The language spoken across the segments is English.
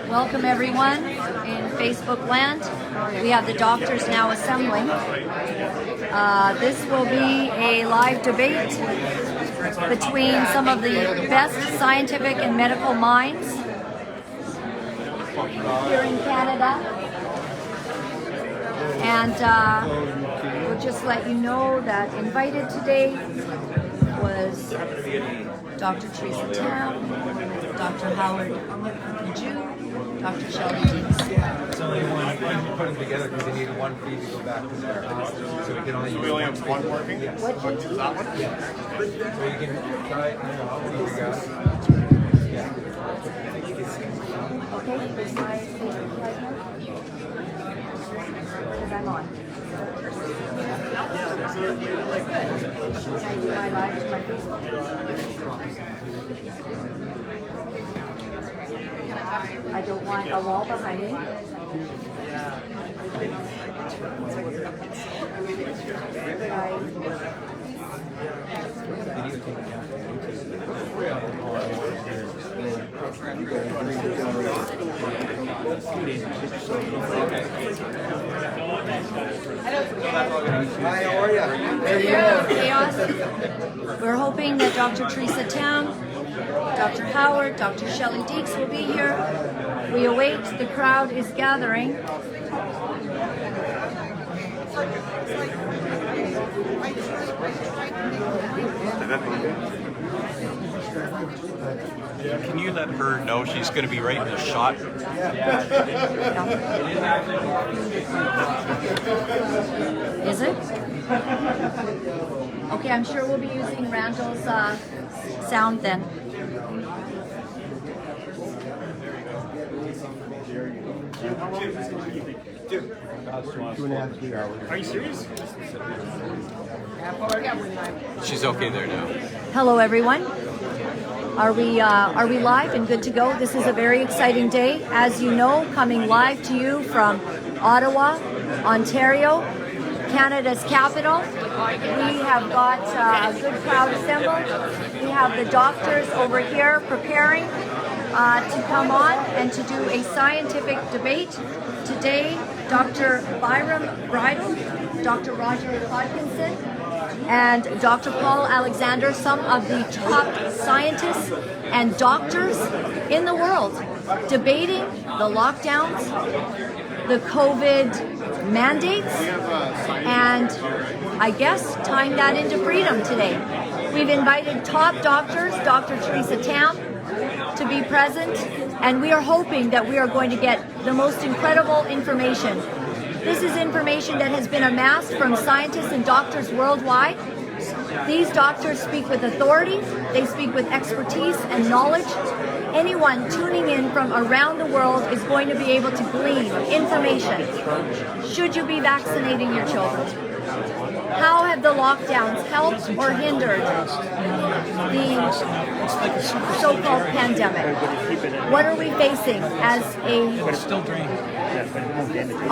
Welcome everyone in Facebook land. We have the doctors now assembling. This will be a live debate between some of the best scientific and medical minds here in Canada. And we'll just let you know that invited today was Dr. Theresa Tam, Dr. Howard Njoo, Dr. Shelly Deeks. It's only one. We put them together because they needed one feed to go back to their house. So we can only use one have one working? Yes. What Is that one? Yes. So you can try it. I'll feed you guys. Yeah. Okay, is my Facebook live now? Because I'm on. Can I do my live to my Facebook? I don't want a wall behind me. Hi, how are you? Chaos. We're hoping that Dr. Theresa Tam, Dr. Howard, Dr. Shelly Deeks will be here. We await. The crowd is gathering. Can you let her know she's going to be right in the shot? Is it? Okay, I'm sure we'll be using Randall's sound then. Are you serious? She's okay there now. Hello, everyone. Are we live and good to go? This is a very exciting day, as you know, coming live to you from Ottawa, Ontario, Canada's capital. We have got a good crowd assembled. We have the doctors over here preparing to come on and to do a scientific debate. Today, Dr. Byram Bridle, Dr. Roger Hodkinson, and Dr. Paul Alexander, some of the top scientists and doctors in the world, debating the lockdowns, the COVID mandates, and I guess tying that into freedom today. We've invited top doctors, Dr. Theresa Tam, to be present, and we are hoping that we are going to get the most incredible information. This is information that has been amassed from scientists and doctors worldwide. These doctors speak with authority, they speak with expertise and knowledge. Anyone tuning in from around the world is going to be able to glean information. Should you be vaccinating your children? How have the lockdowns helped or hindered the so-called pandemic? What are we facing as a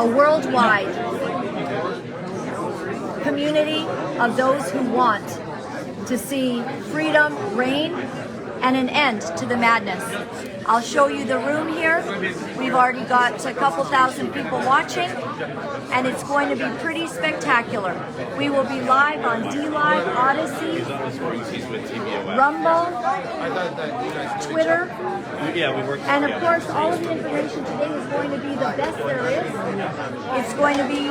worldwide community of those who want to see freedom reign and an end to the madness? I'll show you the room here. We've already got a couple thousand people watching, and it's going to be pretty spectacular. We will be live on D-Live, Odyssey, Rumble, Twitter, and of course all of the information today is going to be the best there is. It's going to be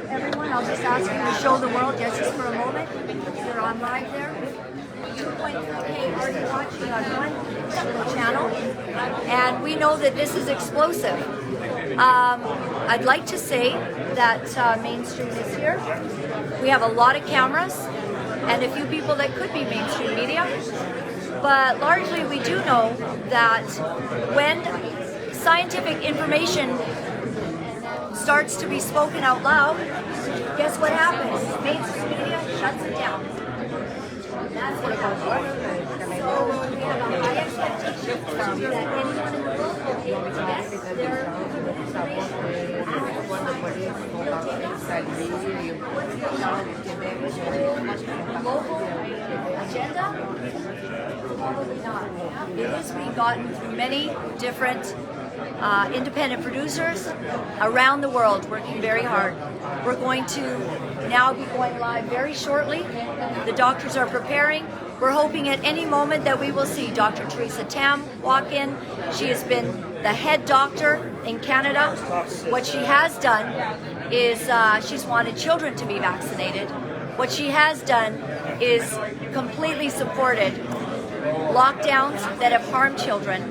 everyone, I'll just ask you to show the world just for a moment. You're on live there. 2.4K already watching on one little channel, and we know that this is explosive. I'd like to say that mainstream is here. We have a lot of cameras and a few people that could be mainstream media, but largely we do know that when scientific information starts to be spoken out loud, guess what happens? Mainstream media shuts it down. That's what happens. So we have a high expectation that anyone in the world will be able to get their global agenda? Probably not. It is being gotten through many different independent producers around the world working very hard. We're going to now be going live very shortly. The doctors are preparing. We're hoping at any moment that we will see Dr. Theresa Tam walk in. She has been the head doctor in Canada. What she has done is she's wanted children to be vaccinated. What she has done is completely supported lockdowns that have harmed children.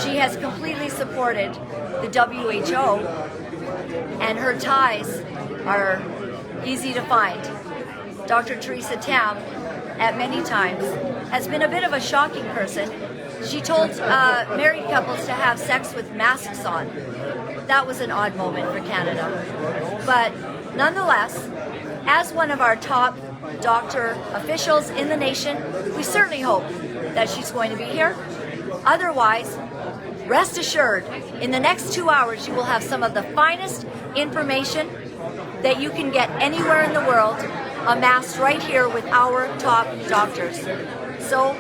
She has completely supported the WHO, and her ties are easy to find. Dr. Theresa Tam, at many times, has been a bit of a shocking person. She told married couples to have sex with masks on. That was an odd moment for Canada. But nonetheless, as one of our top doctor officials in the nation, we certainly hope that she's going to be here. Otherwise, rest assured, in the next 2 hours, you will have some of the finest information that you can get anywhere in the world amassed right here with our top doctors. So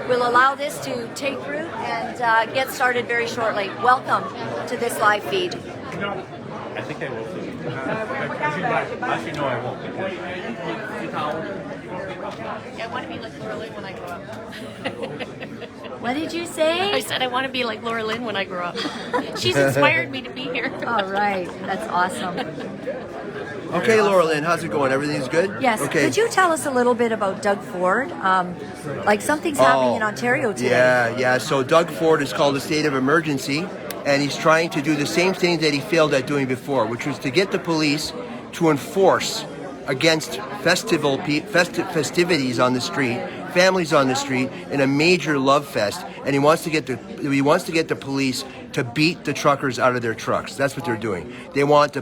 we'll allow this to take root and get started very shortly. Welcome to this live feed. I think I will. Actually, no, I won't. I want to be like Laura Lynn when I grow up. What did you say? I said I want to be like Laura Lynn when I grow up. She's inspired me to be here. All right, that's awesome. Okay, Laura Lynn, how's it going? Everything's good? Yes. Okay. Could you tell us a little bit about Doug Ford? Like something's happening in Ontario today. Yeah. So Doug Ford is called a state of emergency, and he's trying to do the same thing that he failed at doing before, which was to get the police to enforce against festivities on the street, families on the street, in a major love fest, and he wants to get the police to beat the truckers out of their trucks. That's what they're doing. They want to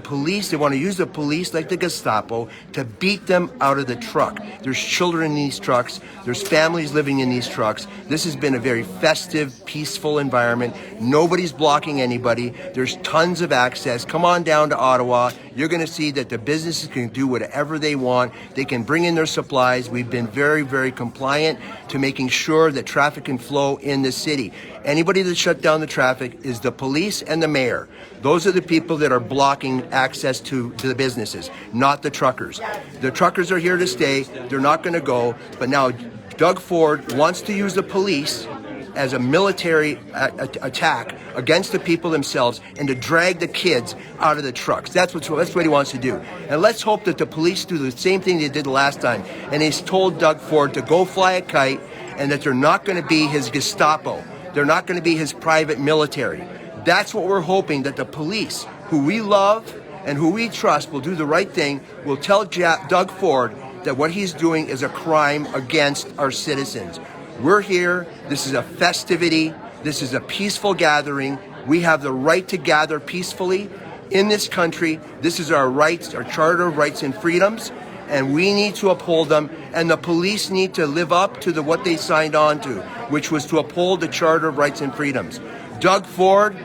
use the police like the Gestapo to beat them out of the truck. There's children in these trucks. There's families living in these trucks. This has been a very festive, peaceful environment. Nobody's blocking anybody. There's tons of access. Come on down to Ottawa. You're going to see that the businesses can do whatever they want. They can bring in their supplies. We've been very, very compliant to making sure that traffic can flow in the city. Anybody that shut down the traffic is the police and the mayor. Those are the people that are blocking access to the businesses, not the truckers. The truckers are here to stay. They're not going to go. But now Doug Ford wants to use the police as a military attack against the people themselves and to drag the kids out of the trucks. That's what he wants to do. And let's hope that the police do the same thing they did last time. And he's told Doug Ford to go fly a kite and that they're not going to be his Gestapo. They're not going to be his private military. That's what we're hoping, that the police, who we love and who we trust, will do the right thing, will tell Doug Ford that what he's doing is a crime against our citizens. We're here. This is a festivity. This is a peaceful gathering. We have the right to gather peacefully in this country. This is our rights, our Charter of Rights and Freedoms, and we need to uphold them. And the police need to live up to what they signed on to, which was to uphold the Charter of Rights and Freedoms. Doug Ford,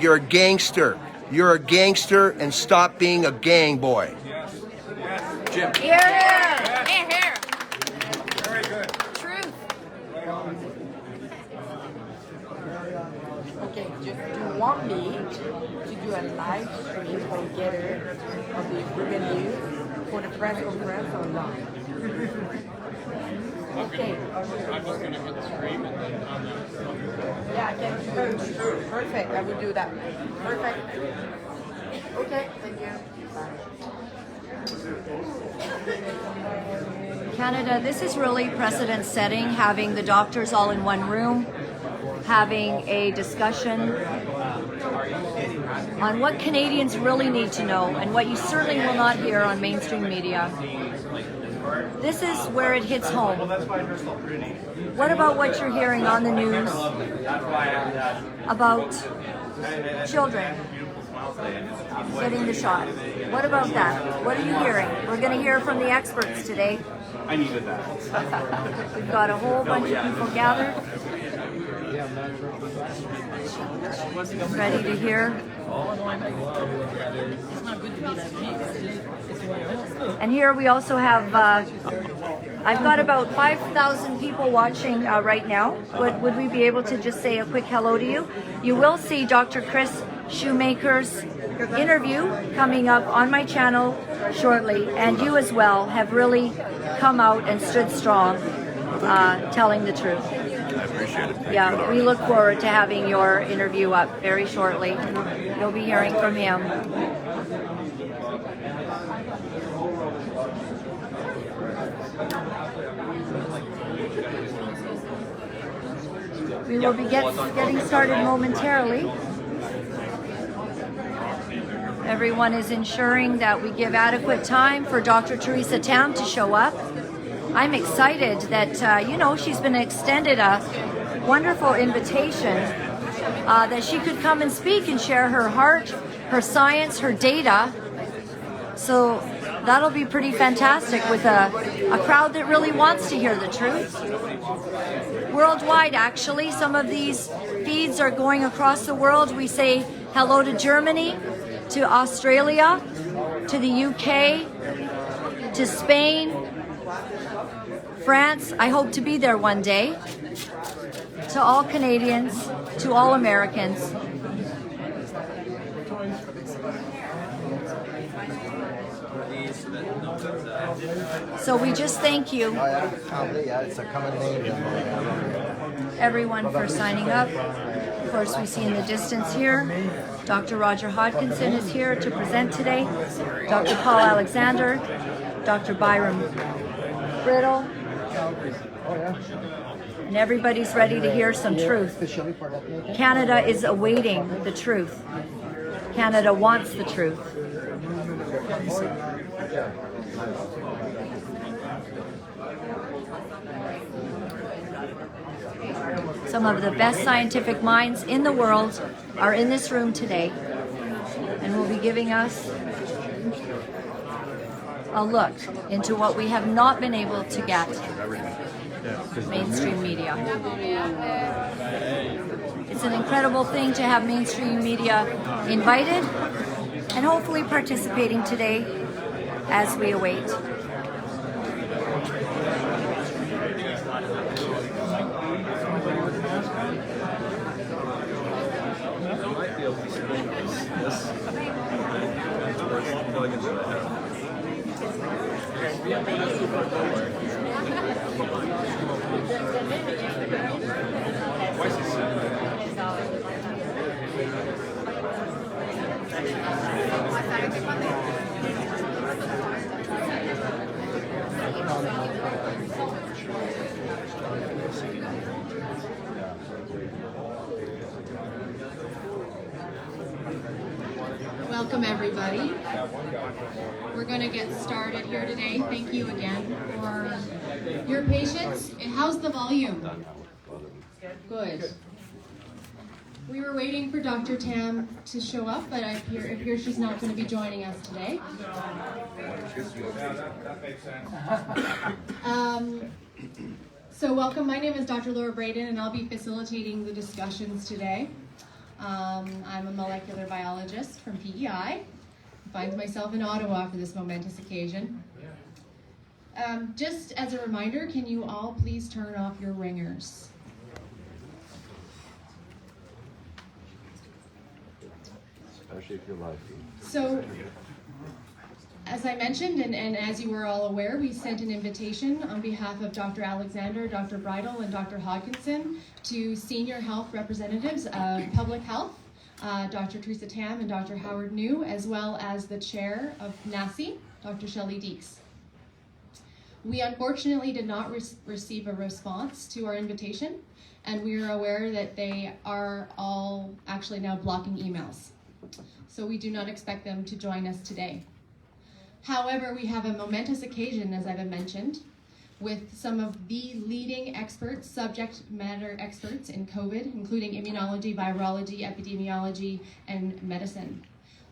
you're a gangster. You're a gangster, and stop being a gang boy. Jim. Here, here. Here, here. Very good. Truth. Okay, do you want me to do a live stream together of the improvement news for the press conference or not? Okay. I'm just gonna hit stream and then on the. Yeah, I can. Perfect. I will do that. Perfect. Okay. Thank you. Canada, this is really precedent setting, having the doctors all in one room, having a discussion on what Canadians really need to know and what you certainly will not hear on mainstream media. This is where it hits home. What about what you're hearing on the news about children getting the shot? What about that? What are you hearing? We're going to hear from the experts today. I needed that. We've got a whole bunch of people gathered, ready to hear. And here we also have, I've got about 5,000 people watching right now. Would we be able to just say a quick hello to you? You will see Dr. Chris Shoemaker's interview coming up on my channel shortly, and you as well have really come out and stood strong, telling the truth. I appreciate it. Thank you, Yeah, Laura. we look forward to having your interview up very shortly. You'll be hearing from him. We will be getting started momentarily. Everyone is ensuring that we give adequate time for Dr. Theresa Tam to show up. I'm excited that, she's been extended a wonderful invitation that she could come and speak and share her heart, her science, her data. So that'll be pretty fantastic with a crowd that really wants to hear the truth. Worldwide, actually, some of these feeds are going across the world. We say hello to Germany, to Australia, to the UK, to Spain, France. I hope to be there one day. To all Canadians, to all Americans. So we just thank you, everyone, for signing up. Of course, we see in the distance here, Dr. Roger Hodkinson is here to present today, Dr. Paul Alexander, Dr. Byram Bridle, and everybody's ready to hear some truth. Canada is awaiting the truth. Canada wants the truth. Some of the best scientific minds in the world are in this room today and will be giving us a look into what we have not been able to get mainstream media. It's an incredible thing to have mainstream media invited and hopefully participating today as we await. Welcome everybody. We're going to get started here today. Thank you again for your patience. And how's the volume? Good. We were waiting for Dr. Tam to show up, but I hear she's not going to be joining us today. So welcome. My name is Dr. Laura Braden, and I'll be facilitating the discussions today. I'm a molecular biologist from PEI. I find myself in Ottawa for this momentous occasion. Just as a reminder, can you all please turn off your ringers? Especially if you're live. So, as I mentioned, and as you were all aware, we sent an invitation on behalf of Dr. Alexander, Dr. Bridle, and Dr. Hodkinson to senior health representatives of public health, Dr. Theresa Tam and Dr. Howard Njoo, as well as the chair of NACI, Dr. Shelly Deeks. We unfortunately did not receive a response to our invitation, and we are aware that they are all actually now blocking emails. So we do not expect them to join us today. However, we have a momentous occasion, as I've mentioned, with some of the leading experts, subject matter experts in COVID, including immunology, virology, epidemiology, and medicine.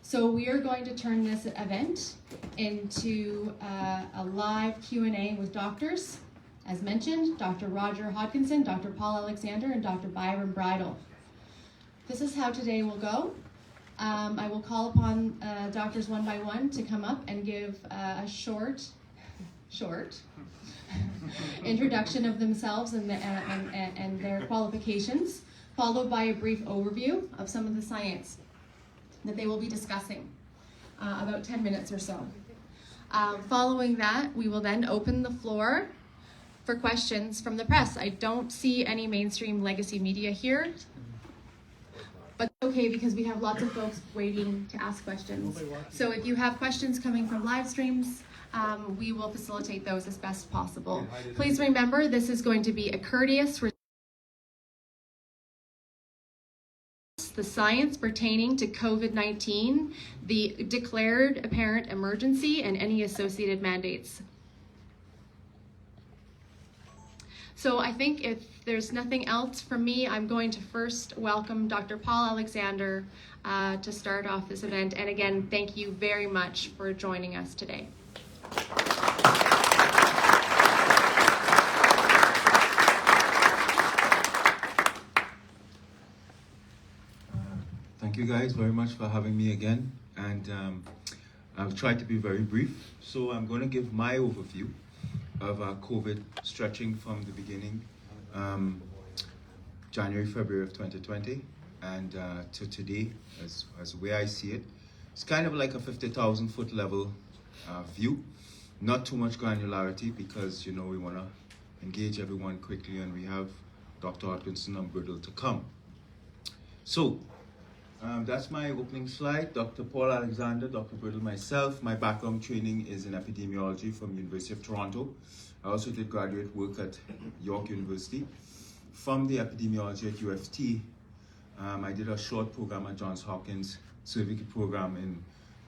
So we are going to turn this event into a live Q&A with doctors. As mentioned, Dr. Roger Hodkinson, Dr. Paul Alexander, and Dr. Byram Bridle. This is how today will go. I will call upon doctors one by one to come up and give a short introduction of themselves and their qualifications, followed by a brief overview of some of the science that they will be discussing, about 10 minutes or so. Following that, we will then open the floor for questions from the press. I don't see any mainstream legacy media here, but okay, because we have lots of folks waiting to ask questions. So if you have questions coming from live streams, we will facilitate those as best possible. Please remember, this is going to be a courteous the science pertaining to COVID-19, the declared apparent emergency, and any associated mandates. So I think if there's nothing else from me, I'm going to first welcome Dr. Paul Alexander to start off this event. And again, thank you very much for joining us today. Thank you guys very much for having me again, and I'll try to be very brief. So I'm going to give my overview of COVID, stretching from the beginning, January, February of 2020, and to today, as the way I see it. It's kind of like a 50,000 foot level view, not too much granularity, because we want to engage everyone quickly, and we have Dr. Hodkinson and Bridle to come. So that's my opening slide. Dr. Paul Alexander, Dr. Bridle, myself. My background training is in epidemiology from University of Toronto. I also did graduate work at York University. From the epidemiology at UFT, I did a short program at Johns Hopkins certificate program in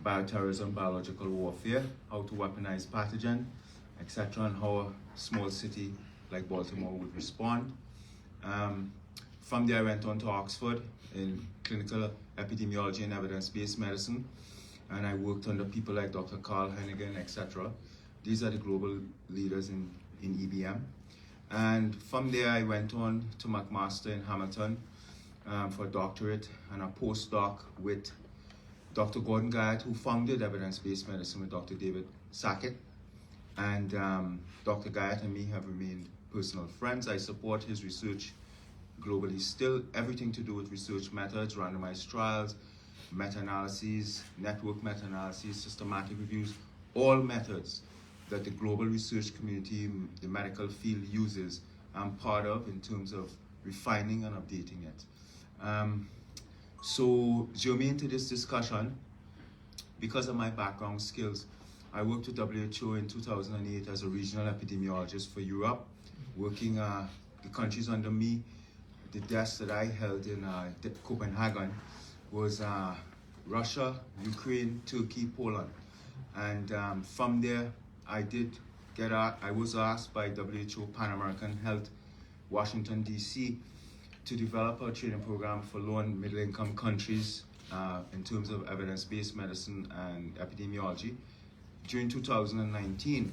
bioterrorism, biological warfare, how to weaponize pathogen, etc., and how a small city like Baltimore would respond. From there, I went on to Oxford in clinical epidemiology and evidence-based medicine, and I worked under people like Dr. Carl Hennigan, etc. These are the global leaders in EBM. And from there, I went on to McMaster in Hamilton for a doctorate and a postdoc with Dr. Gordon Guyatt, who founded evidence-based medicine with Dr. David Sackett. And Dr. Guyatt and me have remained personal friends. I support his research globally still, everything to do with research methods, randomized trials, meta-analyses, network meta-analyses, systematic reviews, all methods that the global research community, the medical field uses, I'm part of in terms of refining and updating it. So germane to this discussion, because of my background skills, I worked with WHO in 2008 as a regional epidemiologist for Europe, working the countries under me. The desk that I held in Copenhagen was Russia, Ukraine, Turkey, Poland. And from there, I was asked by WHO Pan American Health, Washington, D.C., to develop a training program for low and middle income countries in terms of evidence-based medicine and epidemiology during 2019.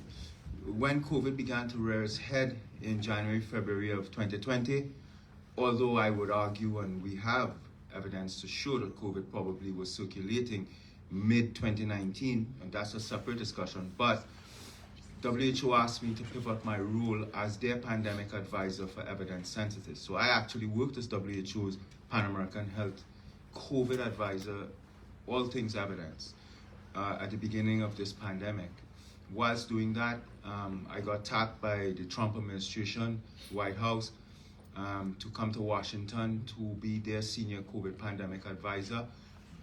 When COVID began to rear its head in January, February of 2020, although I would argue, and we have evidence to show that COVID probably was circulating mid-2019, and that's a separate discussion, but WHO asked me to pivot my role as their pandemic advisor for evidence synthesis. So I actually worked as WHO's Pan-American Health COVID advisor, all things evidence, at the beginning of this pandemic. Whilst doing that, I got tapped by the Trump administration, White House, to come to Washington to be their senior COVID pandemic advisor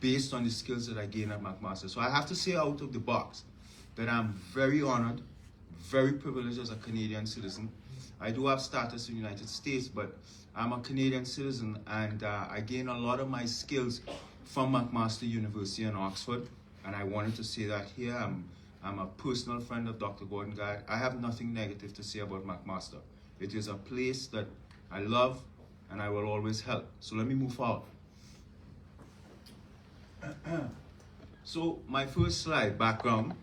based on the skills that I gained at McMaster. So I have to say out of the box that I'm very honored, very privileged as a Canadian citizen. I do have status in the United States, but I'm a Canadian citizen, and I gained a lot of my skills from McMaster University in Oxford, and I wanted to say that here. I'm a personal friend of Dr. Gordon Guy. I have nothing negative to say about McMaster. It is a place that I love, and I will always help. So let me move forward. So my first slide, background.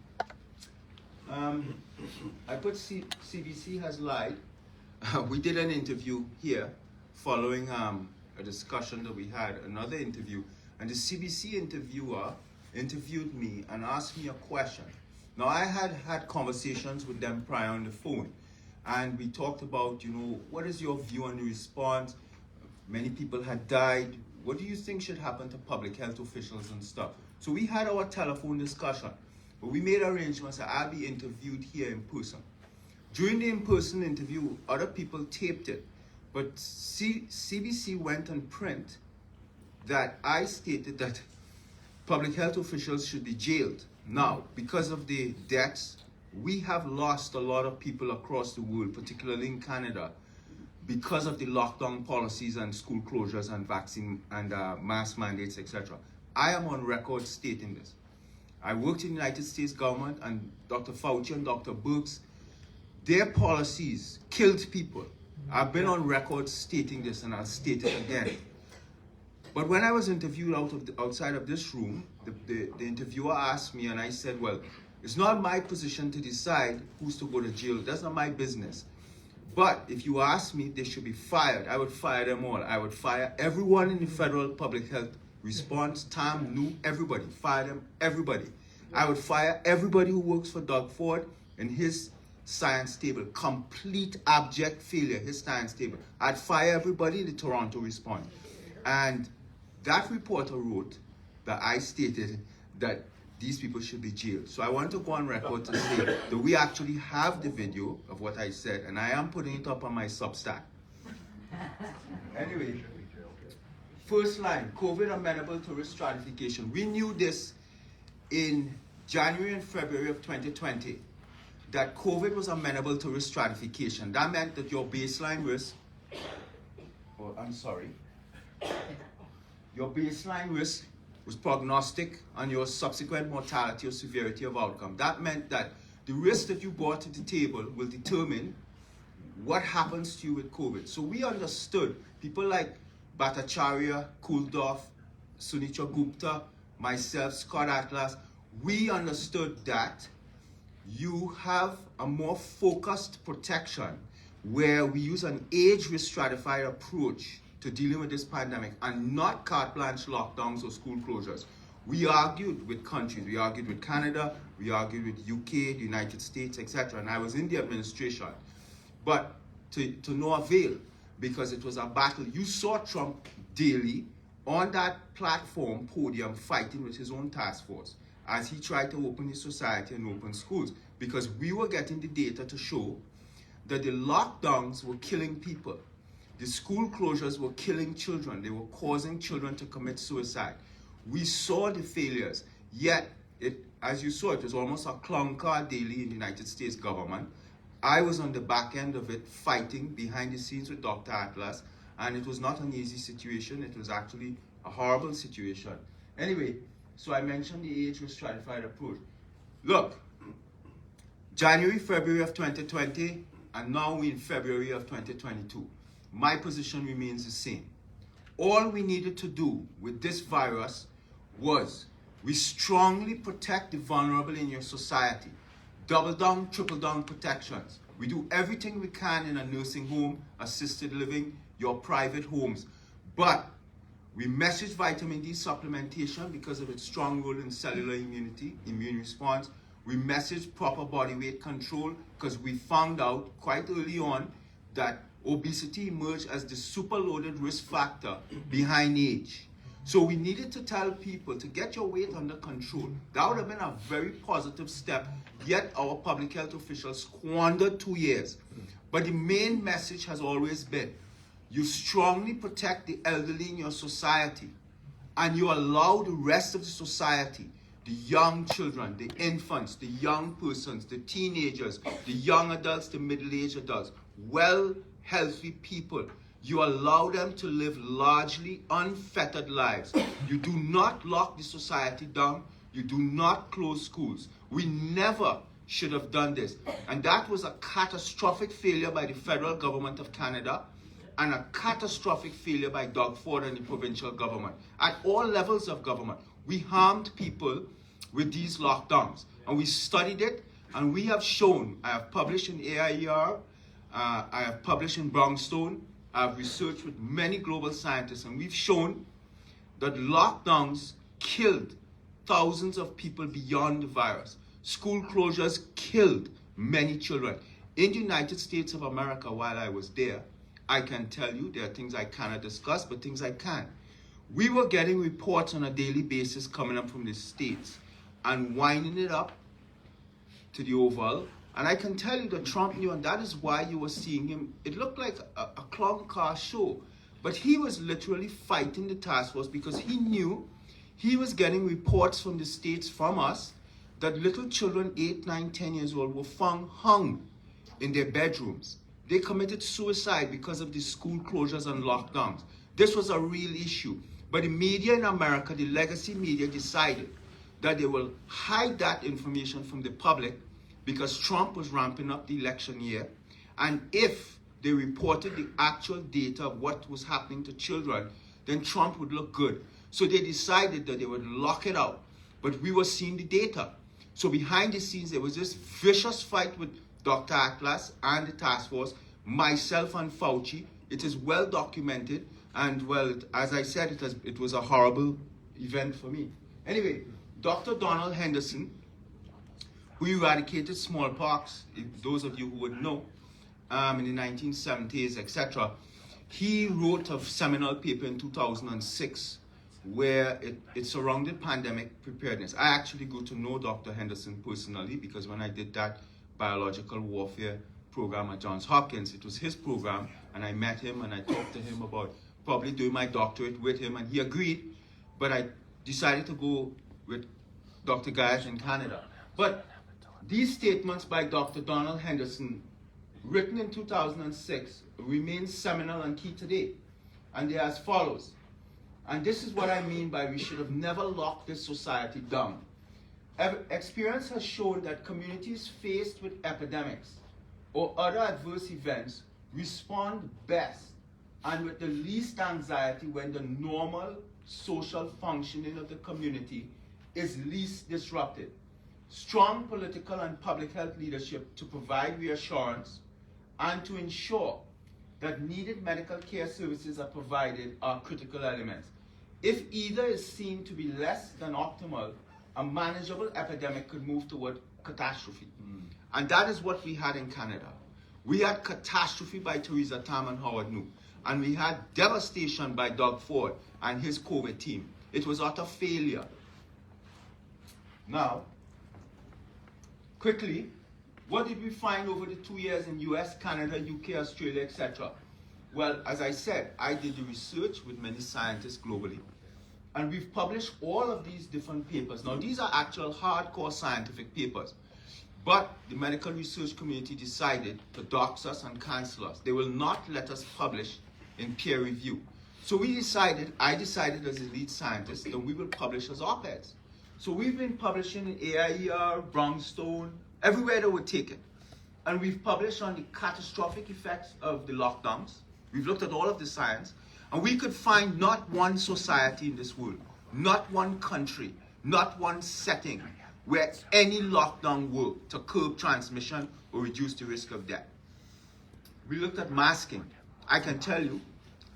I put CBC has lied. We did an interview here following a discussion that we had, another interview, and the CBC interviewer interviewed me and asked me a question. Now, I had conversations with them prior on the phone, and we talked about, what is your view on the response? Many people had died. What do you think should happen to public health officials and stuff? So we had our telephone discussion, but we made arrangements that I'll be interviewed here in person. During the in-person interview, other people taped it, but CBC went on print that I stated that public health officials should be jailed. Now, because of the deaths, we have lost a lot of people across the world, particularly in Canada, because of the lockdown policies and school closures and vaccine and mask mandates, etc. I am on record stating this. I worked in the United States government, and Dr. Fauci and Dr. Birx, their policies killed people. I've been on record stating this, and I'll state it again. But when I was interviewed outside of this room, the interviewer asked me, and I said, well, it's not my position to decide who's to go to jail. That's not my business. But if you ask me if they should be fired, I would fire them all. I would fire everyone in the federal public health response, Tam, Njoo, everybody. Fire them, everybody. I would fire everybody who works for Doug Ford and his science table. Complete abject failure, his science table. I'd fire everybody in the Toronto response. And that reporter wrote that I stated that these people should be jailed. So I want to go on record to say that we actually have the video of what I said, and I am putting it up on my Substack. Anyway, first line, COVID amenable to risk stratification. We knew this in January and February of 2020, that COVID was amenable to risk stratification. That meant that your baseline risk, your baseline risk was prognostic on your subsequent mortality or severity of outcome. That meant that the risk that you brought to the table will determine what happens to you with COVID. So we understood, people like Bhattacharya, Kuldorf, Sunitra Gupta, myself, Scott Atlas, we understood that you have a more focused protection where we use an age-risk stratified approach to dealing with this pandemic and not carte blanche lockdowns or school closures. We argued with countries, we argued with Canada, we argued with UK, the United States, etc. And I was in the administration, but to no avail, because it was a battle. You saw Trump daily on that platform, podium, fighting with his own task force as he tried to open his society and open schools, because we were getting the data to show that the lockdowns were killing people. The school closures were killing children. They were causing children to commit suicide. We saw the failures, yet, as you saw, it was almost a clunker daily in the United States government. I was on the back end of it, fighting behind the scenes with Dr. Atlas, and it was not an easy situation. It was actually a horrible situation. Anyway, so I mentioned the age-risk stratified approach. Look, January, February of 2020, and now we're in February of 2022. My position remains the same. All we needed to do with this virus was we strongly protect the vulnerable in your society. Double down, triple down protections. We do everything we can in a nursing home, assisted living, your private homes. But we message vitamin D supplementation because of its strong role in cellular immunity, immune response. We messaged proper body weight control because we found out quite early on that obesity emerged as the superloaded risk factor behind age. So we needed to tell people to get your weight under control. That would have been a very positive step, yet our public health officials squandered 2 years. But the main message has always been, you strongly protect the elderly in your society, and you allow the rest of the society, the young children, the infants, the young persons, the teenagers, the young adults, the middle-aged adults, well, healthy people, you allow them to live largely unfettered lives. You do not lock the society down. You do not close schools. We never should have done this. And that was a catastrophic failure by the federal government of Canada and a catastrophic failure by Doug Ford and the provincial government. At all levels of government, we harmed people with these lockdowns. And we studied it, and we have shown, I have published in AIER, I have published in Brownstone, I've researched with many global scientists, and we've shown that lockdowns killed thousands of people beyond the virus. School closures killed many children. In the United States of America, while I was there, I can tell you there are things I cannot discuss, but things I can. We were getting reports on a daily basis coming up from the States and winding it up to the Oval. And I can tell you that Trump knew, and that is why you were seeing him. It looked like a clown car show, but he was literally fighting the task force because he knew he was getting reports from the States, from us, that little children 8, 9, 10 years old were found hung in their bedrooms. They committed suicide because of the school closures and lockdowns. This was a real issue. But the media in America, the legacy media, decided that they will hide that information from the public because Trump was ramping up the election year. And if they reported the actual data of what was happening to children, then Trump would look good. So they decided that they would lock it out. But we were seeing the data. So behind the scenes, there was this vicious fight with Dr. Atlas and the task force, myself and Fauci. It is well documented. And well, as I said, it was a horrible event for me. Anyway, Dr. Donald Henderson, who eradicated smallpox, those of you who would know, in the 1970s, etc., he wrote a seminal paper in 2006 where it surrounded pandemic preparedness. I actually got to know Dr. Henderson personally because when I did that biological warfare program at Johns Hopkins, it was his program, and I met him and I talked to him about probably doing my doctorate with him, and he agreed, but I decided to go with Dr. Gage in Canada. But these statements by Dr. Donald Henderson, written in 2006, remain seminal and key today. And they are as follows. And this is what I mean by we should have never locked this society down. Experience has shown that communities faced with epidemics or other adverse events respond best and with the least anxiety when the normal social functioning of the community is least disrupted. Strong political and public health leadership to provide reassurance and to ensure that needed medical care services are provided are critical elements. If either is seen to be less than optimal, a manageable epidemic could move toward catastrophe. And that is what we had in Canada. We had catastrophe by Theresa Tam and Howard New. And we had devastation by Doug Ford and his COVID team. It was utter failure. Now, quickly, what did we find over the 2 years in US, Canada, UK, Australia, etc.? Well, as I said, I did the research with many scientists globally. And we've published all of these different papers. Now, these are actual hardcore scientific papers. But the medical research community decided to dox us and cancel us. They will not let us publish in peer review. So I decided as a lead scientist that we will publish as op-eds. So we've been publishing in AIER, Brownstone, everywhere they would take it. And we've published on the catastrophic effects of the lockdowns. We've looked at all of the science, and we could find not one society in this world, not one country, not one setting where any lockdown worked to curb transmission or reduce the risk of death. We looked at masking. I can tell you,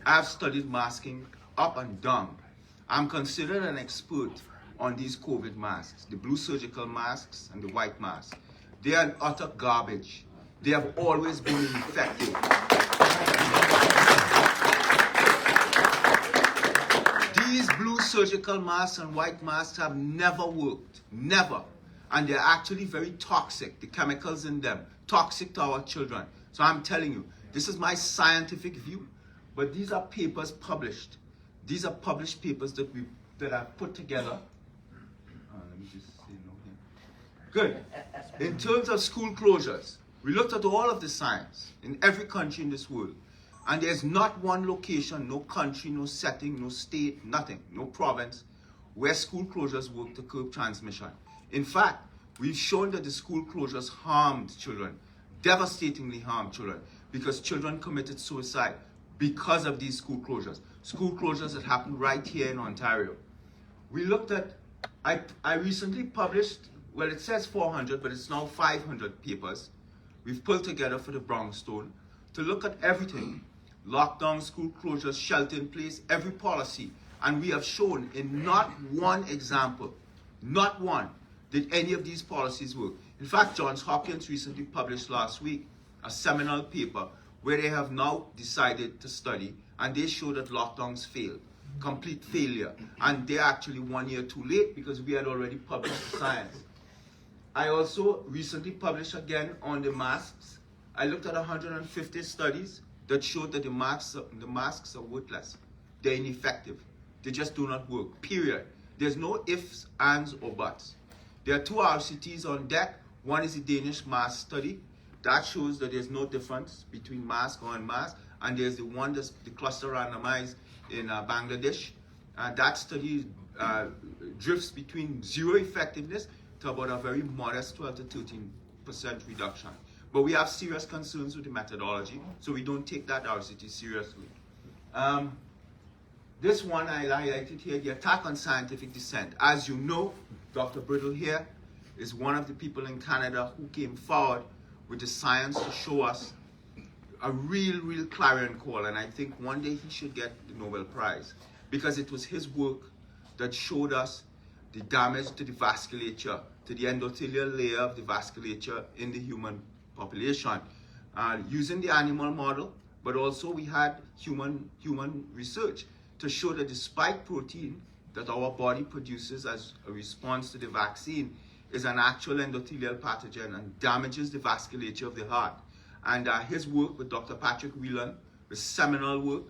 I've studied masking up and down. I'm considered an expert on these COVID masks, the blue surgical masks and the white masks. They are utter garbage. They have always been ineffective. These blue surgical masks and white masks have never worked, never. And they're actually very toxic, the chemicals in them, toxic to our children. So I'm telling you, this is my scientific view, but these are papers published. These are published papers that I've put together. Let me just say no here. Good. In terms of school closures, we looked at all of the science in every country in this world. And there's not one location, no country, no setting, no state, nothing, no province, where school closures work to curb transmission. In fact, we've shown that the school closures harmed children, devastatingly harmed children, because children committed suicide because of these school closures. School closures that happened right here in Ontario. We looked at, I recently published, well, it says 400, but it's now 500 papers we've pulled together for the Brownstone to look at everything. Lockdown, school closures, shelter in place, every policy. And we have shown in not one example, not one, did any of these policies work. In fact, Johns Hopkins recently published last week a seminal paper where they have now decided to study, and they show that lockdowns failed, complete failure. And they're actually 1 year too late because we had already published the science. I also recently published again on the masks. I looked at 150 studies that showed that the masks are worthless. They're ineffective. They just do not work, period. There's no ifs, ands, or buts. There are two RCTs on deck. One is the Danish mask study. That shows that there's no difference between mask or unmask. And there's the one that's the cluster randomized in Bangladesh. That study drifts between zero effectiveness to about a very modest 12 to 13% reduction. But we have serious concerns with the methodology, so we don't take that RCT seriously. This one I highlighted here, the attack on scientific dissent. As you know, Dr. Bridle here is one of the people in Canada who came forward with the science to show us a real clarion call, and I think one day he should get the Nobel Prize, because it was his work that showed us the damage to the vasculature, to the endothelial layer of the vasculature in the human population, using the animal model, but also we had human research to show that the spike protein that our body produces as a response to the vaccine is an actual endothelial pathogen and damages the vasculature of the heart. And his work with Dr. Patrick Whelan was seminal work,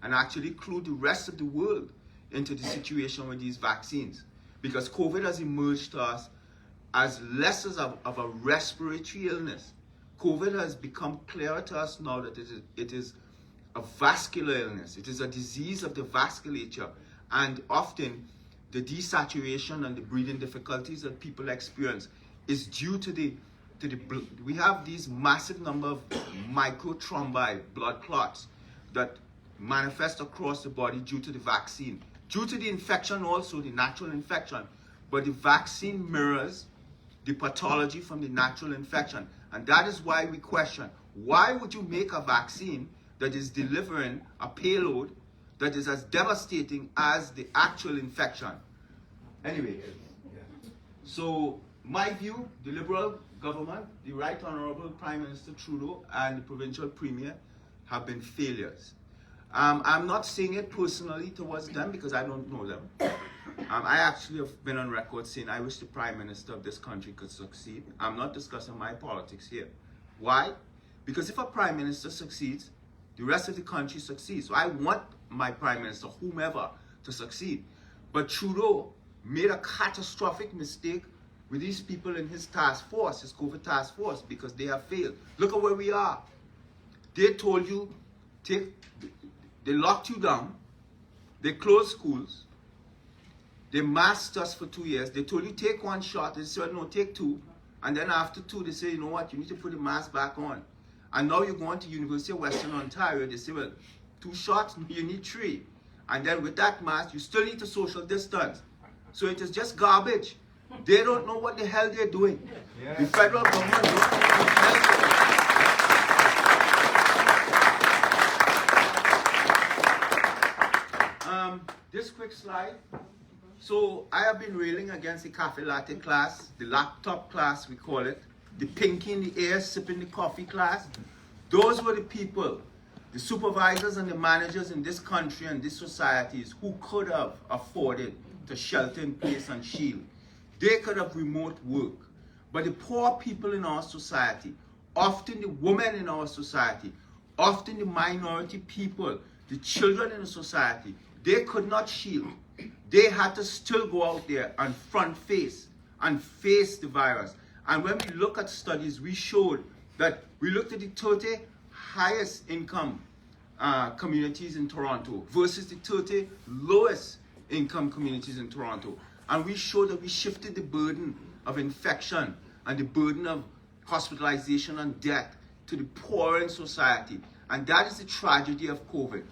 and actually clued the rest of the world into the situation with these vaccines, because COVID has emerged to us as less of a respiratory illness. COVID has become clearer to us now that it is a vascular illness. It is a disease of the vasculature, and often the desaturation and the breathing difficulties that people experience is due to we have these massive number of microthrombi, blood clots, that manifest across the body due to the vaccine, due to the infection also, the natural infection. But the vaccine mirrors the pathology from the natural infection. And that is why we question, why would you make a vaccine that is delivering a payload that is as devastating as the actual infection? Anyway, so my view, the Liberal government, the Right Honorable Prime Minister Trudeau and the Provincial Premier have been failures. I'm not saying it personally towards them because I don't know them. I actually have been on record saying I wish the Prime Minister of this country could succeed. I'm not discussing my politics here. Why? Because if a Prime Minister succeeds, the rest of the country succeeds. So I want my Prime Minister, whomever, to succeed. But Trudeau made a catastrophic mistake with these people in his task force, his COVID task force, because they have failed. Look at where we are. They told you, they locked you down, they closed schools, they masked us for 2 years, they told you take one shot, they said no, take two, and then after two, they say, you know what, you need to put the mask back on. And now you're going to University of Western Ontario, they say, well, 2 shots, you need 3. And then with that mask, you still need to social distance. So it is just garbage. They don't know what the hell they're doing. Yeah. The federal government don't know what the hell they're doing. This quick slide So I have been railing against the cafe latte class, the laptop class we call it, the pinky in the air sipping the coffee class. Those were the people, the supervisors and the managers in this country and these societies who could have afforded to shelter in place and shield. They could have remote work. But the poor people in our society, often the women in our society, often the minority people, the children in the society, they could not shield. They had to still go out there and front face and face the virus. And when we look at studies, we showed that we looked at the 30 highest income communities in Toronto versus the 30 lowest income communities in Toronto. And we showed that we shifted the burden of infection and the burden of hospitalization and death to the poor in society. And that is the tragedy of COVID.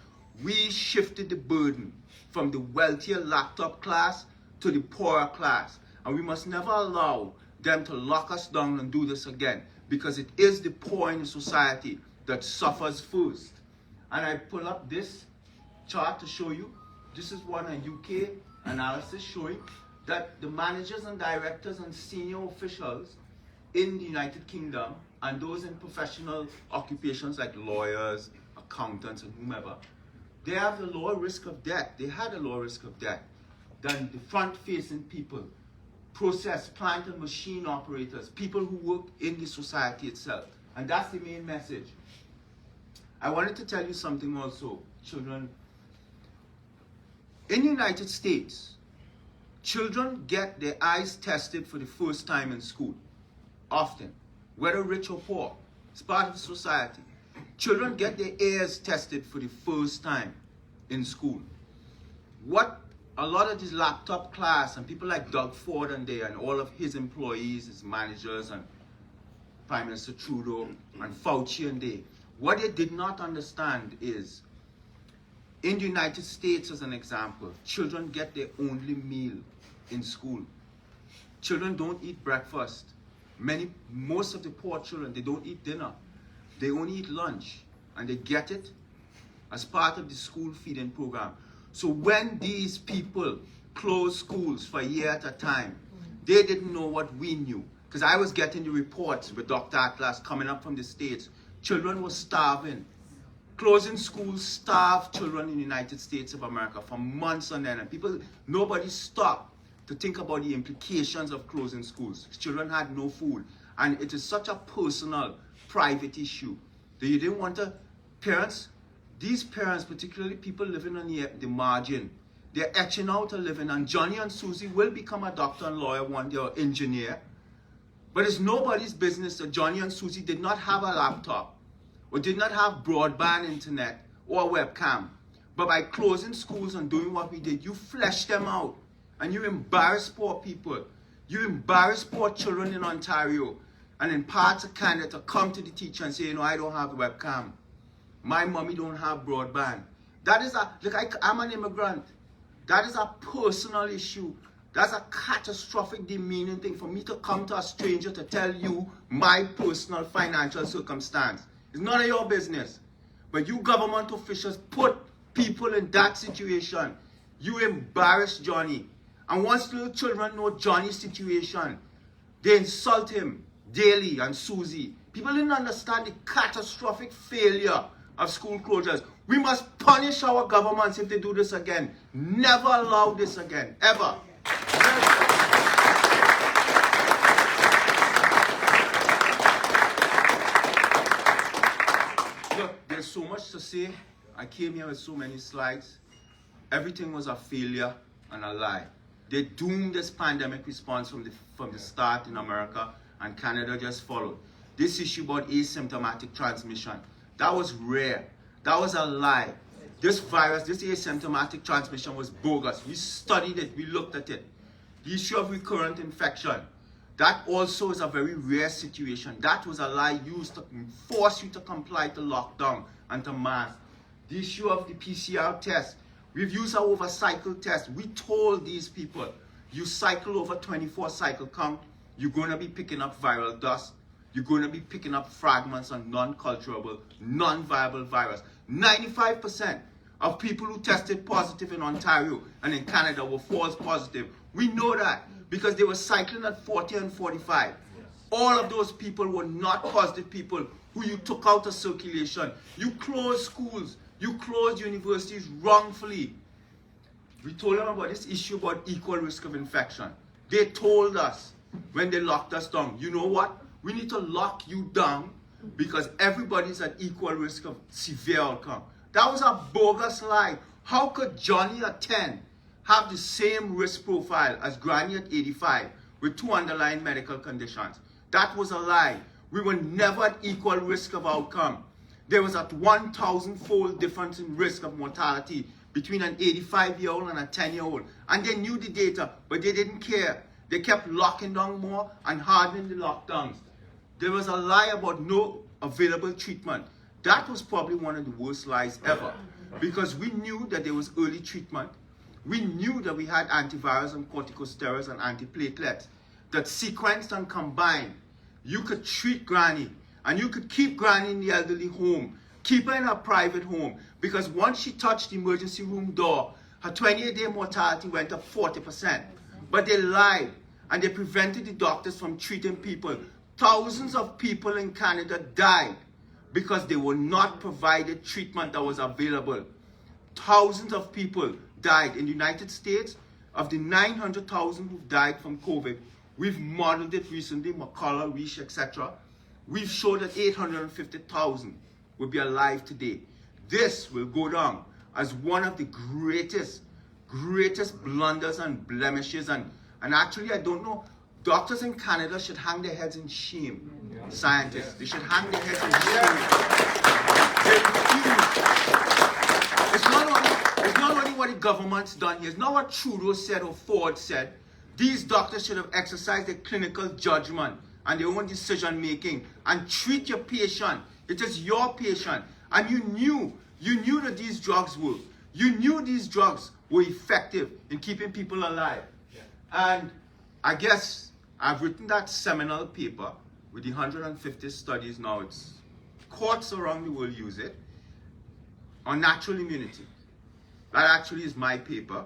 We shifted the burden from the wealthier laptop class to the poorer class. And we must never allow them to lock us down and do this again, because it is the poor in the society that suffers first. And I pull up this chart to show you. This is one UK analysis showing that the managers and directors and senior officials in the United Kingdom and those in professional occupations like lawyers, accountants, and whomever, they have a lower risk of death. They had a lower risk of death than the front-facing people, process, plant and machine operators, people who work in the society itself. And that's the main message. I wanted to tell you something also, children. In the United States, children get their eyes tested for the first time in school, often, whether rich or poor. It's part of the society. Children get their ears tested for the first time in school. What a lot of this laptop class and people like Doug Ford and all of his employees, his managers, and Prime Minister Trudeau and Fauci and what they did not understand is, in the United States, as an example, children get their only meal in school. Children don't eat breakfast. Most of the poor children, they don't eat dinner. They only eat lunch, and they get it as part of the school feeding program. So when these people closed schools for a year at a time, they didn't know what we knew. Because I was getting the reports with Dr. Atlas coming up from the States. Children were starving. Closing schools starved children in the United States of America for months on end. And nobody stopped to think about the implications of closing schools. Children had no food. And it is such a personal, private issue that you didn't want to, these parents, particularly people living on the margin, they're etching out a living. And Johnny and Susie will become a doctor and lawyer one day, or engineer. But it's nobody's business that Johnny and Susie did not have a laptop or did not have broadband internet or webcam. But by closing schools and doing what we did, you fleshed them out. And you embarrass poor people. You embarrass poor children in Ontario and in parts of Canada to come to the teacher and say, I don't have a webcam. My mommy don't have broadband. That is I'm an immigrant. That is a personal issue. That's a catastrophic, demeaning thing for me to come to a stranger to tell you my personal financial circumstance. It's none of your business. But you government officials put people in that situation. You embarrass Johnny. And once little children know Johnny's situation, they insult him daily, and Susie. People didn't understand the catastrophic failure of school closures. We must punish our governments if they do this again. Never allow this again, ever. Look, there's so much to say. I came here with so many slides. Everything was a failure and a lie. They doomed this pandemic response from the start in America, and Canada just followed. This issue about asymptomatic transmission, that was rare. That was a lie. This virus, this asymptomatic transmission was bogus. We studied it, we looked at it. The issue of recurrent infection, that also is a very rare situation. That was a lie used to force you to comply to lockdown and to mask. The issue of the PCR test, we've used our overcycle test. We told these people, you cycle over 24 cycle count, you're going to be picking up viral dust. You're going to be picking up fragments of non-culturable, non-viable virus. 95% of people who tested positive in Ontario and in Canada were false positive. We know that because they were cycling at 40 and 45. All of those people were not positive people who you took out of circulation. You closed schools. You closed universities wrongfully. We told them about this issue about equal risk of infection. They told us when they locked us down, you know what? We need to lock you down because everybody's at equal risk of severe outcome. That was a bogus lie. How could Johnny at 10 have the same risk profile as Granny at 85 with 2 underlying medical conditions? That was a lie. We were never at equal risk of outcome. There was a 1,000-fold difference in risk of mortality between an 85-year-old and a 10-year-old. And they knew the data, but they didn't care. They kept locking down more and hardening the lockdowns. There was a lie about no available treatment. That was probably one of the worst lies ever, because we knew that there was early treatment. We knew that we had antivirals and corticosteroids and antiplatelets that sequenced and combined. You could treat Granny, and you could keep Granny in the elderly home, keep her in her private home, because once she touched the emergency room door, her 28-day mortality went up 40%. But they lied, and they prevented the doctors from treating people. Thousands of people in Canada died because they were not provided treatment that was available. Thousands of people died. In the United States, of the 900,000 who died from COVID, we've modeled it recently, McCullough, Risch, etc. We've showed that 850,000 will be alive today. This will go down as one of the greatest blunders and blemishes. And actually, I don't know, doctors in Canada should hang their heads in shame. Scientists, they should hang their heads in shame. It's not only what the government's done here. It's not what Trudeau said or Ford said. These doctors should have exercised their clinical judgment and their own decision making and treat your patient. It is your patient. And you knew that these drugs work. You knew these drugs were effective in keeping people alive. And I guess I've written that seminal paper with the 150 studies now. It's courts around the world use it on natural immunity. That actually is my paper.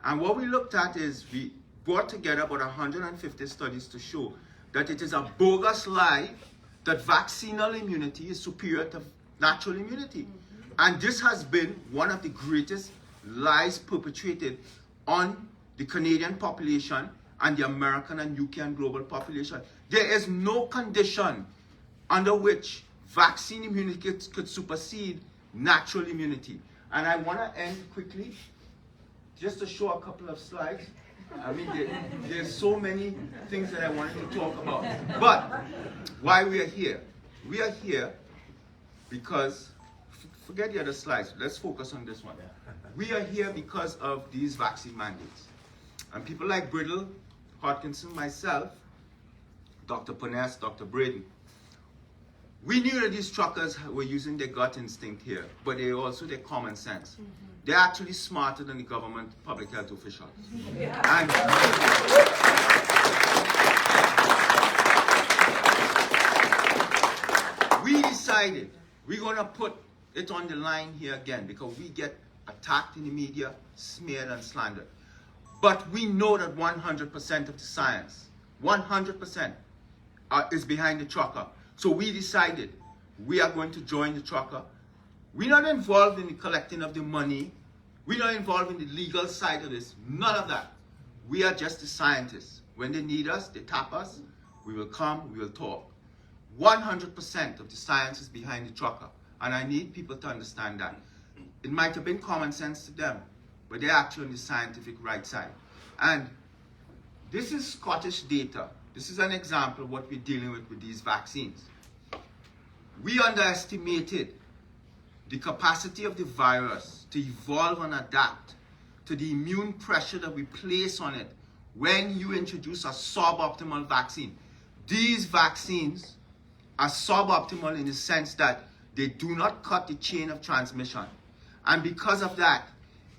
And what we looked at is we brought together about 150 studies to show that it is a bogus lie that vaccinal immunity is superior to natural immunity. And this has been one of the greatest lies perpetrated on the Canadian population and the American and UK and global population. There is no condition under which vaccine immunity could supersede natural immunity. And I want to end quickly just to show a couple of slides. I mean, there's so many things that I wanted to talk about. But why we are here? We are here because, forget the other slides, let's focus on this one. We are here because of these vaccine mandates. And people like Bridle, Hodkinson, myself, Dr. Poness, Dr. Braden, we knew that these truckers were using their gut instinct here, but they also their common sense. They're actually smarter than the government public health officials. And we decided we're going to put it on the line here again because we get attacked in the media, smeared and slandered. But we know that 100% of the science, 100% is behind the trucker. So we decided we are going to join the trucker. We're not involved in the collecting of the money. We're not involved in the legal side of this. None of that. We are just the scientists. When they need us, they tap us. We will come, we will talk. 100% of the science is behind the trucker. And I need people to understand that. It might have been common sense to them, but they're actually on the scientific right side. And this is Scottish data. This is an example of what we're dealing with these vaccines. We underestimated the capacity of the virus to evolve and adapt to the immune pressure that we place on it when you introduce a suboptimal vaccine. These vaccines are suboptimal in the sense that they do not cut the chain of transmission. And because of that,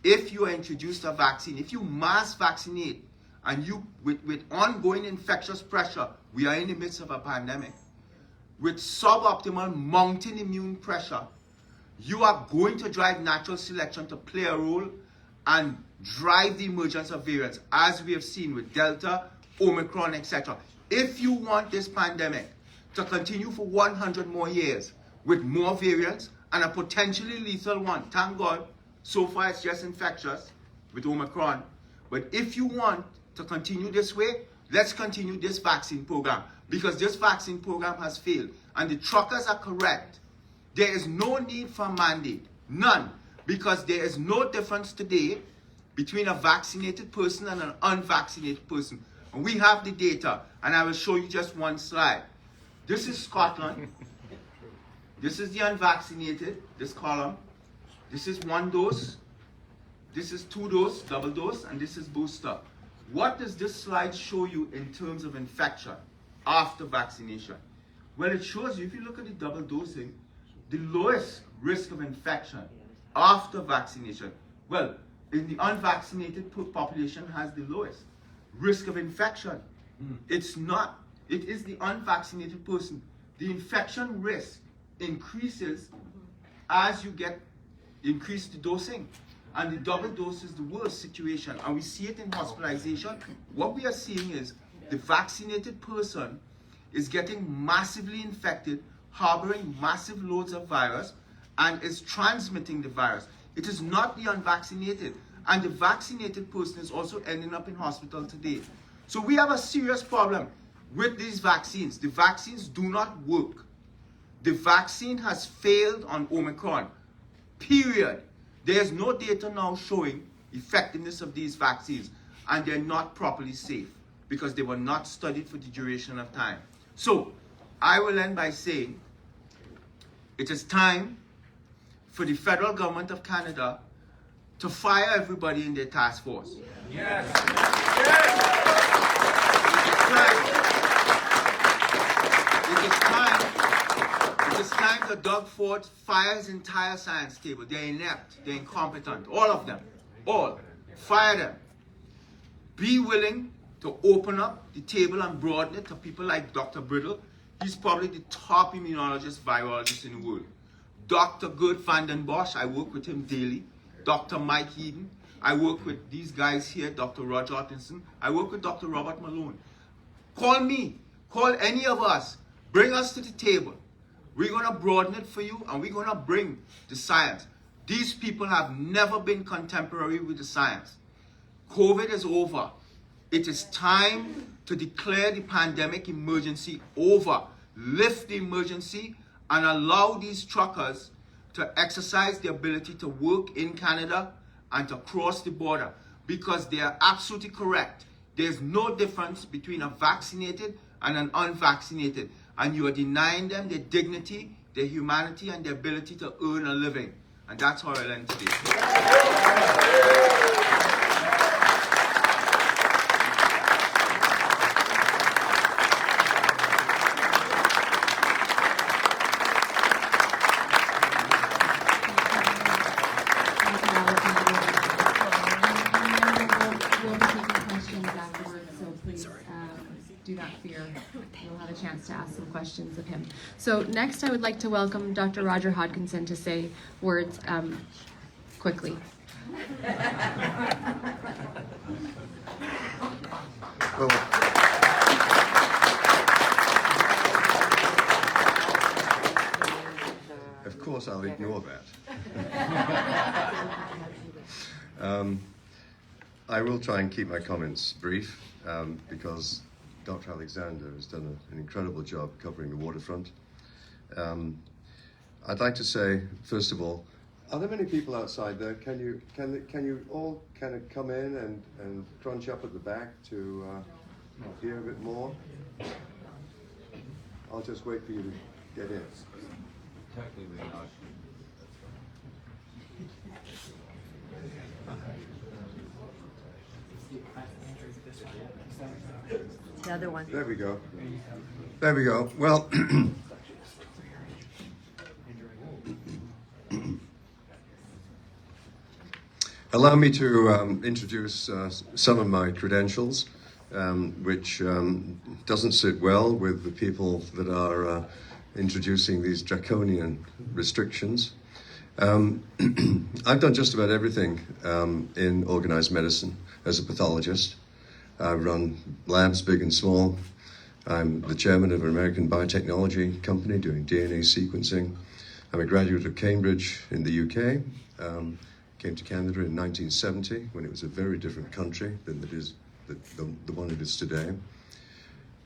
if you introduce a vaccine, if you mass vaccinate, and you, with ongoing infectious pressure, we are in the midst of a pandemic, with suboptimal mounting immune pressure, you are going to drive natural selection to play a role and drive the emergence of variants, as we have seen with Delta, Omicron, etc. If you want this pandemic to continue for 100 more years with more variants and a potentially lethal one, thank God, so far it's just infectious with Omicron, but if you want to continue this way, let's continue this vaccine program, because this vaccine program has failed. And the truckers are correct. There is no need for a mandate. None. Because there is no difference today between a vaccinated person and an unvaccinated person. And we have the data. And I will show you just one slide. This is Scotland. This is the unvaccinated, this column. This is 1 dose. This is 2 dose, double dose. And this is booster. What does this slide show you in terms of infection after vaccination? Well, it shows you, if you look at the double dosing, the lowest risk of infection after vaccination. Well, in the unvaccinated population has the lowest risk of infection. It's not. It is the unvaccinated person. The infection risk increases as you increase the dosing. And the double dose is the worst situation. And we see it in hospitalization. What we are seeing is the vaccinated person is getting massively infected, harboring massive loads of virus, and is transmitting the virus. It is not the unvaccinated. And the vaccinated person is also ending up in hospital today. So we have a serious problem with these vaccines. The vaccines do not work. The vaccine has failed on Omicron, period. There's no data now showing effectiveness of these vaccines, and they're not properly safe because they were not studied for the duration of time. So I will end by saying it is time for the federal government of Canada to fire everybody in their task force. Yes. It is time that Doug Ford fire his entire science table. They're inept, they're incompetent, all of them, all. Fire them. Be willing to open up the table and broaden it to people like Dr. Bridle. He's probably the top immunologist, virologist in the world. Dr. Gert van den Bosch, I work with him daily. Dr. Mike Eden, I work with these guys here, Dr. Roger Hodkinson. I work with Dr. Robert Malone. Call me, call any of us, bring us to the table. We're going to broaden it for you, and we're going to bring the science. These people have never been contemporary with the science. COVID is over. It is time to declare the pandemic emergency over. Lift the emergency and allow these truckers to exercise the ability to work in Canada and to cross the border, because they are absolutely correct. There's no difference between a vaccinated and an unvaccinated, and you are denying them their dignity, their humanity, and their ability to earn a living. And that's how I'll end today. Do not fear. You'll have a chance to ask some questions of him. So next I would like to welcome Dr. Roger Hodkinson to say words quickly. Well, of course I'll ignore that. I will try and keep my comments brief because Dr. Alexander has done an incredible job covering the waterfront. I'd like to say, first of all, are there many people outside there? Can you all kind of come in and crunch up at the back to hear a bit more? I'll just wait for you to get in. Technically not. The other one. There we go. There we go. Well, allow me to introduce some of my credentials, which doesn't sit well with the people that are introducing these draconian restrictions. I've done just about everything in organized medicine as a pathologist. I've run labs big and small. I'm the chairman of an American biotechnology company doing DNA sequencing. I'm a graduate of Cambridge in the UK. Came to Canada in 1970 when it was a very different country than it is the one it is today.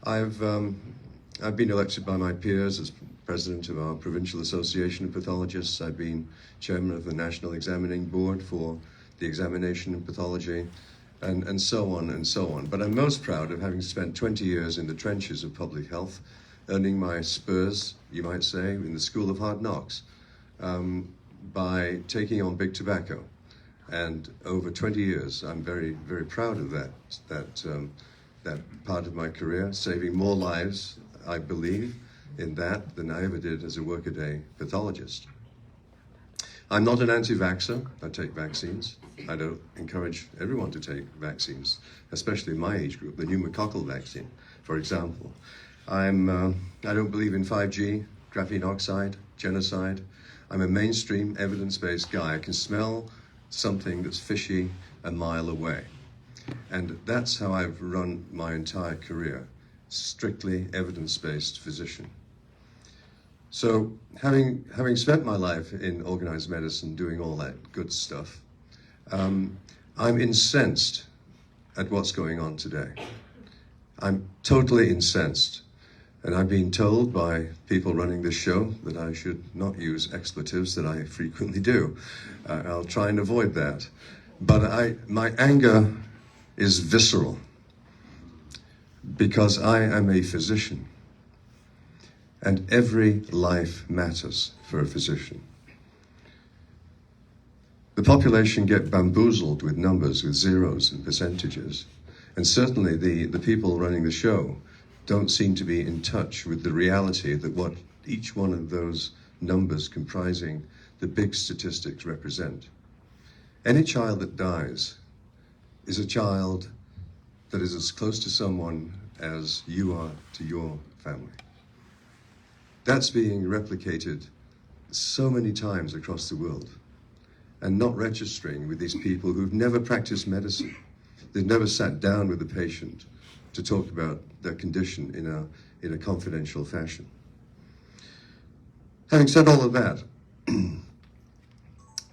I've been elected by my peers as president of our Provincial Association of Pathologists. I've been chairman of the National Examining Board for the examination in pathology, and so on and so on. But I'm most proud of having spent 20 years in the trenches of public health, earning my spurs, you might say, in the School of Hard Knocks, by taking on big tobacco. And over 20 years, I'm very, very proud of that part of my career, saving more lives, I believe, in that than I ever did as a workaday pathologist. I'm not an anti-vaxxer. I take vaccines. I don't encourage everyone to take vaccines, especially in my age group, the pneumococcal vaccine, for example. I don't believe in 5G, graphene oxide, genocide. I'm a mainstream evidence-based guy. I can smell something that's fishy a mile away. And that's how I've run my entire career, strictly evidence-based physician. So having spent my life in organized medicine doing all that good stuff, I'm incensed at what's going on today. I'm totally incensed. And I've been told by people running this show that I should not use expletives that I frequently do. I'll try and avoid that. But my anger is visceral because I am a physician. And every life matters for a physician. The population get bamboozled with numbers, with zeros and percentages. And certainly the people running the show don't seem to be in touch with the reality that what each one of those numbers comprising the big statistics represent. Any child that dies is a child that is as close to someone as you are to your family. That's being replicated so many times across the world and not registering with these people who've never practiced medicine. They've never sat down with the patient to talk about their condition in a confidential fashion. Having said all of that,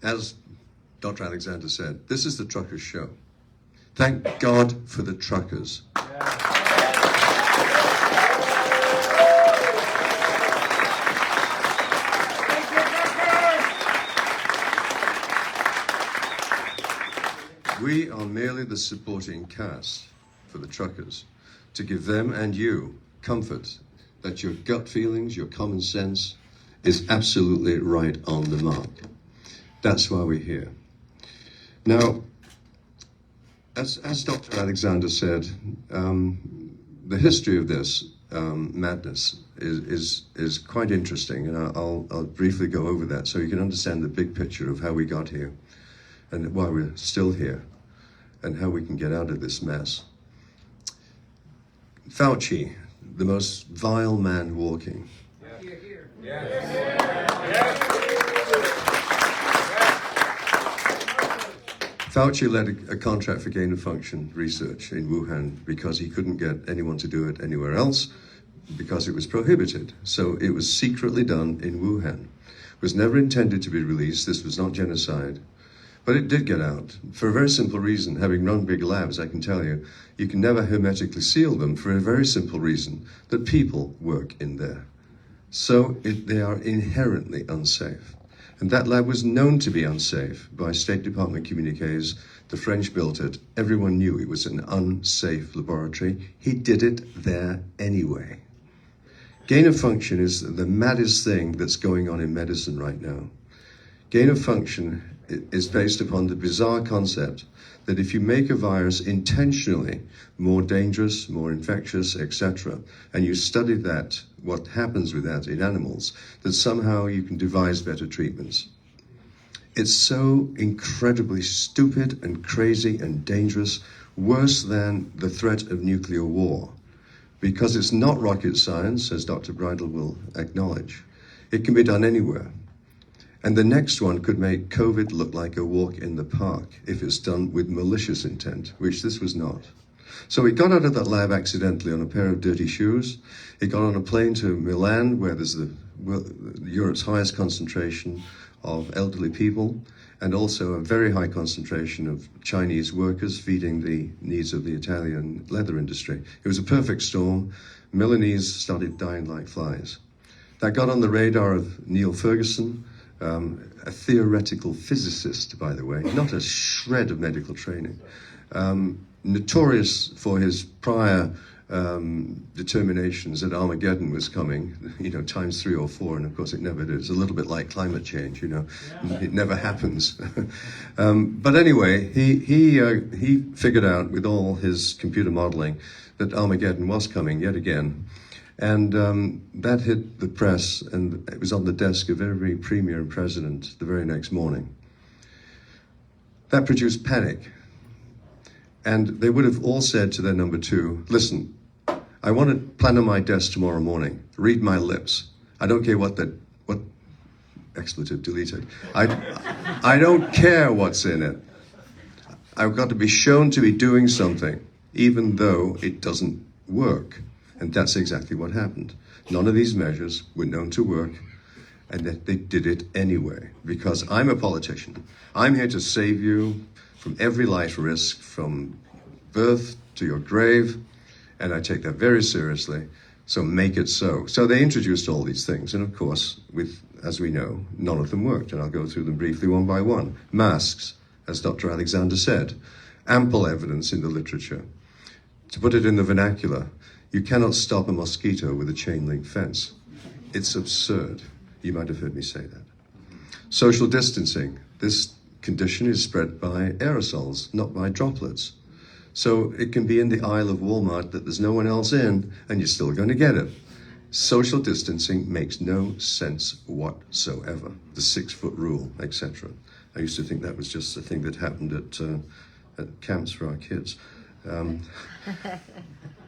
as Dr. Alexander said, this is the truckers' show. Thank God for the truckers. We are merely the supporting cast for the truckers to give them and you comfort that your gut feelings, your common sense is absolutely right on the mark. That's why we're here. Now, as Dr. Alexander said, the history of this madness is quite interesting, and I'll briefly go over that so you can understand the big picture of how we got here and why we're still here and how we can get out of this mess. Fauci, the most vile man walking. Fauci led a contract for gain-of-function research in Wuhan because he couldn't get anyone to do it anywhere else because it was prohibited. So it was secretly done in Wuhan. It was never intended to be released. This was not genocide. But it did get out for a very simple reason. Having run big labs, I can tell you, you can never hermetically seal them for a very simple reason, that people work in there. So they are inherently unsafe. And that lab was known to be unsafe by State Department communiques. The French built it. Everyone knew it was an unsafe laboratory. He did it there anyway. Gain of function is the maddest thing that's going on in medicine right now. Gain of function is based upon the bizarre concept that if you make a virus intentionally more dangerous, more infectious, etc., and you study that, what happens with that in animals, that somehow you can devise better treatments. It's so incredibly stupid and crazy and dangerous, worse than the threat of nuclear war, because it's not rocket science, as Dr. Bridle will acknowledge. It can be done anywhere. And the next one could make COVID look like a walk in the park if it's done with malicious intent, which this was not. So he got out of that lab accidentally on a pair of dirty shoes. He got on a plane to Milan, where there's Europe's highest concentration of elderly people, and also a very high concentration of Chinese workers feeding the needs of the Italian leather industry. It was a perfect storm. Milanese started dying like flies. That got on the radar of Neil Ferguson, a theoretical physicist, by the way, not a shred of medical training, notorious for his prior determinations that Armageddon was coming, times 3 or 4, and of course it never did. It's a little bit like climate change, it never happens. But anyway, he figured out with all his computer modeling that Armageddon was coming yet again. And that hit the press, and it was on the desk of every premier and president the very next morning. That produced panic. And they would have all said to their number 2, listen, I want a plan on my desk tomorrow morning. Read my lips. I don't care what expletive deleted. I don't care what's in it. I've got to be shown to be doing something, even though it doesn't work. And that's exactly what happened. None of these measures were known to work, and that they did it anyway, because I'm a politician. I'm here to save you from every life risk, from birth to your grave, and I take that very seriously, so make it so. So they introduced all these things, and of course, as we know, none of them worked, and I'll go through them briefly one by one. Masks, as Dr. Alexander said, ample evidence in the literature. To put it in the vernacular, you cannot stop a mosquito with a chain link fence. It's absurd. You might have heard me say that. Social distancing. This condition is spread by aerosols, not by droplets. So it can be in the aisle of Walmart that there's no one else in, and you're still going to get it. Social distancing makes no sense whatsoever. The 6-foot rule, etc. I used to think that was just a thing that happened at camps for our kids.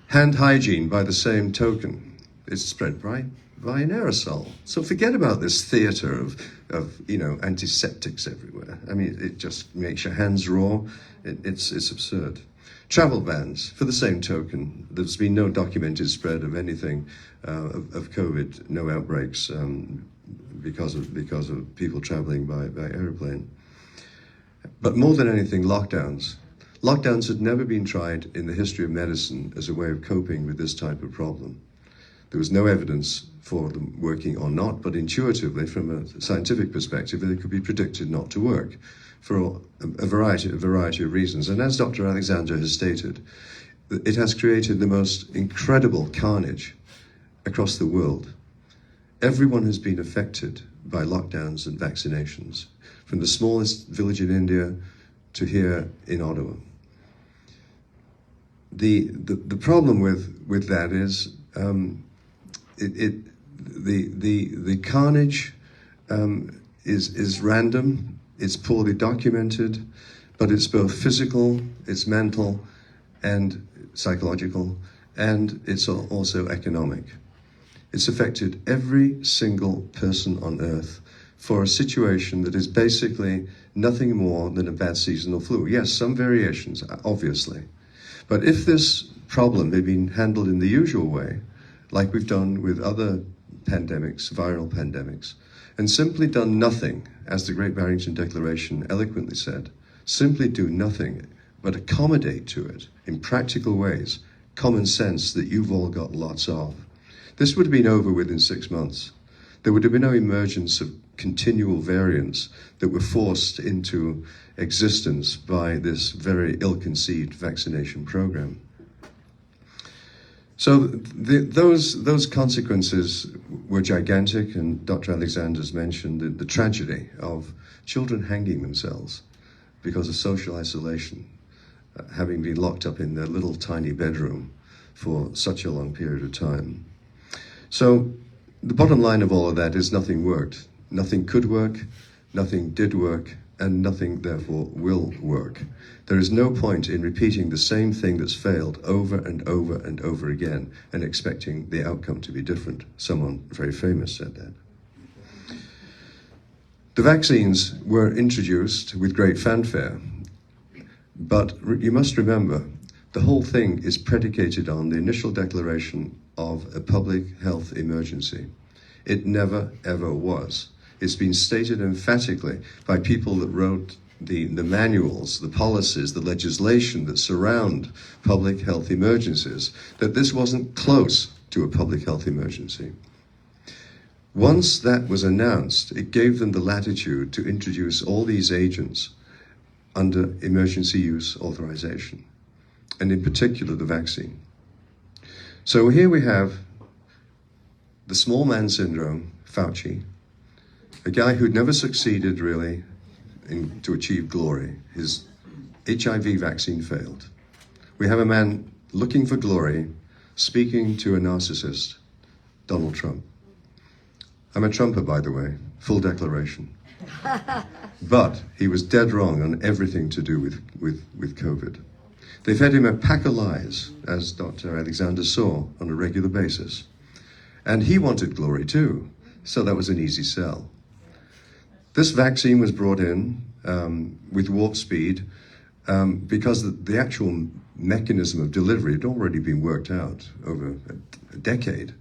Hand hygiene, by the same token, is spread by an aerosol. So forget about this theater of antiseptics everywhere. I mean, it just makes your hands raw. It's absurd. Travel bans, for the same token, there's been no documented spread of anything of COVID, no outbreaks because of people traveling by airplane. But more than anything, lockdowns. Lockdowns had never been tried in the history of medicine as a way of coping with this type of problem. There was no evidence for them working or not, but intuitively, from a scientific perspective, they could be predicted not to work for a variety of reasons. And as Dr. Alexander has stated, it has created the most incredible carnage across the world. Everyone has been affected by lockdowns and vaccinations, from the smallest village in India to here in Ottawa. The problem with that is the carnage is random, it's poorly documented, but it's both physical, it's mental, and psychological, and it's also economic. It's affected every single person on earth for a situation that is basically nothing more than a bad seasonal flu. Yes, some variations, obviously. But if this problem had been handled in the usual way, like we've done with other pandemics, viral pandemics, and simply done nothing, as the Great Barrington Declaration eloquently said, simply do nothing, but accommodate to it in practical ways, common sense that you've all got lots of, this would have been over within 6 months. There would have been no emergence of continual variants that were forced into existence by this very ill-conceived vaccination program. So those consequences were gigantic, and Dr. Alexander's mentioned the tragedy of children hanging themselves because of social isolation, having been locked up in their little tiny bedroom for such a long period of time. So the bottom line of all of that is nothing worked. Nothing could work, nothing did work, and nothing therefore will work. There is no point in repeating the same thing that's failed over and over and over again and expecting the outcome to be different. Someone very famous said that. The vaccines were introduced with great fanfare, but you must remember, the whole thing is predicated on the initial declaration of a public health emergency. It never, ever was. It's been stated emphatically by people that wrote the manuals, the policies, the legislation that surround public health emergencies, that this wasn't close to a public health emergency. Once that was announced, it gave them the latitude to introduce all these agents under emergency use authorization, and in particular the vaccine. So here we have the small man syndrome, Fauci, a guy who'd never succeeded really to achieve glory. His HIV vaccine failed. We have a man looking for glory, speaking to a narcissist, Donald Trump. I'm a Trumper, by the way, full declaration. But he was dead wrong on everything to do with COVID. They fed him a pack of lies, as Dr. Alexander saw, on a regular basis. And he wanted glory too, so that was an easy sell. This vaccine was brought in with warp speed because the actual mechanism of delivery had already been worked out over a decade.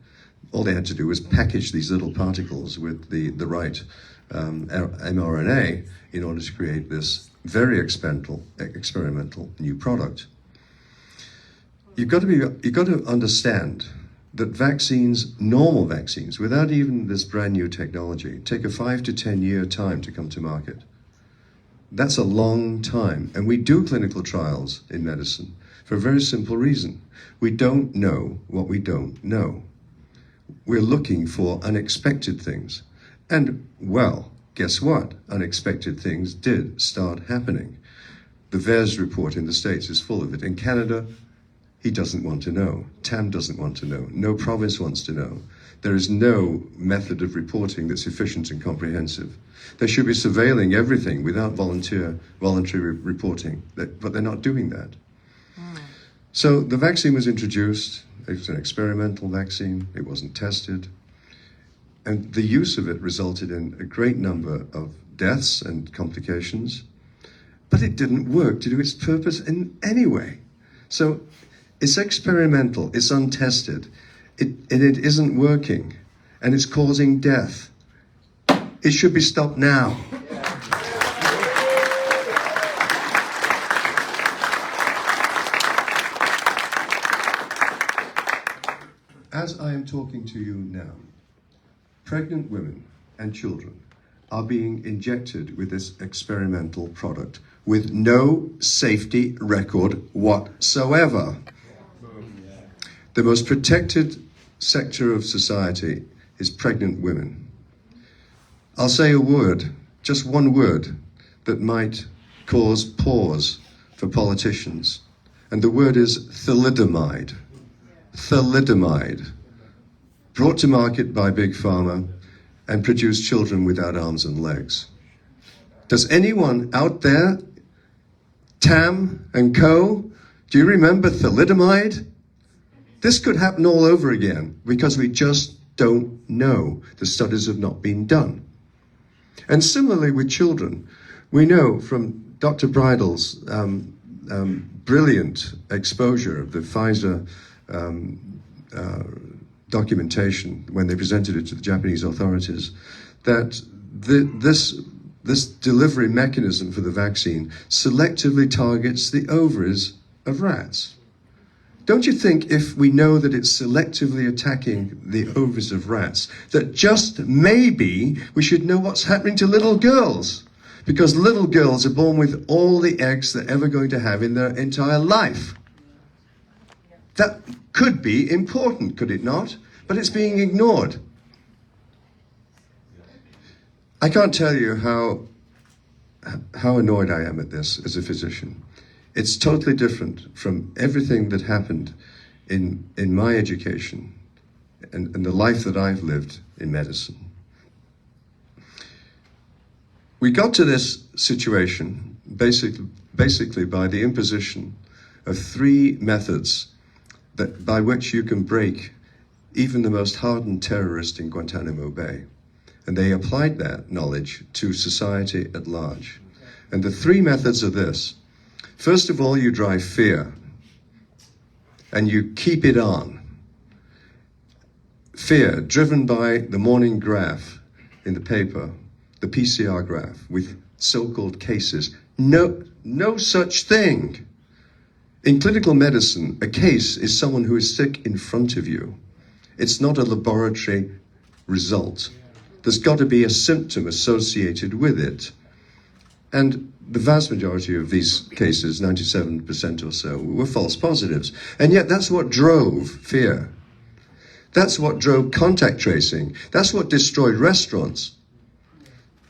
All they had to do was package these little particles with the right mRNA in order to create this very experimental new product. You've got to understand that vaccines, normal vaccines, without even this brand new technology, take a 5 to 10 year time to come to market. That's a long time. And we do clinical trials in medicine for a very simple reason. We don't know what we don't know. We're looking for unexpected things. And, well, guess what? Unexpected things did start happening. The VAERS report in the States is full of it. In Canada, he doesn't want to know. TAM doesn't want to know. No province wants to know. There is no method of reporting that's efficient and comprehensive. They should be surveilling everything without voluntary reporting, but they're not doing that. So the vaccine was introduced. It was an experimental vaccine. It wasn't tested. And the use of it resulted in a great number of deaths and complications, but it didn't work to do its purpose in any way. So it's experimental, it's untested, it isn't working, and it's causing death. It should be stopped now. As I am talking to you now, pregnant women and children are being injected with this experimental product with no safety record whatsoever. The most protected sector of society is pregnant women. I'll say a word, just one word, that might cause pause for politicians. And the word is thalidomide. Thalidomide. Brought to market by Big Pharma and produced children without arms and legs. Does anyone out there, TAM and co, do you remember thalidomide? This could happen all over again because we just don't know. The studies have not been done. And similarly with children, we know from Dr. Bridle's brilliant exposure of the Pfizer documentation when they presented it to the Japanese authorities, that this delivery mechanism for the vaccine selectively targets the ovaries of rats. Don't you think if we know that it's selectively attacking the ovaries of rats, that just maybe we should know what's happening to little girls? Because little girls are born with all the eggs they're ever going to have in their entire life. That could be important, could it not? But it's being ignored. I can't tell you how annoyed I am at this as a physician. It's totally different from everything that happened in my education and the life that I've lived in medicine. We got to this situation basically by the imposition of 3 methods by which you can break even the most hardened terrorist in Guantanamo Bay. And they applied that knowledge to society at large. And the three methods are this. First of all, you drive fear, and you keep it on. Fear, driven by the morning graph in the paper, the PCR graph, with so-called cases. No such thing. In clinical medicine, a case is someone who is sick in front of you. It's not a laboratory result. There's got to be a symptom associated with it. And the vast majority of these cases, 97% or so, were false positives. And yet that's what drove fear. That's what drove contact tracing. That's what destroyed restaurants.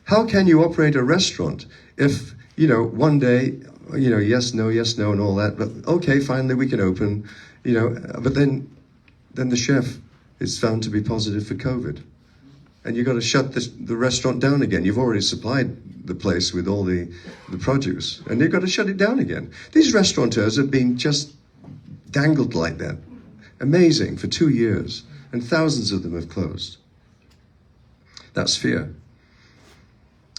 How can you operate a restaurant if, one day, yes, no, and all that, but okay, finally we can open, but then the chef is found to be positive for COVID. And you've got to shut the restaurant down again. You've already supplied the place with all the produce, and you've got to shut it down again. These restaurateurs have been just dangled like that. Amazing, for 2 years, and thousands of them have closed. That's fear.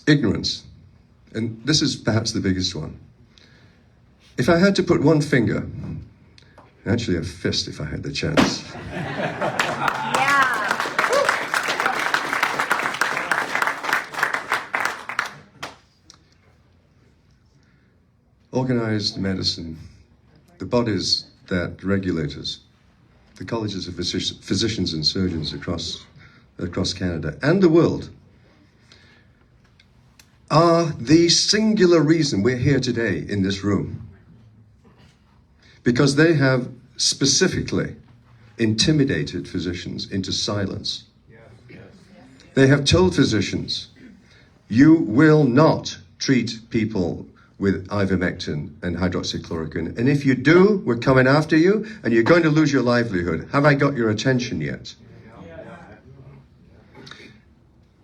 Ignorance, and this is perhaps the biggest one. If I had to put one finger, actually a fist if I had the chance. Organized medicine, the bodies that regulate us, the colleges of physicians and surgeons across Canada and the world, are the singular reason we're here today in this room. Because they have specifically intimidated physicians into silence. They have told physicians, you will not treat people with ivermectin and hydroxychloroquine. And if you do, we're coming after you and you're going to lose your livelihood. Have I got your attention yet?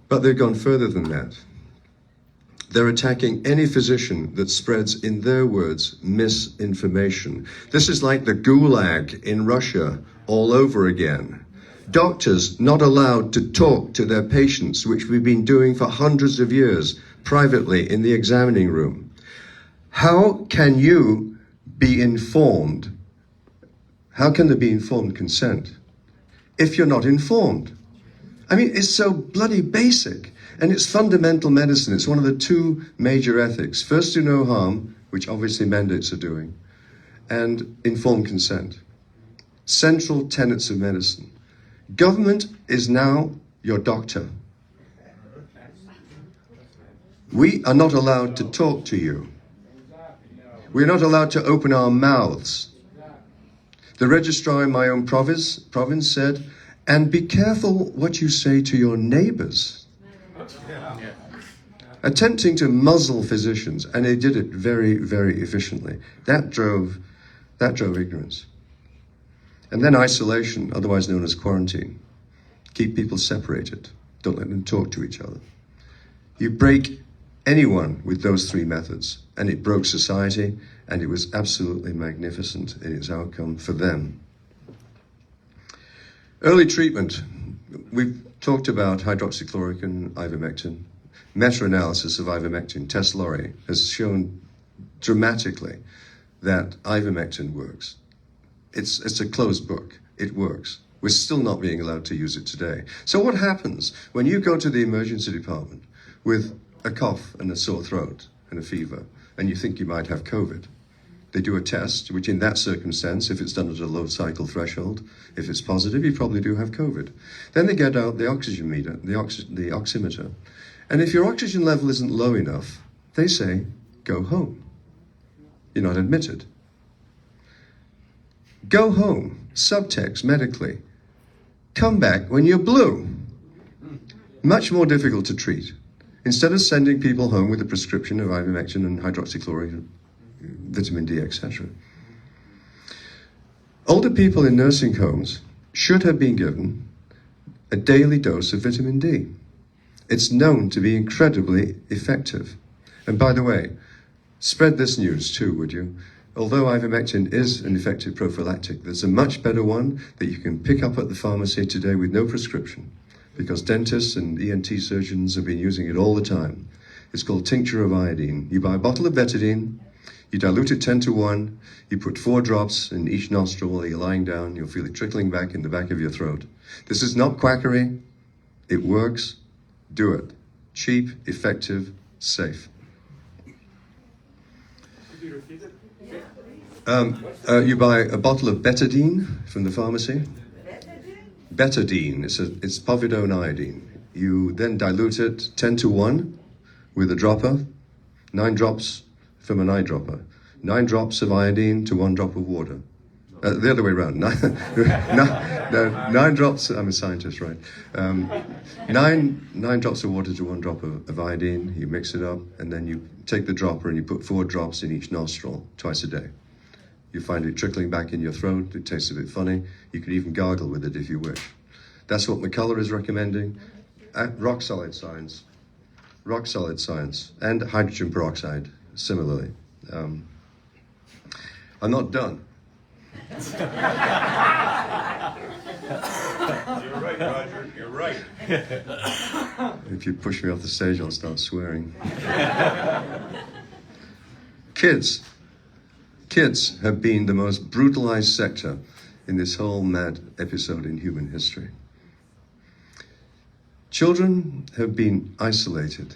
But they've gone further than that. They're attacking any physician that spreads, in their words, misinformation. This is like the Gulag in Russia all over again. Doctors not allowed to talk to their patients, which we've been doing for hundreds of years, privately in the examining room. How can you be informed? How can there be informed consent if you're not informed? I mean, it's so bloody basic. And it's fundamental medicine. It's one of the two major ethics. First, do no harm, which obviously mandates are doing, and informed consent. Central tenets of medicine. Government is now your doctor. We are not allowed to talk to you. We're not allowed to open our mouths. The registrar in my own province said, and be careful what you say to your neighbors. Attempting to muzzle physicians, and they did it very, very efficiently. That drove ignorance. And then isolation, otherwise known as quarantine. Keep people separated. Don't let them talk to each other. You break anyone with those three methods, and it broke society, and it was absolutely magnificent in its outcome for them. Early treatment. We've talked about hydroxychloroquine, ivermectin. Meta-analysis of ivermectin, Tess Laurie, has shown dramatically that ivermectin works. It's a closed book. It works. We're still not being allowed to use it today. So what happens when you go to the emergency department with a cough and a sore throat and a fever, and you think you might have COVID? They do a test, which in that circumstance, if it's done at a low cycle threshold, if it's positive, you probably do have COVID. Then they get out the oxygen meter, the oximeter. And if your oxygen level isn't low enough, they say, go home. You're not admitted. Go home, subtext medically. Come back when you're blue. Much more difficult to treat. Instead of sending people home with a prescription of ivermectin and hydroxychloroquine, vitamin D, etc. Older people in nursing homes should have been given a daily dose of vitamin D. It's known to be incredibly effective. And by the way, spread this news too, would you? Although ivermectin is an effective prophylactic, there's a much better one that you can pick up at the pharmacy today with no prescription. because dentists and ENT surgeons have been using it all the time. It's called tincture of iodine. You buy a bottle of betadine, you dilute it 10-to-1, you put 4 drops in each nostril while you're lying down, you'll feel it trickling back in the back of your throat. This is not quackery, it works, do it. Cheap, effective, safe. You buy a bottle of betadine from the pharmacy. Betadine, it's povidone iodine. You then dilute it 10-to-1 with a dropper, 9 drops from an eyedropper. 9 drops of iodine to 1 drop of water. The other way around. 9 drops, I'm a scientist, right? 9 drops of water to 1 drop of iodine. You mix it up, and then you take the dropper and you put 4 drops in each nostril twice a day. You find it trickling back in your throat. It tastes a bit funny. You can even gargle with it if you wish. That's what McCullough is recommending. Rock solid science. Rock solid science. And hydrogen peroxide, similarly. I'm not done. You're right, Roger. You're right. If you push me off the stage, I'll start swearing. Kids have been the most brutalized sector in this whole mad episode in human history. Children have been isolated.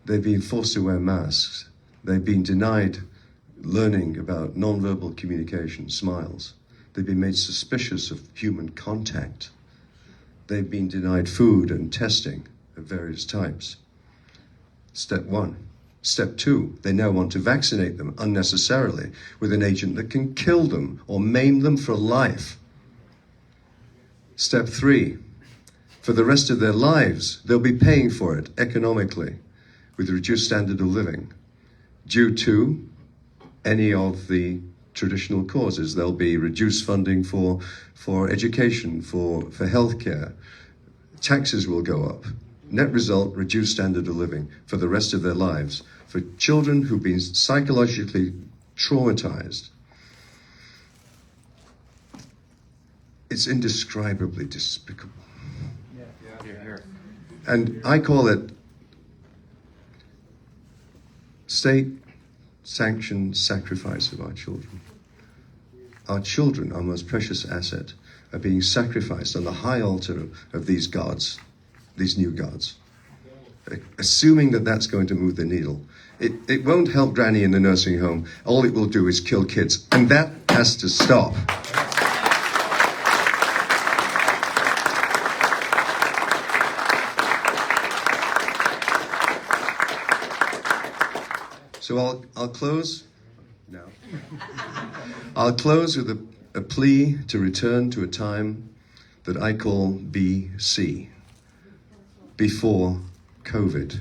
They've been forced to wear masks. They've been denied learning about nonverbal communication, smiles. They've been made suspicious of human contact. They've been denied food and testing of various types. Step 1. Step 2, they now want to vaccinate them unnecessarily with an agent that can kill them or maim them for life. Step 3, for the rest of their lives, they'll be paying for it economically with reduced standard of living due to any of the traditional causes. There'll be reduced funding for education, for healthcare. Taxes will go up. Net result, reduced standard of living for the rest of their lives. For children who've been psychologically traumatized, it's indescribably despicable. And I call it state-sanctioned sacrifice of our children. Our children, our most precious asset, are being sacrificed on the high altar of these gods, these new gods, assuming that that's going to move the needle. It won't help Granny in the nursing home. All it will do is kill kids, and that has to stop. So I'll close now. I'll close with a plea to return to a time that I call BC, before COVID.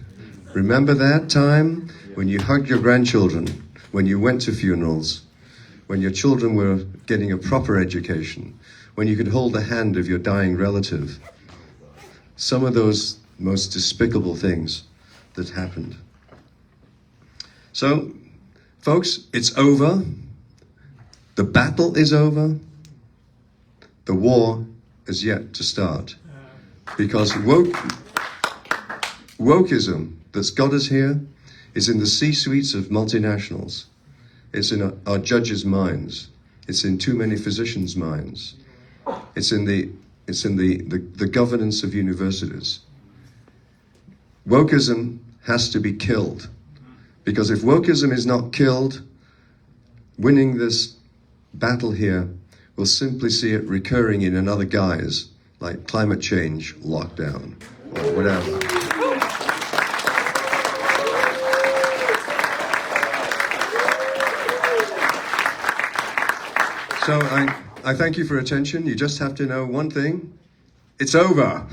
Remember that time when you hugged your grandchildren, when you went to funerals, when your children were getting a proper education, when you could hold the hand of your dying relative. Some of those most despicable things that happened. So, folks, it's over. The battle is over. The war is yet to start. Because wokeism that's got us here is in the C-suites of multinationals. It's in our judges' minds. It's in too many physicians' minds. It's in the governance of universities. Wokeism has to be killed. Because if wokeism is not killed, winning this battle here will simply see it recurring in another guise, like climate change, lockdown, or whatever. So I thank you for your attention. You just have to know one thing. It's over.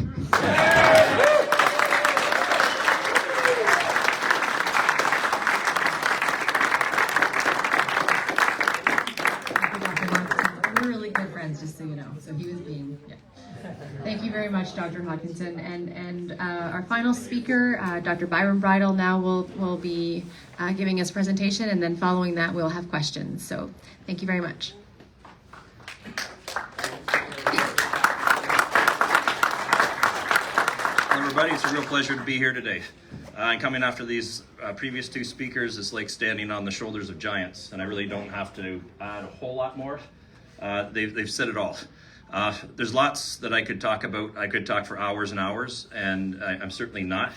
Thank you very much, Dr. Hodkinson. And our final speaker, Dr. Byram Bridle, now will be giving us a presentation, and then following that, we'll have questions. So thank you very much. everybody. It's a real pleasure to be here today. And coming after these previous two speakers, it's like standing on the shoulders of giants, and I really don't have to add a whole lot more. They've said it all. There's lots that I could talk about. I could talk for hours and hours, and I'm certainly not.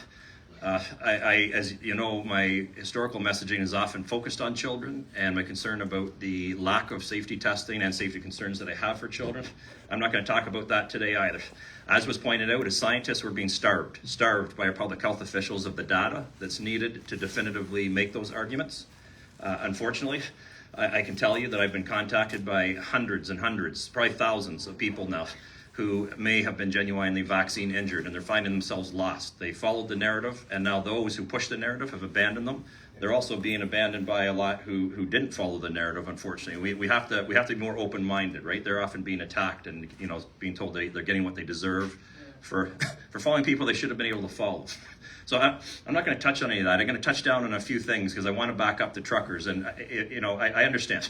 As you know, my historical messaging is often focused on children and my concern about the lack of safety testing and safety concerns that I have for children. I'm not going to talk about that today either. As was pointed out, as scientists, we're being starved by our public health officials of the data that's needed to definitively make those arguments. Unfortunately, I can tell you that I've been contacted by hundreds and hundreds, probably thousands of people now who may have been genuinely vaccine injured, and they're finding themselves lost. They followed the narrative, and now those who push the narrative have abandoned them. They're also being abandoned by a lot who didn't follow the narrative, unfortunately. We have to be more open-minded, right? They're often being attacked and being told they're getting what they deserve for following people they should have been able to follow. So I'm not going to touch on any of that. I'm going to touch down on a few things because I want to back up the truckers, and I understand.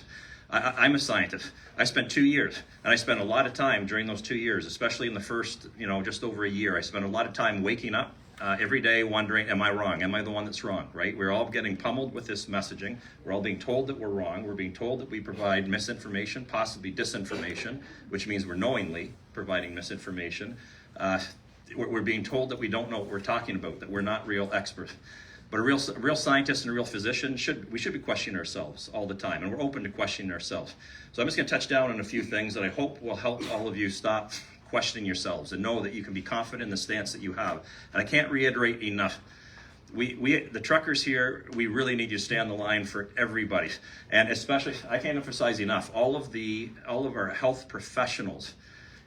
I'm a scientist. I spent 2 years, and I spent a lot of time during those 2 years, especially in the first, just over a year. I spent a lot of time waking up every day wondering, am I wrong? Am I the one that's wrong, right? We're all getting pummeled with this messaging. We're all being told that we're wrong. We're being told that we provide misinformation, possibly disinformation, which means we're knowingly providing misinformation. We're being told that we don't know what we're talking about, that we're not real experts. But a real scientist and a real physician we should be questioning ourselves all the time, and we're open to questioning ourselves. So I'm just going to touch down on a few things that I hope will help all of you stop questioning yourselves and know that you can be confident in the stance that you have. And I can't reiterate enough. The truckers here, we really need you to stay on the line for everybody, and especially I can't emphasize enough all of our health professionals.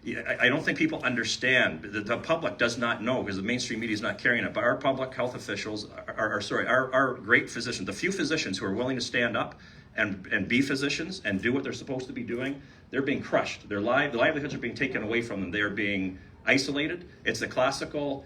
I don't think people understand. The public does not know because the mainstream media is not carrying it. But our public health officials, our great physicians, the few physicians who are willing to stand up and be physicians and do what they're supposed to be doing, they're being crushed. Their livelihoods are being taken away from them. They are being isolated. It's the classical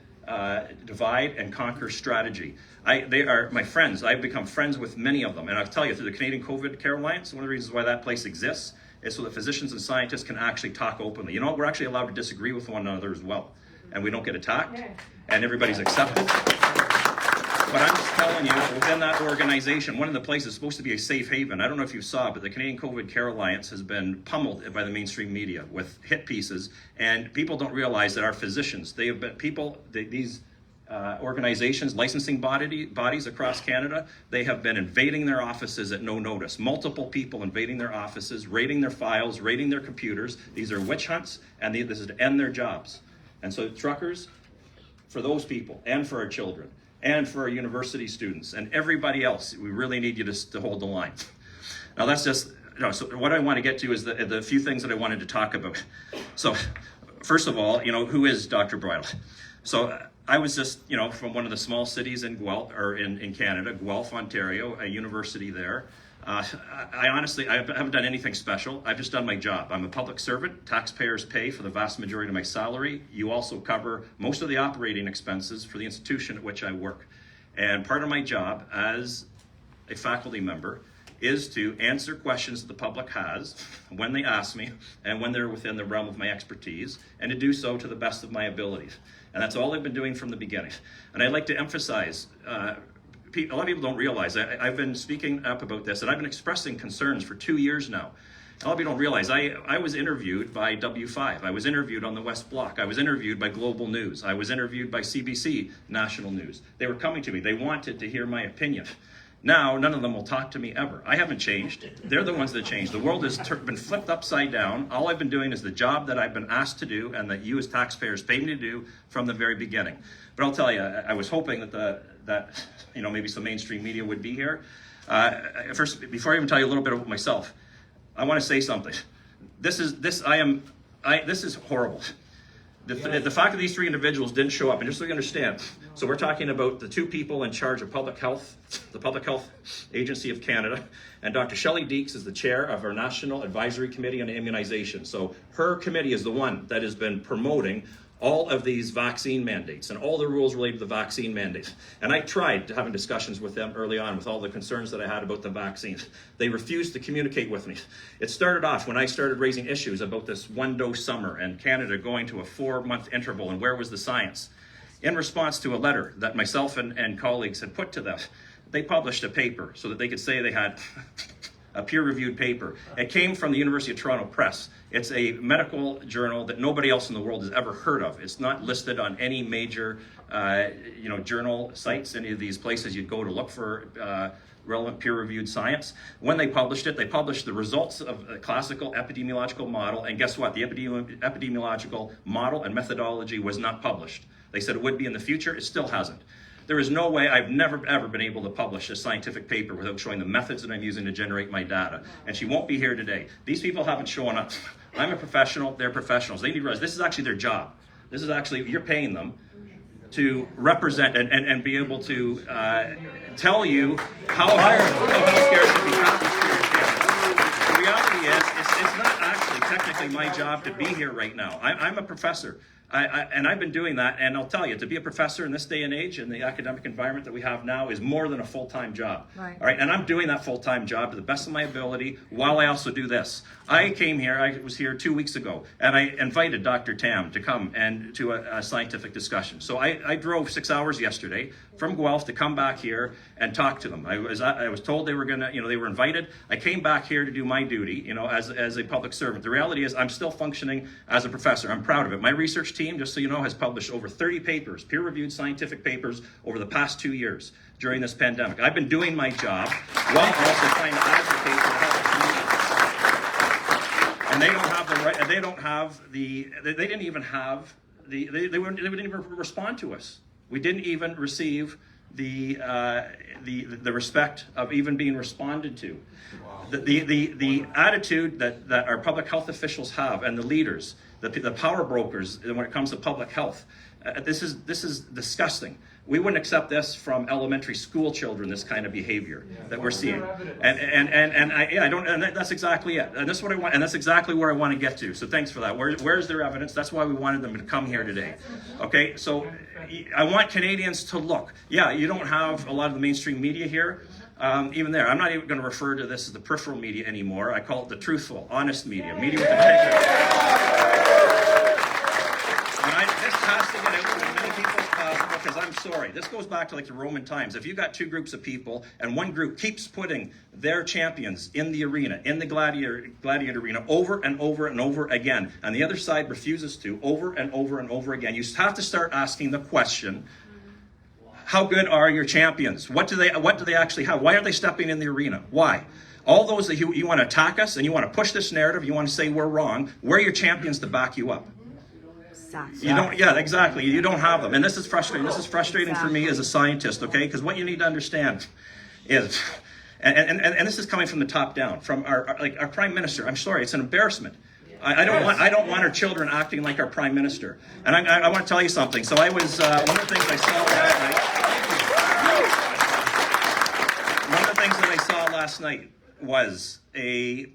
divide and conquer strategy. They are my friends. I've become friends with many of them. And I'll tell you, through the Canadian COVID Care Alliance, one of the reasons why that place exists is so that physicians and scientists can actually talk openly. You know what? We're actually allowed to disagree with one another as well. And we don't get attacked, and everybody's accepted. But I'm just telling you, within that organization, one of the places is supposed to be a safe haven. I don't know if you saw, but the Canadian COVID Care Alliance has been pummeled by the mainstream media with hit pieces, and people don't realize that our physicians, they have been these organizations, licensing bodies across Canada, they have been invading their offices at no notice. Multiple people invading their offices, raiding their files, raiding their computers. These are witch hunts, and this is to end their jobs. And so truckers, for those people, and for our children, and for our university students, and everybody else, we really need you to hold the line. Now that's just, so what I want to get to is the few things that I wanted to talk about. So first of all, who is Dr. Bridle? So I was just, from one of the small cities in Canada, Guelph, Ontario, a university there. I honestly haven't done anything special. I've just done my job. I'm a public servant. Taxpayers pay for the vast majority of my salary. You also cover most of the operating expenses for the institution at which I work. And part of my job as a faculty member is to answer questions that the public has when they ask me and when they're within the realm of my expertise, and to do so to the best of my abilities. And that's all I've been doing from the beginning. And I'd like to emphasize, a lot of people don't realize, I've been speaking up about this, and I've been expressing concerns for 2 years now. A lot of people don't realize, I was interviewed by W5. I was interviewed on the West Block. I was interviewed by Global News. I was interviewed by CBC National News. They were coming to me. They wanted to hear my opinion. Now, none of them will talk to me ever. I haven't changed. They're the ones that changed. The world has been flipped upside down. All I've been doing is the job that I've been asked to do and that you as taxpayers paid me to do from the very beginning. But I'll tell you, I was hoping that maybe some mainstream media would be here. First, before I even tell you a little bit about myself, I want to say something. This is horrible. The fact that these three individuals didn't show up, and just so you understand, so we're talking about the two people in charge of public health, the Public Health Agency of Canada, and Dr. Shelly Deeks is the chair of our National Advisory Committee on Immunization. So her committee is the one that has been promoting all of these vaccine mandates and all the rules related to the vaccine mandates. And I tried having discussions with them early on with all the concerns that I had about the vaccines. They refused to communicate with me. It started off when I started raising issues about this one-dose summer and Canada going to a 4-month interval, and where was the science? In response to a letter that myself and colleagues had put to them, they published a paper so that they could say they had a peer-reviewed paper. It came from the University of Toronto Press. It's a medical journal that nobody else in the world has ever heard of. It's not listed on any major journal sites, any of these places you'd go to look for relevant peer-reviewed science. When they published it, they published the results of a classical epidemiological model, and guess what? The epidemiological model and methodology was not published. They said it would be in the future. It still hasn't. There is no way, I've never ever been able to publish a scientific paper without showing the methods that I'm using to generate my data. And she won't be here today. These people haven't shown up. I'm a professional, they're professionals. They need to realize this is actually their job. This is actually, you're paying them to represent and be able to tell you how healthcare should be practiced. The reality is, it's not actually technically my job to be here right now. I'm a professor. And I've been doing that, and I'll tell you, to be a professor in this day and age, in the academic environment that we have now, is more than a full-time job. Right. All right, and I'm doing that full-time job to the best of my ability while I also do this. I came here, I was here 2 weeks ago, and I invited Dr. Tam to come and to a scientific discussion. So I drove 6 hours yesterday from Guelph to come back here and talk to them. I was told they were gonna, they were invited. I came back here to do my duty, as a public servant. The reality is I'm still functioning as a professor. I'm proud of it. My research team, just so you know, has published over 30 papers, peer-reviewed scientific papers, over the past 2 years during this pandemic. I've been doing my job while also trying to advocate for the health of the community. And they don't have the right, and they don't have the, they didn't even have the, they didn't even respond to us. We didn't even receive the respect of even being responded to. The attitude that our public health officials have, and the leaders, the power brokers when it comes to public health, this is disgusting. We wouldn't accept this from elementary school children, this kind of behavior that we're seeing. And that's exactly it. And that's what I want, and that's exactly where I want to get to. So thanks for that. Where's their evidence? That's why we wanted them to come here today. Okay, so I want Canadians to look. Yeah, you don't have a lot of the mainstream media here. Even there, I'm not even going to refer to this as the peripheral media anymore. I call it the truthful, honest media with integrity. This has to get out to many people because I'm sorry. This goes back to like the Roman times. If you've got two groups of people and one group keeps putting their champions in the arena, in the gladiator arena, over and over and over again, and the other side refuses to, over and over and over again, you have to start asking the question, how good are your champions? What do they actually have? Why aren't they stepping in the arena? Why? All those that you want to attack us and you want to push this narrative, you want to say we're wrong, where are your champions to back you up? You don't, yeah, exactly. You don't have them. And this is frustrating. This is frustrating for me as a scientist, okay? Because what you need to understand is, and this is coming from the top down, from our prime minister. I'm sorry, it's an embarrassment. I don't want our children acting like our prime minister. And I want to tell you something. So I was, one of the things I saw last night was I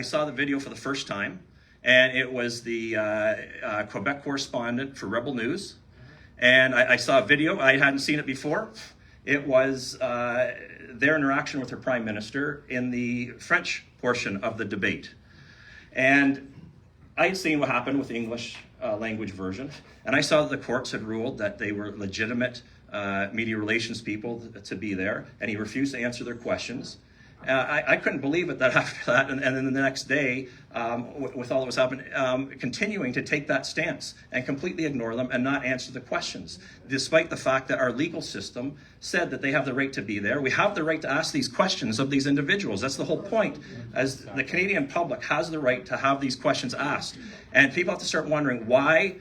saw the video for the first time. And it was the Quebec correspondent for Rebel News. And I saw a video. I hadn't seen it before. It was their interaction with her prime minister in the French portion of the debate. And I had seen what happened with the English language version. And I saw that the courts had ruled that they were legitimate media relations people to be there. And he refused to answer their questions. I couldn't believe it that after that, and then the next day, with all that was happening, continuing to take that stance and completely ignore them and not answer the questions, despite the fact that our legal system said that they have the right to be there. We have the right to ask these questions of these individuals. That's the whole point, as the Canadian public has the right to have these questions asked. And people have to start wondering, why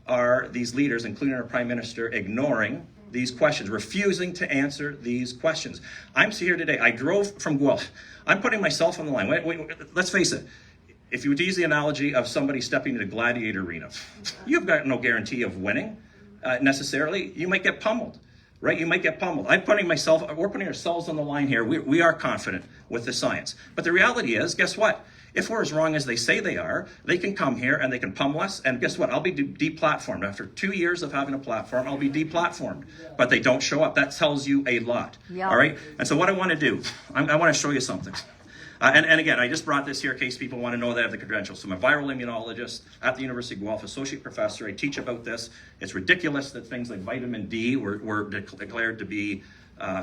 are these leaders, including our Prime Minister, ignoring these questions, refusing to answer these questions? I'm here today. I drove from Guelph. I'm putting myself on the line. Wait, let's face it. If you would use the analogy of somebody stepping into a gladiator arena, you've got no guarantee of winning necessarily. You might get pummeled, right? You might get pummeled. we're putting ourselves on the line here. We are confident with the science. But the reality is, guess what? If we're as wrong as they say they are, they can come here and they can pummel us. And guess what? I'll be deplatformed. After 2 years of having a platform, I'll be deplatformed. But they don't show up. That tells you a lot. Yeah. All right? And so what I want to do, I want to show you something. And again, I just brought this here in case people want to know that I have the credentials. So I'm a viral immunologist at the University of Guelph, associate professor. I teach about this. It's ridiculous that things like vitamin D were declared to be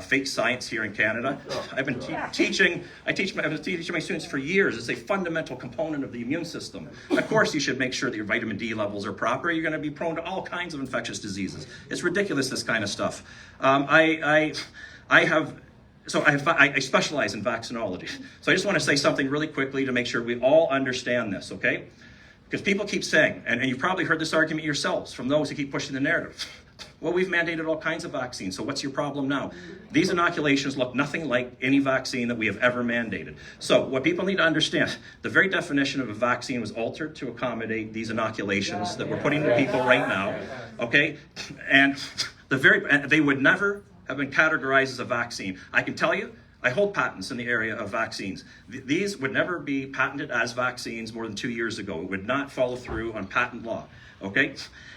fake science here in Canada. I've been teaching my students for years. It's a fundamental component of the immune system. Of course, you should make sure that your vitamin D levels are proper. You're going to be prone to all kinds of infectious diseases. It's ridiculous, this kind of stuff. I specialize in vaccinology. So I just want to say something really quickly to make sure we all understand this, okay? Because people keep saying, and you've probably heard this argument yourselves from those who keep pushing the narrative. Well, we've mandated all kinds of vaccines, so what's your problem now? These inoculations look nothing like any vaccine that we have ever mandated. So what people need to understand, the very definition of a vaccine was altered to accommodate these inoculations that we're putting to people right now, okay? And they would never have been categorized as a vaccine. I can tell you, I hold patents in the area of vaccines. These would never be patented as vaccines more than 2 years ago. It would not follow through on patent law, okay?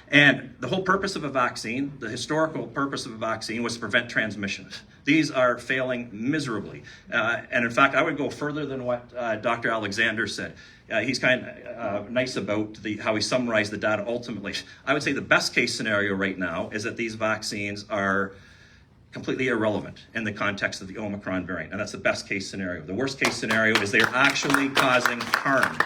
And the whole purpose of a vaccine, the historical purpose of a vaccine, was to prevent transmission. These are failing miserably. And in fact, I would go further than what Dr. Alexander said. He's kind of nice about how he summarized the data ultimately. I would say the best case scenario right now is that these vaccines are completely irrelevant in the context of the Omicron variant, and that's the best case scenario. The worst case scenario is they're actually causing harm.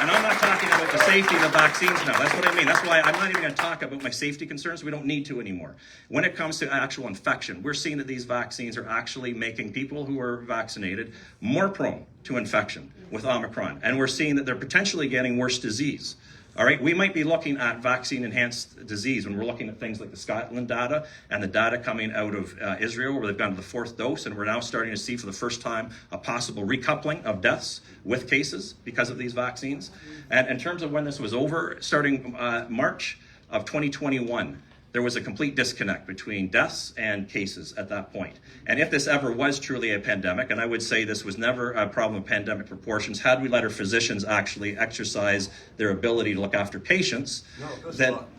And I'm not talking about the safety of the vaccines now. That's what I mean. That's why I'm not even going to talk about my safety concerns. We don't need to anymore. When it comes to actual infection, we're seeing that these vaccines are actually making people who are vaccinated more prone to infection with Omicron, and we're seeing that they're potentially getting worse disease. All right, we might be looking at vaccine-enhanced disease when we're looking at things like the Scotland data and the data coming out of Israel, where they've gone to the 4th dose, and we're now starting to see for the first time a possible recoupling of deaths with cases because of these vaccines. And in terms of when this was over, starting March of 2021, there was a complete disconnect between deaths and cases at that point. And if this ever was truly a pandemic, and I would say this was never a problem of pandemic proportions, had we let our physicians actually exercise their ability to look after patients,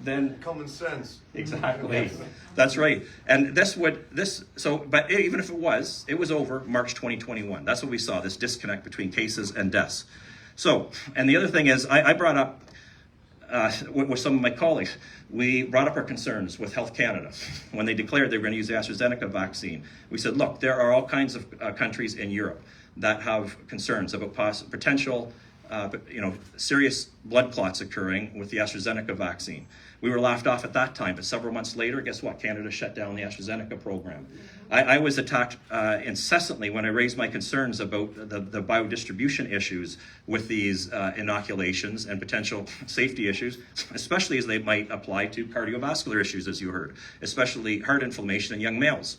then common sense. Exactly. That's right. And but even if it was over March 2021. That's what we saw, this disconnect between cases and deaths. So, and the other thing is, I brought up with some of my colleagues, we brought up our concerns with Health Canada when they declared they were going to use the AstraZeneca vaccine. We said, look, there are all kinds of countries in Europe that have concerns about potential serious blood clots occurring with the AstraZeneca vaccine. We were laughed off at that time, but several months later, guess what? Canada shut down the AstraZeneca program. I was attacked incessantly when I raised my concerns about the biodistribution issues with these inoculations and potential safety issues, especially as they might apply to cardiovascular issues, as you heard, especially heart inflammation in young males.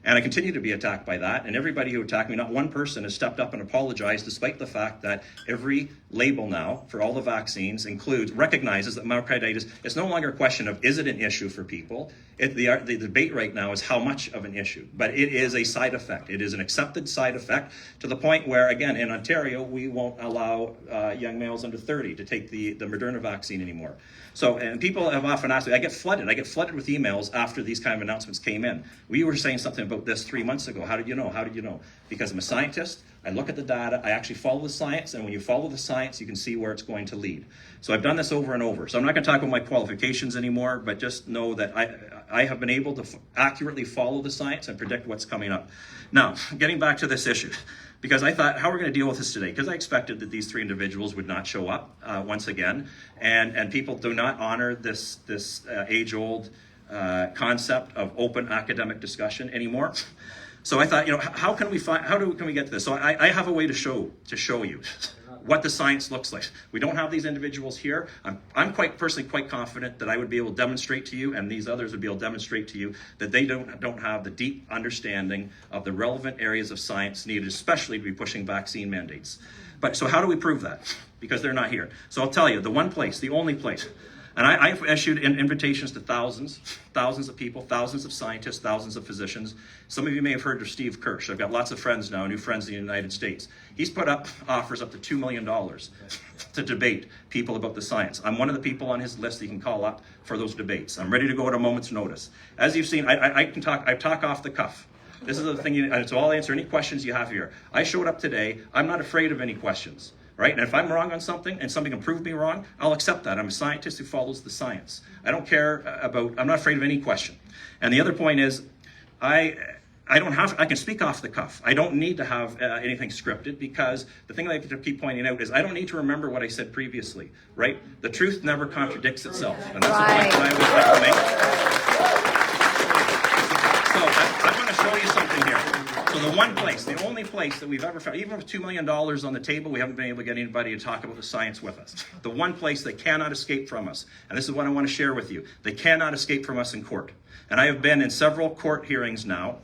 And I continue to be attacked by that. And everybody who attacked me, not one person has stepped up and apologized, despite the fact that every label now for all the vaccines recognizes that myocarditis is no longer a question of is it an issue for people. The debate right now is how much of an issue. But it is a side effect. It is an accepted side effect to the point where, again, in Ontario, we won't allow young males under 30 to take the Moderna vaccine anymore. So, and people have often asked me, I get flooded with emails after these kind of announcements came in. We were saying something about this 3 months ago. How did you know? How did you know? Because I'm a scientist. I look at the data. I actually follow the science. And when you follow the science, you can see where it's going to lead. So I've done this over and over. So I'm not going to talk about my qualifications anymore, but just know that I have been able to accurately follow the science and predict what's coming up. Now, getting back to this issue, because I thought, how are we going to deal with this today? Because I expected that these 3 individuals would not show up once again, and people do not honor this age-old concept of open academic discussion anymore. So I thought, how can we get to this? So I have a way to show you what the science looks like. We don't have these individuals here. I'm personally quite confident that I would be able to demonstrate to you, and these others would be able to demonstrate to you, that they don't have the deep understanding of the relevant areas of science needed, especially to be pushing vaccine mandates. But so how do we prove that? Because they're not here. So I'll tell you, the only place, and I've issued invitations to thousands of people, thousands of scientists, thousands of physicians. Some of you may have heard of Steve Kirsch. I've got lots of friends now, new friends in the United States. He's put up offers up to $2 million to debate people about the science. I'm one of the people on his list that you can call up for those debates. I'm ready to go at a moment's notice. As you've seen, I talk off the cuff. This is the thing, and so I'll answer any questions you have here. I showed up today. I'm not afraid of any questions, right? And if I'm wrong on something and somebody can prove me wrong, I'll accept that. I'm a scientist who follows the science. I don't care I'm not afraid of any question. And the other point is, I can speak off the cuff. I don't need to have anything scripted, because the thing I have to keep pointing out is I don't need to remember what I said previously, right? The truth never contradicts itself. And that's the point that I always like to make. So I'm going to show you something here. So the only place that we've ever found, even with $2 million on the table, we haven't been able to get anybody to talk about the science with us. The one place they cannot escape from us, and this is what I want to share with you, they cannot escape from us in court. And I have been in several court hearings now,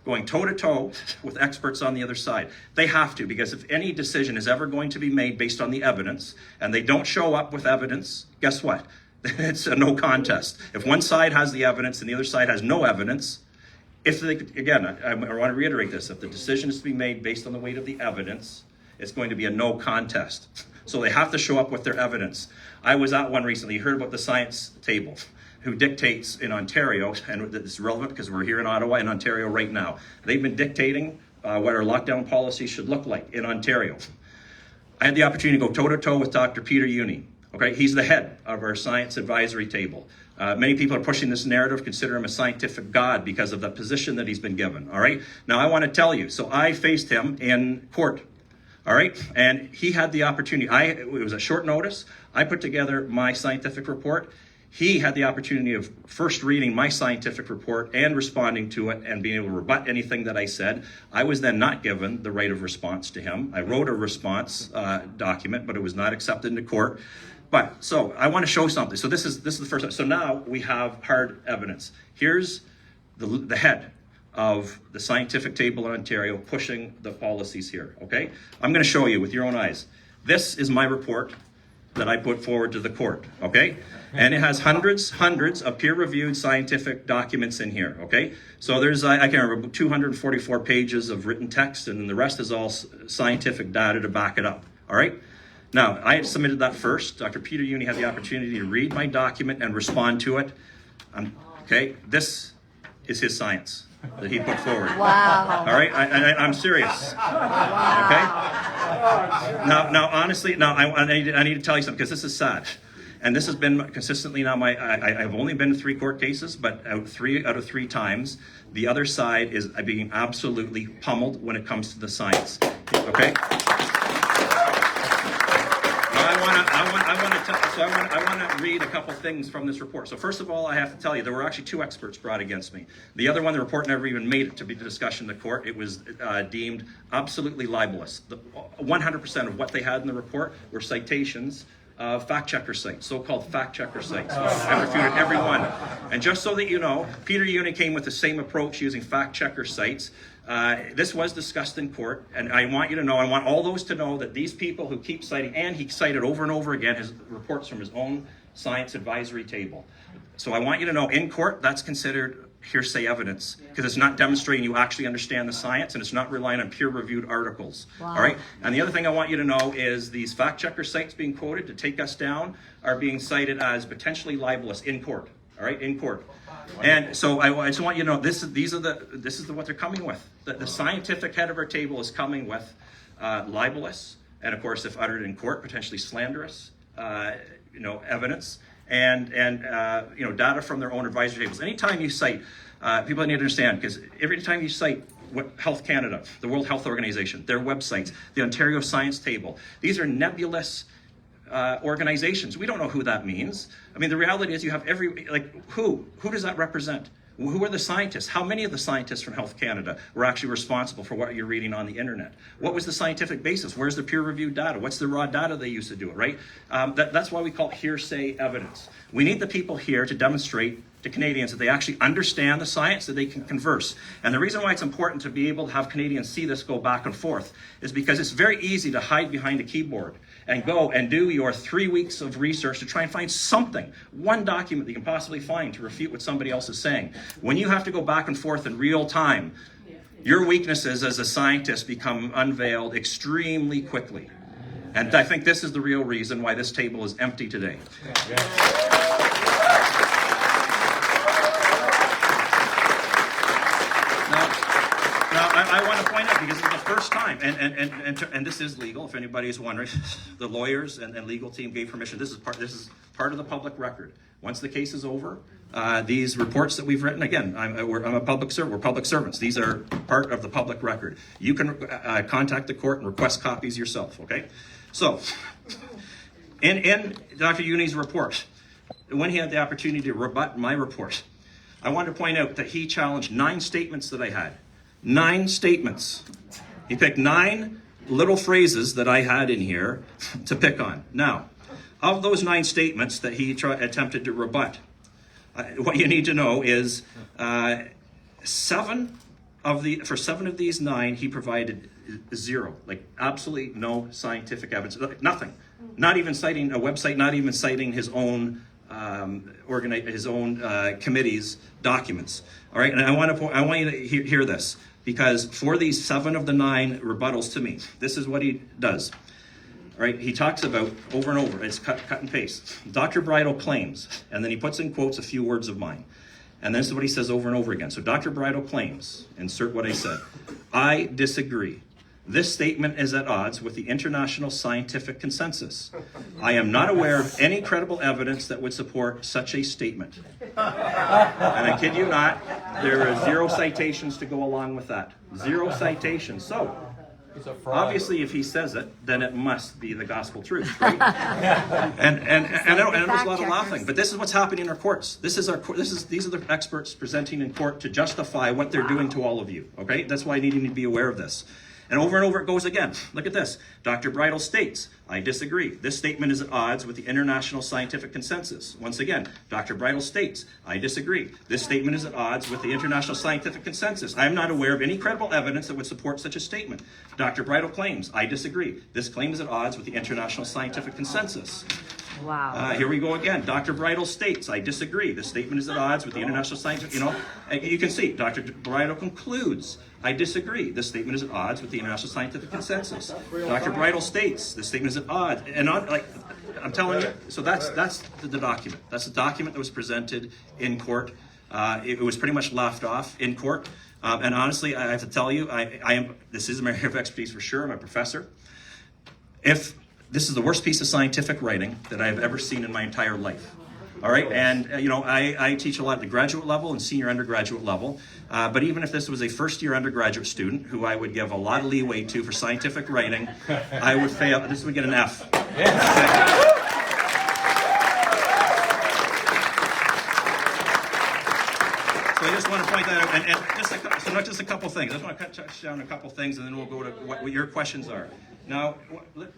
going toe-to-toe with experts on the other side. They have to, because if any decision is ever going to be made based on the evidence, and they don't show up with evidence, guess what? It's a no contest. If one side has the evidence and the other side has no evidence, again, I want to reiterate this, if the decision is to be made based on the weight of the evidence, it's going to be a no contest. So they have to show up with their evidence. I was at one recently, you heard about the science table, who dictates in Ontario, and it's relevant because we're here in Ottawa and Ontario right now. They've been dictating what our lockdown policy should look like in Ontario. I had the opportunity to go toe-to-toe with Dr. Peter Uni. Okay, he's the head of our science advisory table. Many people are pushing this narrative, consider him a scientific god because of the position that he's been given, all right? Now, I want to tell you, so I faced him in court, all right? And he had the opportunity. It was a short notice. I put together my scientific report. He had the opportunity of first reading my scientific report and responding to it and being able to rebut anything that I said. I was then not given the right of response to him. I wrote a response document, but it was not accepted into court. But so I want to show something. So this is the first time. So now we have hard evidence. Here's the head of the scientific table in Ontario pushing the policies here. Okay, I'm going to show you with your own eyes. This is my report that I put forward to the court, okay? And it has hundreds of peer-reviewed scientific documents in here, okay? So there's, I can't remember, 244 pages of written text, and then the rest is all scientific data to back it up, all right? Now, I had submitted that first. Dr. Peter Uni had the opportunity to read my document and respond to it. Okay, this is his science that he put forward. Wow. All right, I'm serious. Okay? Now, honestly, I need to tell you something, because this is sad. And this has been consistently now I've only been to 3 court cases, but out of three times, the other side is being absolutely pummeled when it comes to the science. Okay? I want to read a couple things from this report. So first of all, I have to tell you, there were actually 2 experts brought against me. The other one, the report never even made it to be the discussion in the court. It was deemed absolutely libelous. 100% of what they had in the report were citations of fact-checker sites, so-called fact-checker sites. I refuted every one. And just so that you know, Peter Uni came with the same approach using fact-checker sites. This was discussed in court, and I want you to know, I want all those to know that these people who keep citing, and he cited over and over again his reports from his own science advisory table. So I want you to know, in court, that's considered hearsay evidence, because it's not demonstrating you actually understand the science, and it's not relying on peer-reviewed articles. Wow. All right. And the other thing I want you to know is these fact-checker sites being quoted to take us down are being cited as potentially libelous in court. All right, in court. And so I just want you to know this is what they're coming with. The scientific head of our table is coming with libelous, and of course, if uttered in court, potentially slanderous, evidence. And data from their own advisory tables. Anytime you cite, people need to understand, because every time you cite Health Canada, the World Health Organization, their websites, the Ontario Science Table, these are nebulous organizations. We don't know who that means. I mean, the reality is you have who does that represent? Who are the scientists? How many of the scientists from Health Canada were actually responsible for what you're reading on the internet? What was the scientific basis? Where's the peer-reviewed data? What's the raw data they used to do it, right? That's why we call it hearsay evidence. We need the people here to demonstrate to Canadians that they actually understand the science, that they can converse. And the reason why it's important to be able to have Canadians see this go back and forth is because it's very easy to hide behind a keyboard and go and do your 3 weeks of research to try and find something, one document that you can possibly find to refute what somebody else is saying. When you have to go back and forth in real time, your weaknesses as a scientist become unveiled extremely quickly. And I think this is the real reason why this table is empty today. because it's the first time, and this is legal. If anybody is wondering, the lawyers and legal team gave permission. This is part of the public record. Once the case is over, these reports that we've written, again, I'm a public servant. We're public servants. These are part of the public record. You can contact the court and request copies yourself. Okay, so in Dr. Uni's report, when he had the opportunity to rebut my report, I wanted to point out that he challenged 9 statements that I had. 9 statements. He picked 9 little phrases that I had in here to pick on. Now, of those 9 statements that he attempted to rebut, what you need to know is 7 of these 9, he provided 0, like absolutely no scientific evidence, nothing. Not even citing a website, not even citing his own committee's documents. All right, and I want you to hear this, because for these 7 of the 9 rebuttals to me, this is what he does. All right, he talks about over and over. It's cut and paste. Dr. Bridle claims, and then he puts in quotes a few words of mine, and this is what he says over and over again. So Dr. Bridle claims, insert what I said. I disagree. This statement is at odds with the international scientific consensus. I am not aware of any credible evidence that would support such a statement. And I kid you not, there are 0 citations to go along with that. 0 citations. So, obviously, if he says it, then it must be the gospel truth, right? and there's a lot of laughing, but this is what's happening in our courts. These are the experts presenting in court to justify what they're doing to all of you. Okay, that's why I need you to be aware of this. And over it goes again. Look at this. Dr. Bridle states, I disagree. This statement is at odds with the international scientific consensus. Once again, Dr. Bridle states, I disagree. This statement is at odds with the international scientific consensus. I am not aware of any credible evidence that would support such a statement. Dr. Bridle claims, I disagree. This claim is at odds with the international scientific consensus. Wow. Here we go again. Dr. Bridle states, I disagree. This statement is at odds with the international scientific, you can see, Dr. Bridle concludes, I disagree. This statement is at odds with the international scientific consensus. Dr. Bridle states, this statement is at odds. And I'm telling you, so that's the document. That's the document that was presented in court. It was pretty much laughed off in court. And honestly, I have to tell you, this is an area of expertise for sure. I'm a professor. This is the worst piece of scientific writing that I've ever seen in my entire life. All right, and I teach a lot at the graduate level and senior undergraduate level, but even if this was a first-year undergraduate student, who I would give a lot of leeway to for scientific writing, I would fail. This would get an F. Yeah. So I just want to point that out, and so not just a couple things. I just want to touch down a couple things, and then we'll go to what your questions are. Now,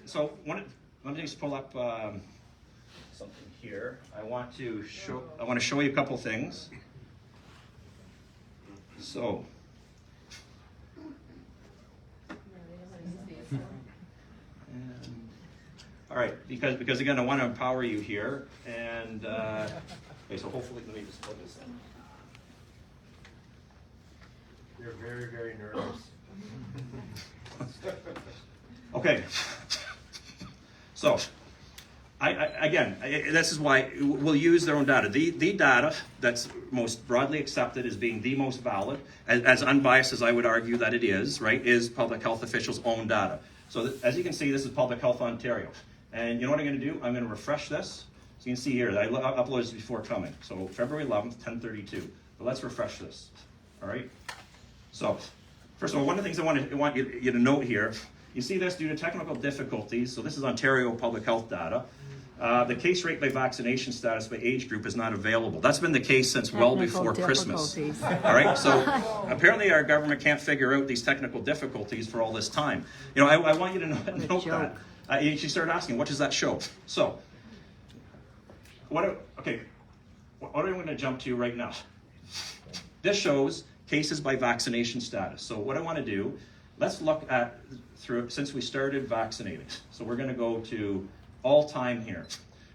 so let me just pull up something here. I want to show you a couple things. So, all right, because again, I want to empower you here, and okay, so hopefully, let me just put this in. You're very, very nervous. Okay, so this is why we'll use their own data. The data that's most broadly accepted as being the most valid, as unbiased as I would argue that it is, right, is public health officials' own data. So as you can see, this is Public Health Ontario. And you know what I'm going to do? I'm going to refresh this. So you can see here, I uploaded this before coming. So February 11th, 10:32. But let's refresh this, all right? So, first of all, one of the things I want you to note here, you see this due to technical difficulties. So this is Ontario public health data. The case rate by vaccination status by age group is not available. That's been the case since well before Christmas. All right, so apparently our government can't figure out these technical difficulties for all this time. I want you to note that. She started asking, what does that show? So, what am I going to jump to right now? This shows cases by vaccination status. So what I want to do, let's look at since we started vaccinating. So we're going to go to all time here.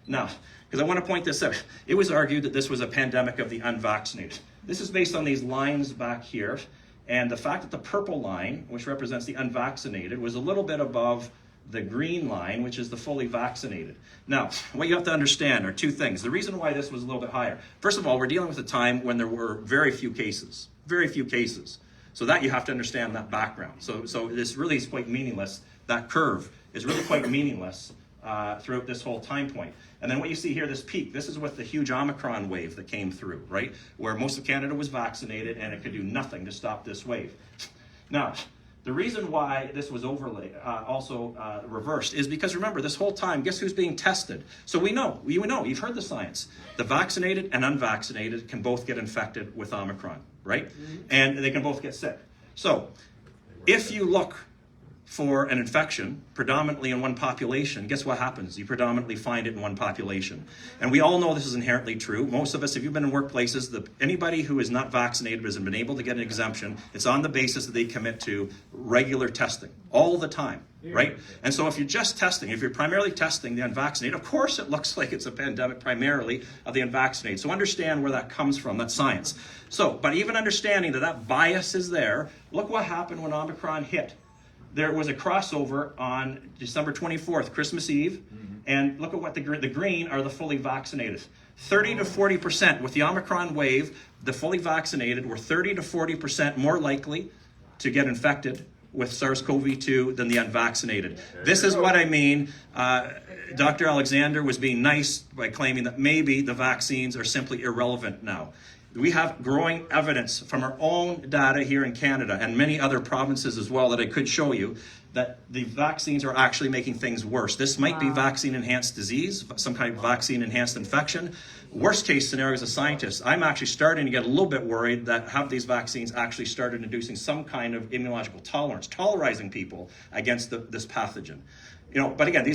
Now, because I want to point this out, it was argued that this was a pandemic of the unvaccinated. This is based on these lines back here, and the fact that the purple line, which represents the unvaccinated, was a little bit above the green line, which is the fully vaccinated. Now, what you have to understand are two things. The reason why this was a little bit higher. First of all, we're dealing with a time when there were very few cases. Very few cases. So that you have to understand that background. So this really is quite meaningless. That curve is really quite meaningless throughout this whole time point. And then what you see here, this peak, this is with the huge Omicron wave that came through, right? Where most of Canada was vaccinated and it could do nothing to stop this wave. Now, the reason why this was reversed is because, remember, this whole time, guess who's being tested? So we know, you've heard the science. The vaccinated and unvaccinated can both get infected with Omicron, right? And they can both get sick. So if you look for an infection predominantly in one population, guess what happens? You predominantly find it in one population. And we all know this is inherently true. Most of us, if you've been in workplaces, anybody who is not vaccinated has been able to get an exemption. It's on the basis that they commit to regular testing all the time, right? And so if you're just testing, if you're primarily testing the unvaccinated, of course it looks like it's a pandemic primarily of the unvaccinated. So understand where that comes from. That's science. So, but even understanding that bias is there, look what happened when Omicron hit. There was a crossover on December 24th, Christmas Eve, and look at what the green are the fully vaccinated. 30 to 40% with the Omicron wave, the fully vaccinated were 30 to 40% more likely to get infected with SARS-CoV-2 than the unvaccinated. This is what I mean. Dr. Alexander was being nice by claiming that maybe the vaccines are simply irrelevant now. We have growing evidence from our own data here in Canada and many other provinces as well that I could show you that the vaccines are actually making things worse. This might be vaccine-enhanced disease, some kind of vaccine-enhanced infection. Worst case scenario as a scientist, I'm actually starting to get a little bit worried that have these vaccines actually started inducing some kind of immunological tolerance, tolerizing people against this pathogen. But again,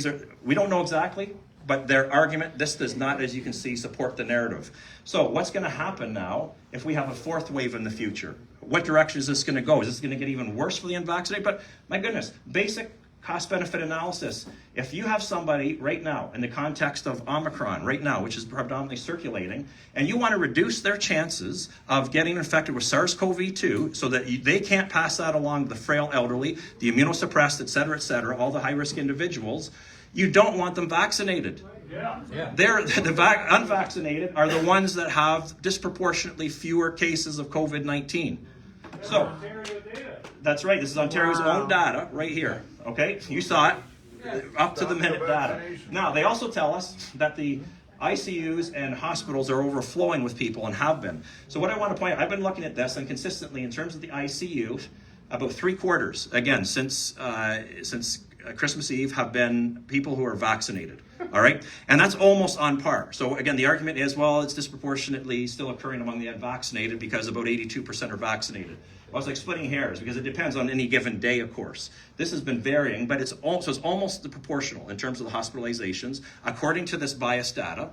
we don't know exactly, but their argument, this does not, as you can see, support the narrative. So what's going to happen now if we have a fourth wave in the future? What direction is this going to go? Is this going to get even worse for the unvaccinated? But my goodness, basic cost-benefit analysis. If you have somebody right now in the context of Omicron right now, which is predominantly circulating, and you want to reduce their chances of getting infected with SARS-CoV-2 so that they can't pass that along to the frail elderly, the immunosuppressed, et cetera, all the high-risk individuals, you don't want them vaccinated. The unvaccinated are the ones that have disproportionately fewer cases of COVID-19. So, that's right. This is Ontario's own data right here. Okay, you saw it, up to the minute data. Now, they also tell us that the ICUs and hospitals are overflowing with people and have been. So what I want to point out, I've been looking at this, and consistently in terms of the ICU, about 3/4, again, since Christmas Eve, have been people who are vaccinated. All right, and that's almost on par. So again, the argument is, well, it's disproportionately still occurring among the unvaccinated because about 82% are vaccinated. Well, it's like splitting hairs because it depends on any given day, of course. This has been varying, but it's almost proportional in terms of the hospitalizations according to this biased data.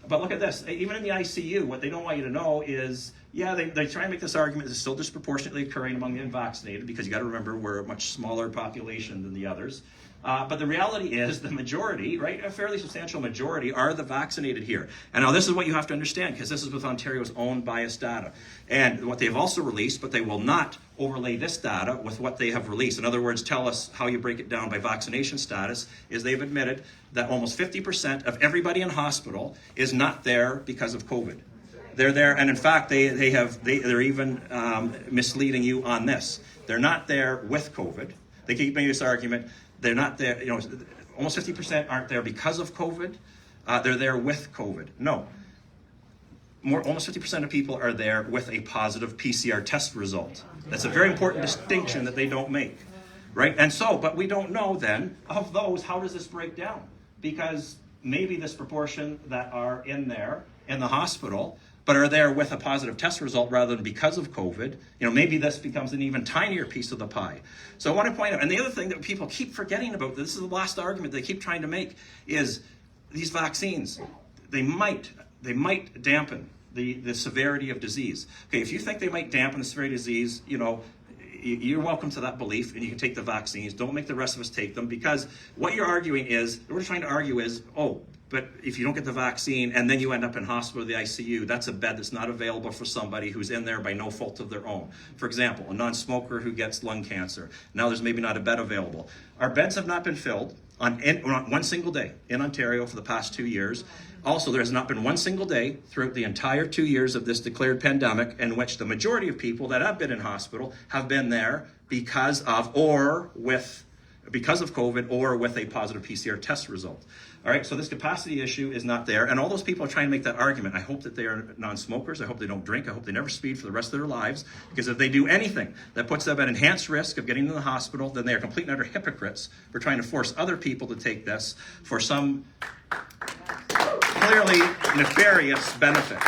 But look at this. Even in the ICU, what they don't want you to know is, yeah, they try and make this argument it's still disproportionately occurring among the unvaccinated because you got to remember we're a much smaller population than the others. But the reality is the majority, right, a fairly substantial majority are the vaccinated here. And now this is what you have to understand because this is with Ontario's own biased data. And what they've also released, but they will not overlay this data with what they have released. In other words, tell us how you break it down by vaccination status, is they've admitted that almost 50% of everybody in hospital is not there because of COVID. They're there, and in fact, they're even misleading you on this. They're not there with COVID. They keep making this argument. They're not there, almost 50% aren't there because of COVID. They're there with COVID. No. Almost 50% of people are there with a positive PCR test result. That's a very important distinction that they don't make, right? And so, but we don't know then, of those, how does this break down? Because maybe this proportion that are in there in the hospital but are there with a positive test result rather than because of COVID, maybe this becomes an even tinier piece of the pie. So I want to point out, and the other thing that people keep forgetting about, this is the last argument they keep trying to make, is these vaccines, they might dampen the severity of disease. Okay, if you think they might dampen the severity of disease, you're welcome to that belief, and you can take the vaccines. Don't make the rest of us take them, because what you're arguing is, what we're trying to argue is, but if you don't get the vaccine and then you end up in hospital or the ICU, that's a bed that's not available for somebody who's in there by no fault of their own. For example, a non-smoker who gets lung cancer. Now there's maybe not a bed available. Our beds have not been filled on one single day in Ontario for the past 2 years. Also, there has not been one single day throughout the entire 2 years of this declared pandemic in which the majority of people that have been in hospital have been there because of COVID or with a positive PCR test result. All right, so this capacity issue is not there. And all those people are trying to make that argument. I hope that they are non-smokers. I hope they don't drink. I hope they never speed for the rest of their lives. Because if they do anything that puts them at enhanced risk of getting to the hospital, then they are complete and utter hypocrites for trying to force other people to take this for some clearly nefarious benefit.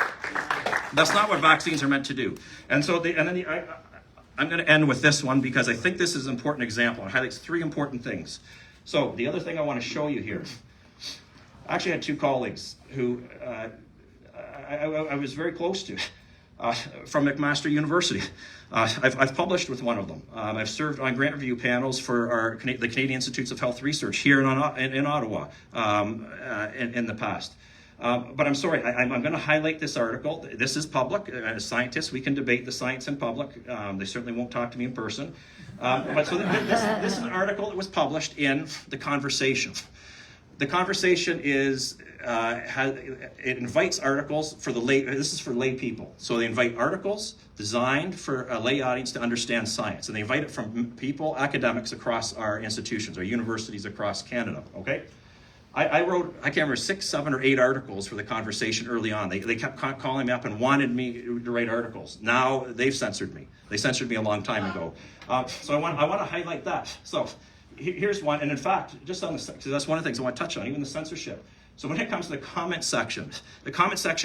That's not what vaccines are meant to do. And so, I'm going to end with this one because I think this is an important example. It highlights 3 important things. So the other thing I want to show you here, I actually had 2 colleagues who I was very close to from McMaster University. I've published with one of them. I've served on grant review panels for the Canadian Institutes of Health Research here in Ottawa in the past. But I'm sorry, I'm going to highlight this article. This is public. As scientists, we can debate the science in public. They certainly won't talk to me in person. But so this is an article that was published in The Conversation. The Conversation is, it invites articles for the lay, this is for lay people. So they invite articles designed for a lay audience to understand science. And they invite it from people, academics across our institutions, our universities across Canada, okay? I wrote, I can't remember, 6, 7, or 8 articles for The Conversation early on. They kept calling me up and wanted me to write articles. Now they've censored me. They censored me a long time ago. So I want to highlight that. So here's one, and in fact, just on the, because that's one of the things I want to touch on, even the censorship. So when it comes to the comment section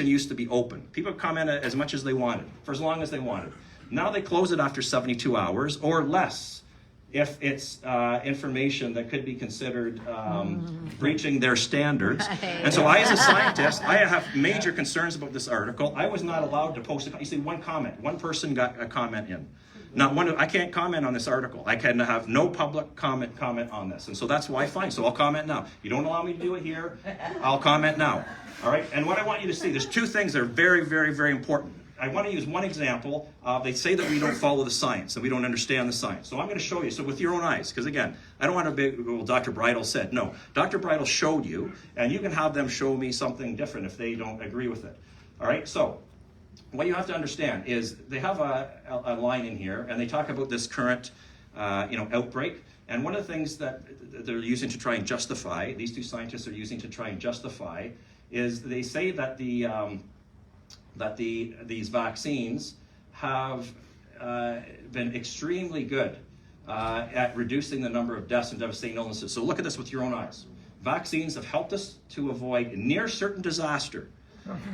used to be open. People could comment as much as they wanted, for as long as they wanted. Now they close it after 72 hours or less if it's information that could be considered breaching their standards. And so I, as a scientist, I have major concerns about this article. I was not allowed to post it. You see, one comment, one person got a comment in. Not one. I can't comment on this article. I can have no public comment on this. And so that's why fine. So I'll comment now. You don't allow me to do it here, I'll comment now. All right? And what I want you to see, there's 2 things that are very, very, very important. I want to use one example. They say that we don't follow the science, that we don't understand the science. So I'm going to show you. So with your own eyes, because again, I don't want to be, well, Dr. Bridle said. No, Dr. Bridle showed you, and you can have them show me something different if they don't agree with it. All right? So what you have to understand is they have a line in here, and they talk about this current outbreak. And one of the things that they're using to try and justify, these 2 scientists are using to try and justify, is they say that these vaccines have been extremely good at reducing the number of deaths and devastating illnesses. So look at this with your own eyes. Vaccines have helped us to avoid near certain disaster,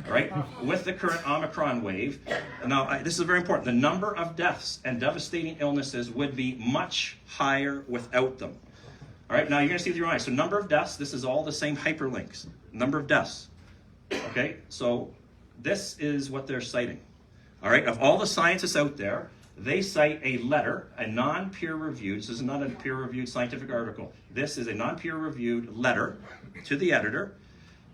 right, with the current Omicron wave. Now, this is very important. The number of deaths and devastating illnesses would be much higher without them. All right, now you're going to see with your eyes. So number of deaths, this is all the same hyperlinks. Number of deaths. Okay, so this is what they're citing. All right, of all the scientists out there, they cite a letter, a non-peer-reviewed, this is not a peer-reviewed scientific article. This is a non-peer-reviewed letter to the editor.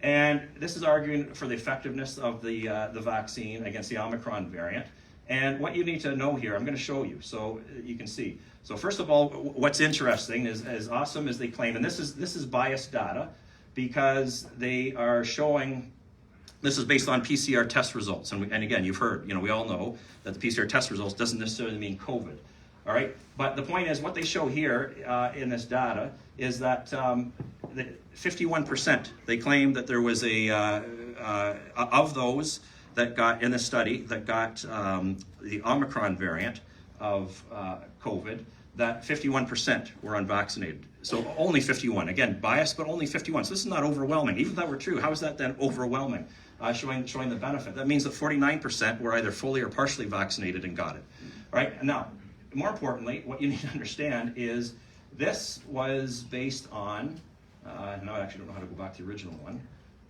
And this is arguing for the effectiveness of the vaccine against the Omicron variant. And what you need to know here, I'm going to show you so you can see. So first of all, what's interesting is, as awesome as they claim, and this is biased data because they are showing, this is based on PCR test results. And again, you've heard, we all know that the PCR test results doesn't necessarily mean COVID. All right, but the point is what they show here in this data is that 51%, they claim that there was of those that got, in the study, that got the Omicron variant of COVID, that 51% were unvaccinated. So only 51, again, biased, but only 51. So this is not overwhelming. Even if that were true, how is that then overwhelming? Showing the benefit. That means that 49% were either fully or partially vaccinated and got it. All right, now, more importantly, what you need to understand is this was based on, now I actually don't know how to go back to the original one,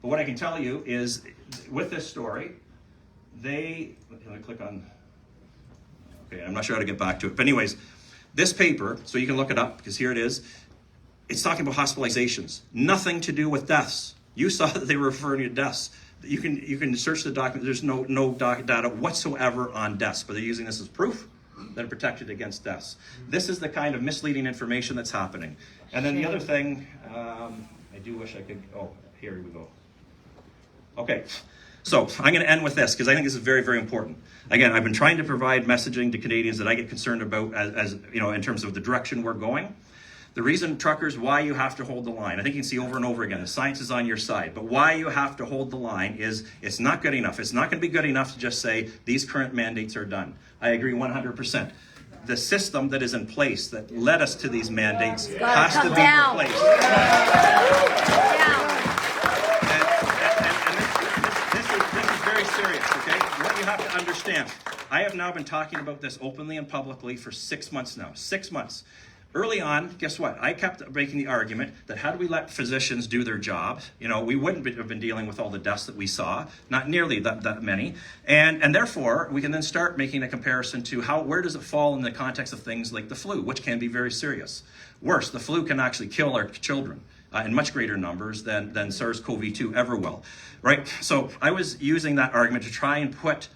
but what I can tell you is with this story, let me click on, okay, I'm not sure how to get back to it, but anyways, this paper, so you can look it up, because here it is, it's talking about hospitalizations, nothing to do with deaths. You saw that they were referring to deaths. You can search the document, there's no data whatsoever on deaths, but they're using this as proof that are protected against deaths. This is the kind of misleading information that's happening. And then the other thing, I do wish I could, oh, here we go. Okay, so I'm going to end with this because I think this is very, very important. Again, I've been trying to provide messaging to Canadians that I get concerned about as you know, in terms of the direction we're going. The reason, truckers, why you have to hold the line, I think you can see over and over again, the science is on your side, but why you have to hold the line is it's not good enough. It's not going to be good enough to just say these current mandates are done. I agree 100%. The system that is in place that led us to these mandates has to be replaced. And this is very serious, okay? What you have to understand, I have now been talking about this openly and publicly for 6 months now. 6 months. Early on, guess what? I kept making the argument that had we let physicians do their job, you know, we wouldn't have been dealing with all the deaths that we saw, not nearly that many. And therefore, we can then start making a comparison to where does it fall in the context of things like the flu, which can be very serious. Worse, the flu can actually kill our children in much greater numbers than SARS-CoV-2 ever will, right? So I was using that argument to try and put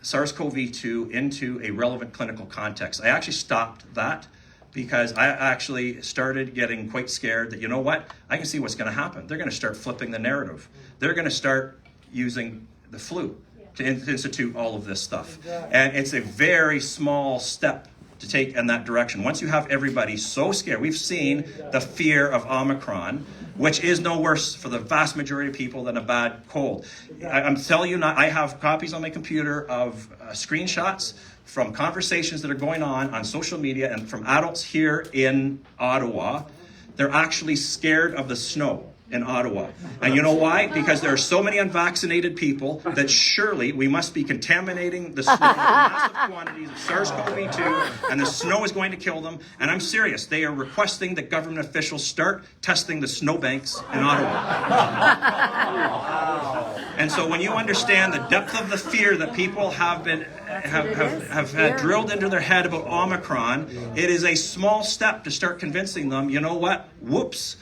SARS-CoV-2 into a relevant clinical context. I actually stopped that because I actually started getting quite scared that, you know what, I can see what's going to happen. They're going to start flipping the narrative. They're going to start using the flu to institute all of this stuff. And it's a very small step to take in that direction. Once you have everybody so scared, we've seen the fear of Omicron, which is no worse for the vast majority of people than a bad cold. I'm telling you, I have copies on my computer of screenshots from conversations that are going on social media and from adults here in Ottawa. They're actually scared of the snow in Ottawa. And you know why? Because there are so many unvaccinated people that surely we must be contaminating the snow with massive quantities of SARS-CoV-2, and the snow is going to kill them. And I'm serious. They are requesting that government officials start testing the snowbanks in Ottawa. And so when you understand the depth of the fear that people have had drilled into their head about Omicron, it is a small step to start convincing them, you know what? Whoops.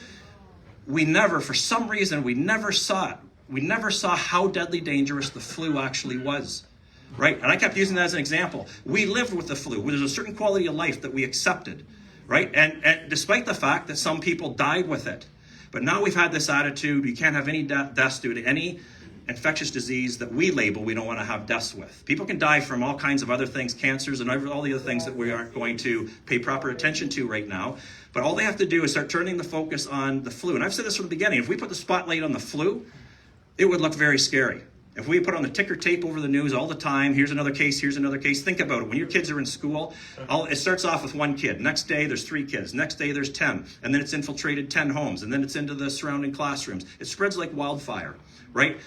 For some reason, we never saw it. We never saw how deadly dangerous the flu actually was, right? And I kept using that as an example. We lived with the flu. There's a certain quality of life that we accepted, right? And despite the fact that some people died with it. But now we've had this attitude, you can't have any deaths due to any infectious disease that we label we don't want to have deaths with. People can die from all kinds of other things, cancers and all the other things that we aren't going to pay proper attention to right now. But all they have to do is start turning the focus on the flu. And I've said this from the beginning. If we put the spotlight on the flu, it would look very scary. If we put on the ticker tape over the news all the time, here's another case, think about it. When your kids are in school, it starts off with one kid. Next day, there's 3 kids. Next day, there's 10. And then it's infiltrated 10 homes. And then it's into the surrounding classrooms. It spreads like wildfire, right?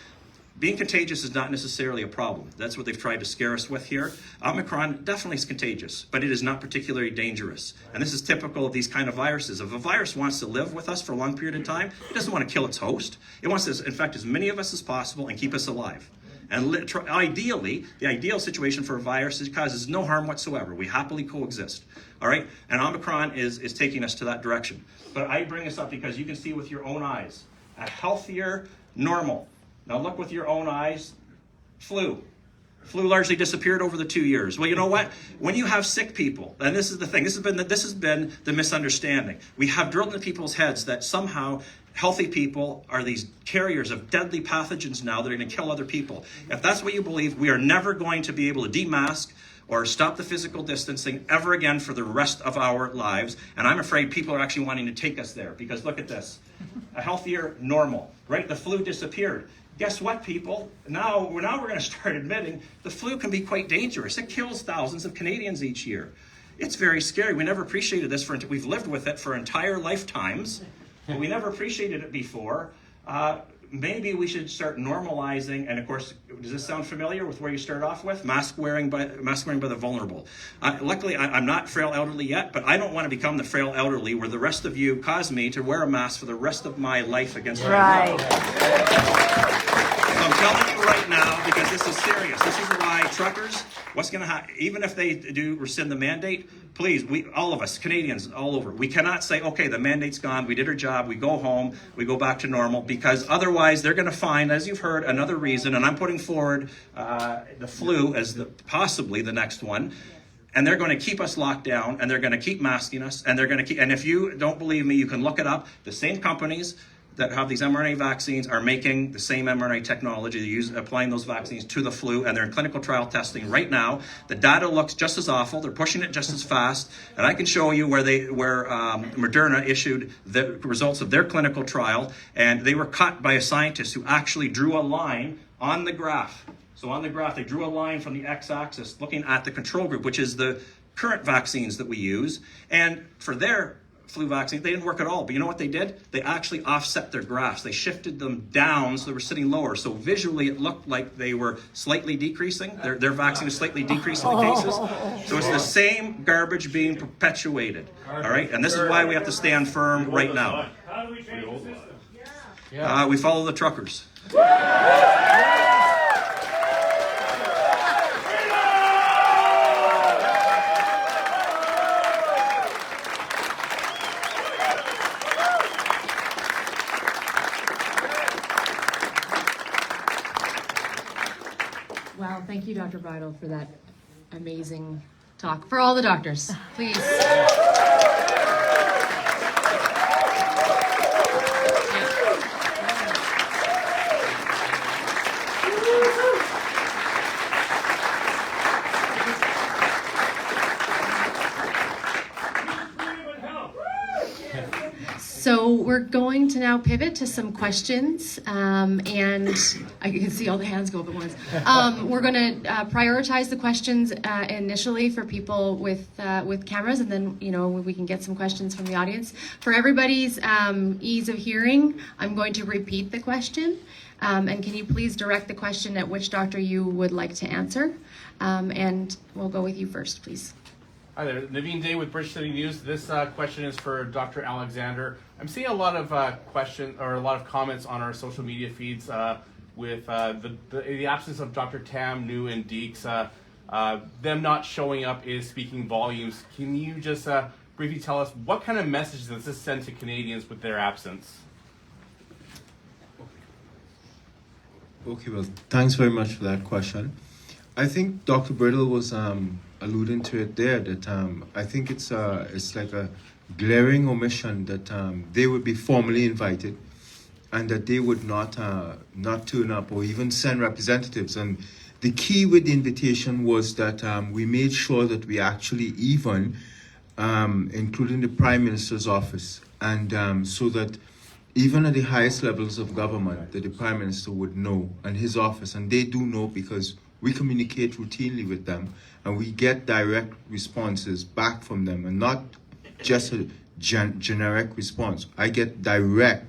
Being contagious is not necessarily a problem. That's what they've tried to scare us with here. Omicron definitely is contagious, but it is not particularly dangerous. And this is typical of these kind of viruses. If a virus wants to live with us for a long period of time, it doesn't want to kill its host. It wants to infect as many of us as possible and keep us alive. And ideally, the ideal situation for a virus is it causes no harm whatsoever. We happily coexist. All right? And Omicron is taking us to that direction. But I bring this up because you can see with your own eyes a healthier normal. Now look with your own eyes. Flu largely disappeared over the 2 years. Well, you know what? When you have sick people, and this is the thing, this has been the misunderstanding. We have drilled into people's heads that somehow healthy people are these carriers of deadly pathogens now that are going to kill other people. If that's what you believe, we are never going to be able to demask or stop the physical distancing ever again for the rest of our lives. And I'm afraid people are actually wanting to take us there because look at this. A healthier normal, right? The flu disappeared. Guess what, people? Now we're going to start admitting the flu can be quite dangerous. It kills thousands of Canadians each year. It's very scary. We never appreciated this. We've lived with it for entire lifetimes, but we never appreciated it before. Maybe we should start normalizing, and of course, does this sound familiar with where you start off with? Mask wearing by the vulnerable. Luckily, I'm not frail elderly yet, but I don't want to become the frail elderly where the rest of you cause me to wear a mask for the rest of my life against my will. So I'm telling you right now, because this is serious. This is why truckers, what's going to happen, even if they do rescind the mandate, please, all of us, Canadians all over, we cannot say, okay, the mandate's gone, we did our job, we go home, we go back to normal, because otherwise they're going to find, as you've heard, another reason, and I'm putting forward the flu as possibly the next one. and they're going to keep us locked down, and they're going to keep masking us, and they're going to keep, and if you don't believe me, you can look it up. The same companies that have these mRNA vaccines are making the same mRNA technology, applying those vaccines to the flu, and they're in clinical trial testing right now. The data looks just as awful. They're pushing it just as fast, and I can show you where Moderna issued the results of their clinical trial, and they were cut by a scientist who actually drew a line on the graph. So on the graph, they drew a line from the x-axis looking at the control group, which is the current vaccines that we use, and for their flu vaccine, they didn't work at all. But you know what they did? They actually offset their graphs. They shifted them down so they were sitting lower. So visually, it looked like they were slightly decreasing. Their vaccine was slightly decreasing the cases. So it's the same garbage being perpetuated. All right? And this is why we have to stand firm right now. How do we change the system? We follow the truckers. Wow, thank you, Dr. Bridle, for that amazing talk. For all the doctors, please. So we're going to now pivot to some questions, and I can see all the hands go up at once. We're going to prioritize the questions initially for people with cameras, and then we can get some questions from the audience. For everybody's ease of hearing, I'm going to repeat the question, and can you please direct the question at which doctor you would like to answer, and we'll go with you first, please. Hi there, Naveen Day with British City News. This question is for Dr. Alexander. I'm seeing a lot of comments on our social media feeds with the absence of Dr. Tam, Njoo, and Deeks. Them not showing up is speaking volumes. Can you just briefly tell us what kind of message does this send to Canadians with their absence? Okay, well, thanks very much for that question. I think Dr. Bridle was alluding to it there, that I think it's like a glaring omission that they would be formally invited and that they would not turn up or even send representatives. And the key with the invitation was that we made sure that we actually even, including the Prime Minister's office, and so that even at the highest levels of government, that the Prime Minister would know, and his office, and they do know because we communicate routinely with them, and we get direct responses back from them, and not just a generic response. I get direct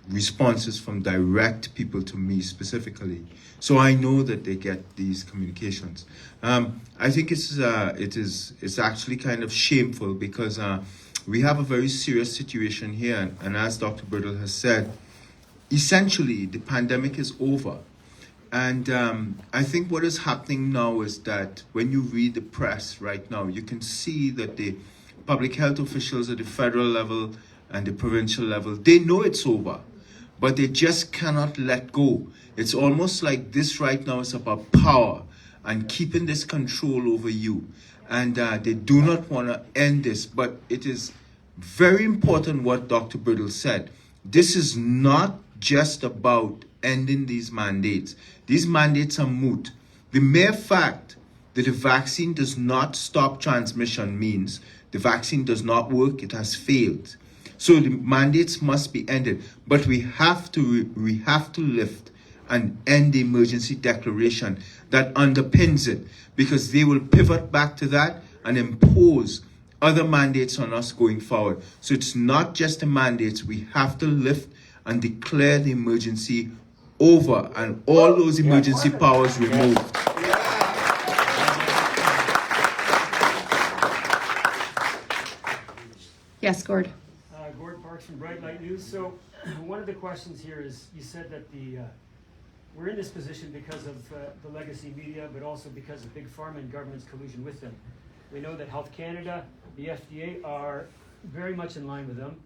responses from direct people to me specifically. So I know that they get these communications. I think it's actually kind of shameful because we have a very serious situation here, and as Dr. Bridle has said, essentially the pandemic is over. And I think what is happening now is that when you read the press right now, you can see that the public health officials at the federal level and the provincial level, they know it's over, but they just cannot let go. It's almost like this right now is about power and keeping this control over you. And they do not want to end this, but it is very important what Dr. Bridle said. This is not just about ending these mandates. These mandates are moot. The mere fact that the vaccine does not stop transmission means the vaccine does not work, it has failed. So the mandates must be ended. But we have to lift and end the emergency declaration that underpins it, because they will pivot back to that and impose other mandates on us going forward. So it's not just the mandates. We have to lift and declare the emergency over and all those emergency powers removed. Yes, Gord. Gord Parks from Bright Light News. So one of the questions here is, you said that we're in this position because of the legacy media, but also because of Big Pharma and government's collusion with them. We know that Health Canada, the FDA are very much in line with them.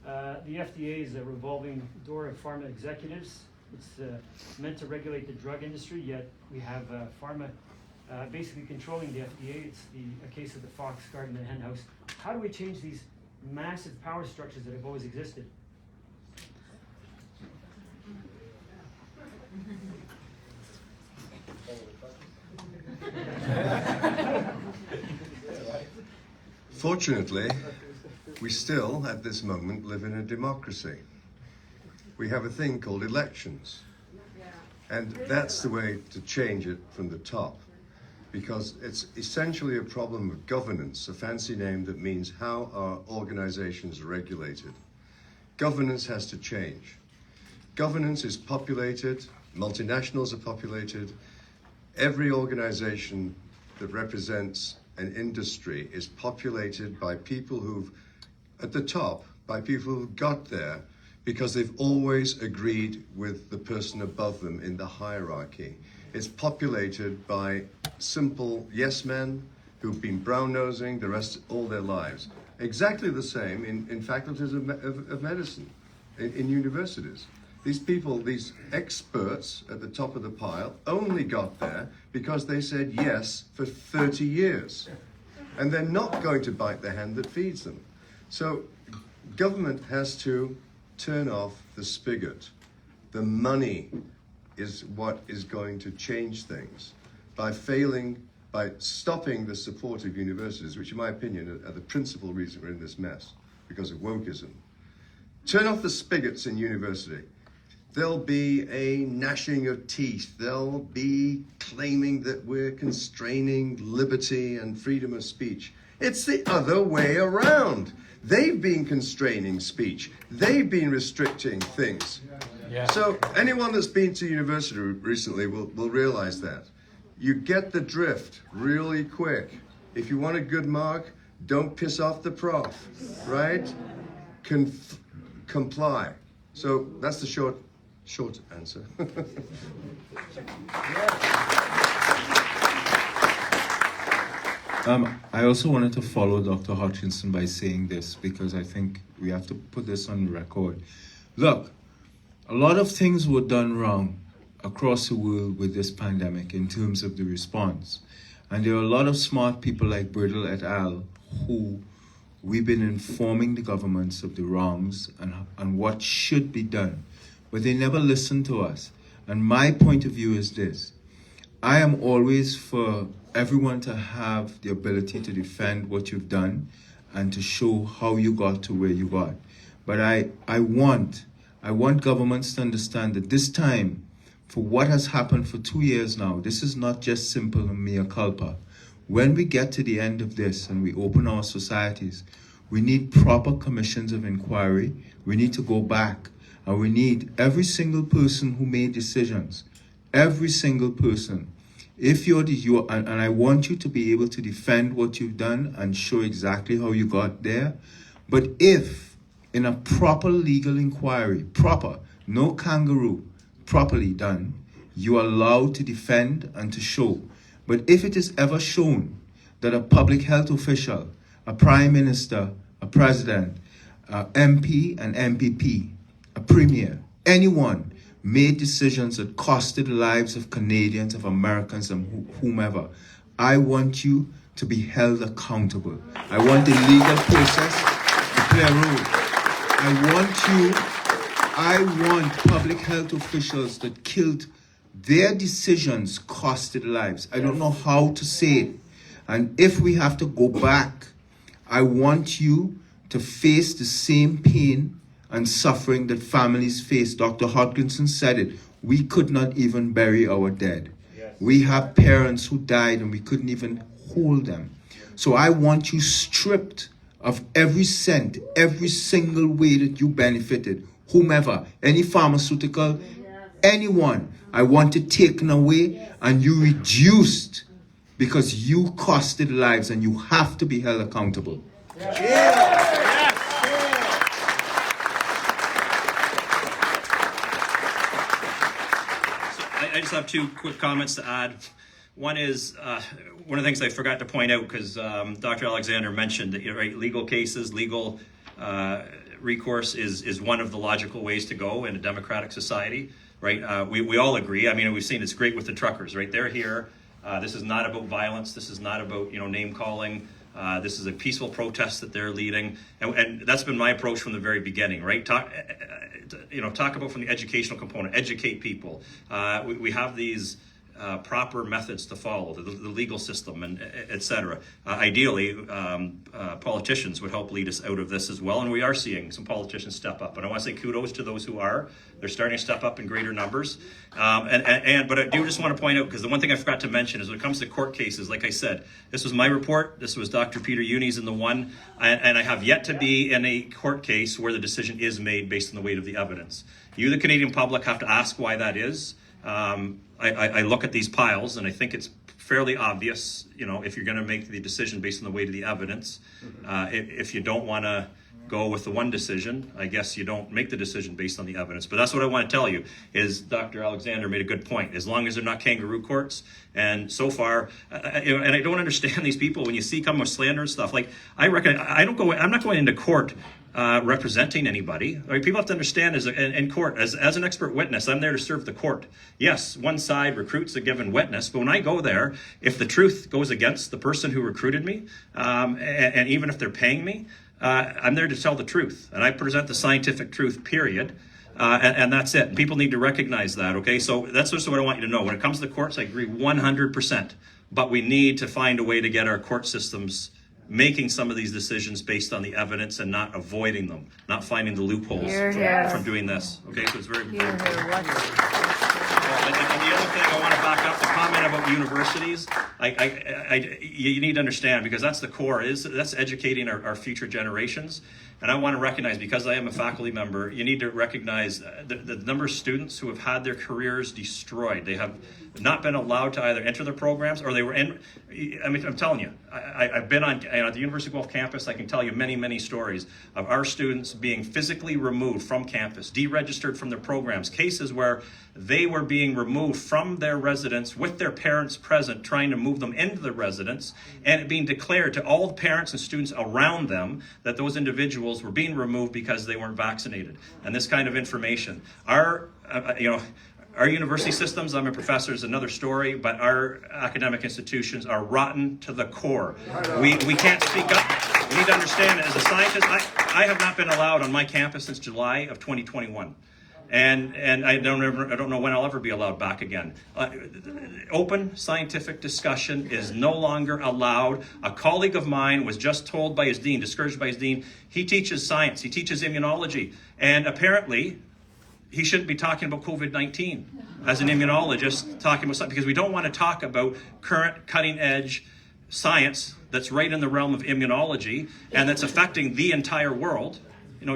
The FDA is a revolving door of pharma executives. It's meant to regulate the drug industry, yet we have pharma basically controlling the FDA. It's a case of the fox guarding the hen house. How do we change these massive power structures that have always existed? Fortunately, we still, at this moment, live in a democracy. We have a thing called elections. And that's the way to change it from the top. Because it's essentially a problem of governance, a fancy name that means how our organizations are regulated. Governance has to change. Governance is populated, multinationals are populated. Every organization that represents an industry is populated by people who've, at the top, by people who've got there because they've always agreed with the person above them in the hierarchy. It's populated by simple yes men who've been brown-nosing the rest all their lives. Exactly the same in faculties of medicine, in universities. These people, these experts at the top of the pile, only got there because they said yes for 30 years. And they're not going to bite the hand that feeds them. So government has to turn off the spigot. The money is what is going to change things. By stopping the support of universities, which in my opinion are the principal reason we're in this mess, because of wokeism. Turn off the spigots in university. There'll be a gnashing of teeth. They'll be claiming that we're constraining liberty and freedom of speech. It's the other way around. They've been constraining speech. They've been restricting things. Yeah. So anyone that's been to university recently will realize that. You get the drift really quick. If you want a good mark, don't piss off the prof, right? Comply. So that's the short answer. I also wanted to follow Dr. Hodkinson by saying this because I think we have to put this on record. Look, a lot of things were done wrong across the world with this pandemic in terms of the response. And there are a lot of smart people like Bridle et al. Who we've been informing the governments of the wrongs and what should be done. But they never listen to us. And my point of view is this. I am always for everyone to have the ability to defend what you've done and to show how you got to where you got. But I want governments to understand that this time, for what has happened for 2 years now, this is not just simple mea culpa. When we get to the end of this and we open our societies, we need proper commissions of inquiry. We need to go back and we need every single person who made decisions, every single person. If and I want you to be able to defend what you've done and show exactly how you got there. But if in a proper legal inquiry, no kangaroo, properly done, you are allowed to defend and to show. But if it is ever shown that a public health official, a prime minister, a president, a MP, an MPP, a premier, anyone made decisions that costed the lives of Canadians, of Americans, and whomever, I want you to be held accountable. I want the legal process to play a role. I want public health officials that killed their decisions costed lives. I don't know how to say it. And if we have to go back, I want you to face the same pain and suffering that families face. Dr. Hodkinson said it. We could not even bury our dead. Yes. We have parents who died and we couldn't even hold them. So I want you stripped of every cent, every single way that you benefited, whomever, any pharmaceutical, anyone. I want it taken away and you reduced because you costed lives and you have to be held accountable. I just have two quick comments to add. One is, one of the things I forgot to point out, because Dr. Alexander mentioned that legal cases, legal recourse is one of the logical ways to go in a democratic society, right? We all agree. I mean, we've seen it's great with the truckers, right? They're here. This is not about violence. This is not about name calling. This is a peaceful protest that they're leading, and that's been my approach from the very beginning. Right? Talk about from the educational component. Educate people. We have these proper methods to follow, the legal system, and et cetera. Ideally, politicians would help lead us out of this as well, and we are seeing some politicians step up. And I want to say kudos to those who are. They're starting to step up in greater numbers. But I do just want to point out, because the one thing I forgot to mention is when it comes to court cases, like I said, this was my report. This was Dr. Peter Uni's in the one, and I have yet to be in a court case where the decision is made based on the weight of the evidence. You, the Canadian public, have to ask why that is. I look at these piles and I think it's fairly obvious, if you're going to make the decision based on the weight of the evidence. If you don't want to go with the one decision, I guess you don't make the decision based on the evidence. But that's what I want to tell you, is Dr. Alexander made a good point. As long as they're not kangaroo courts, and so far, and I don't understand these people when you see come with slander and stuff. Like, I'm not going into court representing anybody. Right? People have to understand, in court, as an expert witness, I'm there to serve the court. Yes, one side recruits a given witness, but when I go there, if the truth goes against the person who recruited me, and even if they're paying me, I'm there to tell the truth, and I present the scientific truth, period. And that's it. People need to recognize that, okay? So that's just what I want you to know. When it comes to the courts, I agree 100%. But we need to find a way to get our court systems making some of these decisions based on the evidence and not avoiding them, not finding the loopholes from doing this. Okay, so it's very important. And the other thing I want to back up, the comment about universities, you need to understand, because that's the core, that's educating our future generations. And I want to recognize, because I am a faculty member, you need to recognize the number of students who have had their careers destroyed. They have not been allowed to either enter the programs, or they were in. I mean, I'm telling you, I've been on at the University of Guelph campus. I can tell you many, many stories of our students being physically removed from campus, deregistered from their programs, cases where they were being removed from their residence with their parents present, trying to move them into the residence, and it being declared to all the parents and students around them that those individuals were being removed because they weren't vaccinated. And this kind of information. Our university systems, I'm a professor, is another story, but our academic institutions are rotten to the core. We can't speak up. We need to understand, as a scientist, I have not been allowed on my campus since July of 2021. And I don't know when I'll ever be allowed back again. Open scientific discussion is no longer allowed. A colleague of mine was just told by his dean, discouraged by his dean, he teaches science, he teaches immunology, and apparently he shouldn't be talking about COVID-19 as an immunologist, talking about something, because we don't want to talk about current cutting-edge science that's right in the realm of immunology and that's affecting the entire world,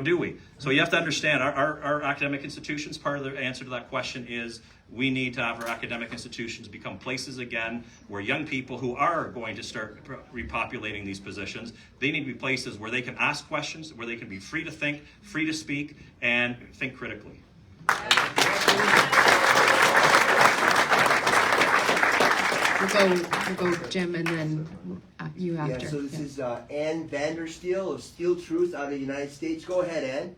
do we? So you have to understand, our academic institutions, part of the answer to that question is we need to have our academic institutions become places again where young people who are going to start repopulating these positions, they need to be places where they can ask questions, where they can be free to think, free to speak, and think critically. We'll go Jim, and then you after. Yeah, so this is Ann Vandersteel of Steel Truth out of the United States. Go ahead, Ann.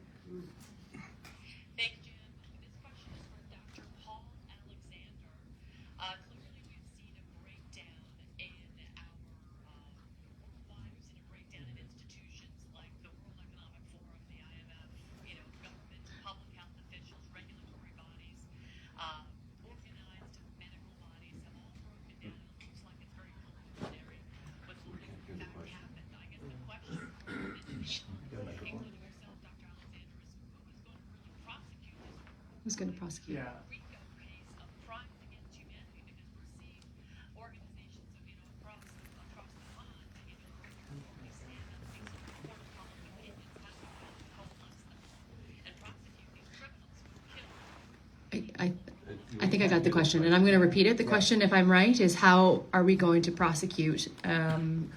Thank you, Jim. This question is for Dr. Paul Alexander. Clearly, we've seen a breakdown in our lives, and a breakdown in institutions like the World Economic Forum, the IMF, government, public health officials, regulatory bodies, organized medical bodies have all broken down. It looks like it's very preliminary, but what in fact happened? I guess the question, including yourself, Dr. Alexander, is Who's going to prosecute? Yeah. I think I got the question, and I'm going to repeat it. The question, if I'm right, is how are we going to prosecute? Colluding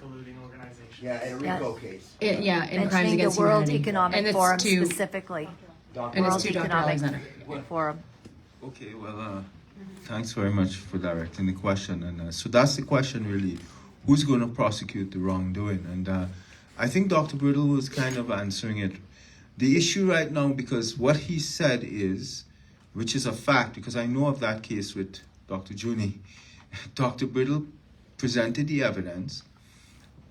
organizations. Yeah, in a RICO case. In crimes against the World humanity. Economic Forum specifically. And it's to Dr. Alexander. Forum. Okay, well, thanks very much for directing the question. And so that's the question, really. Who's going to prosecute the wrongdoing? And I think Dr. Bridle was kind of answering it. The issue right now, because what he said is, which is a fact, because I know of that case with Dr. Juni, Dr. Bridle presented the evidence,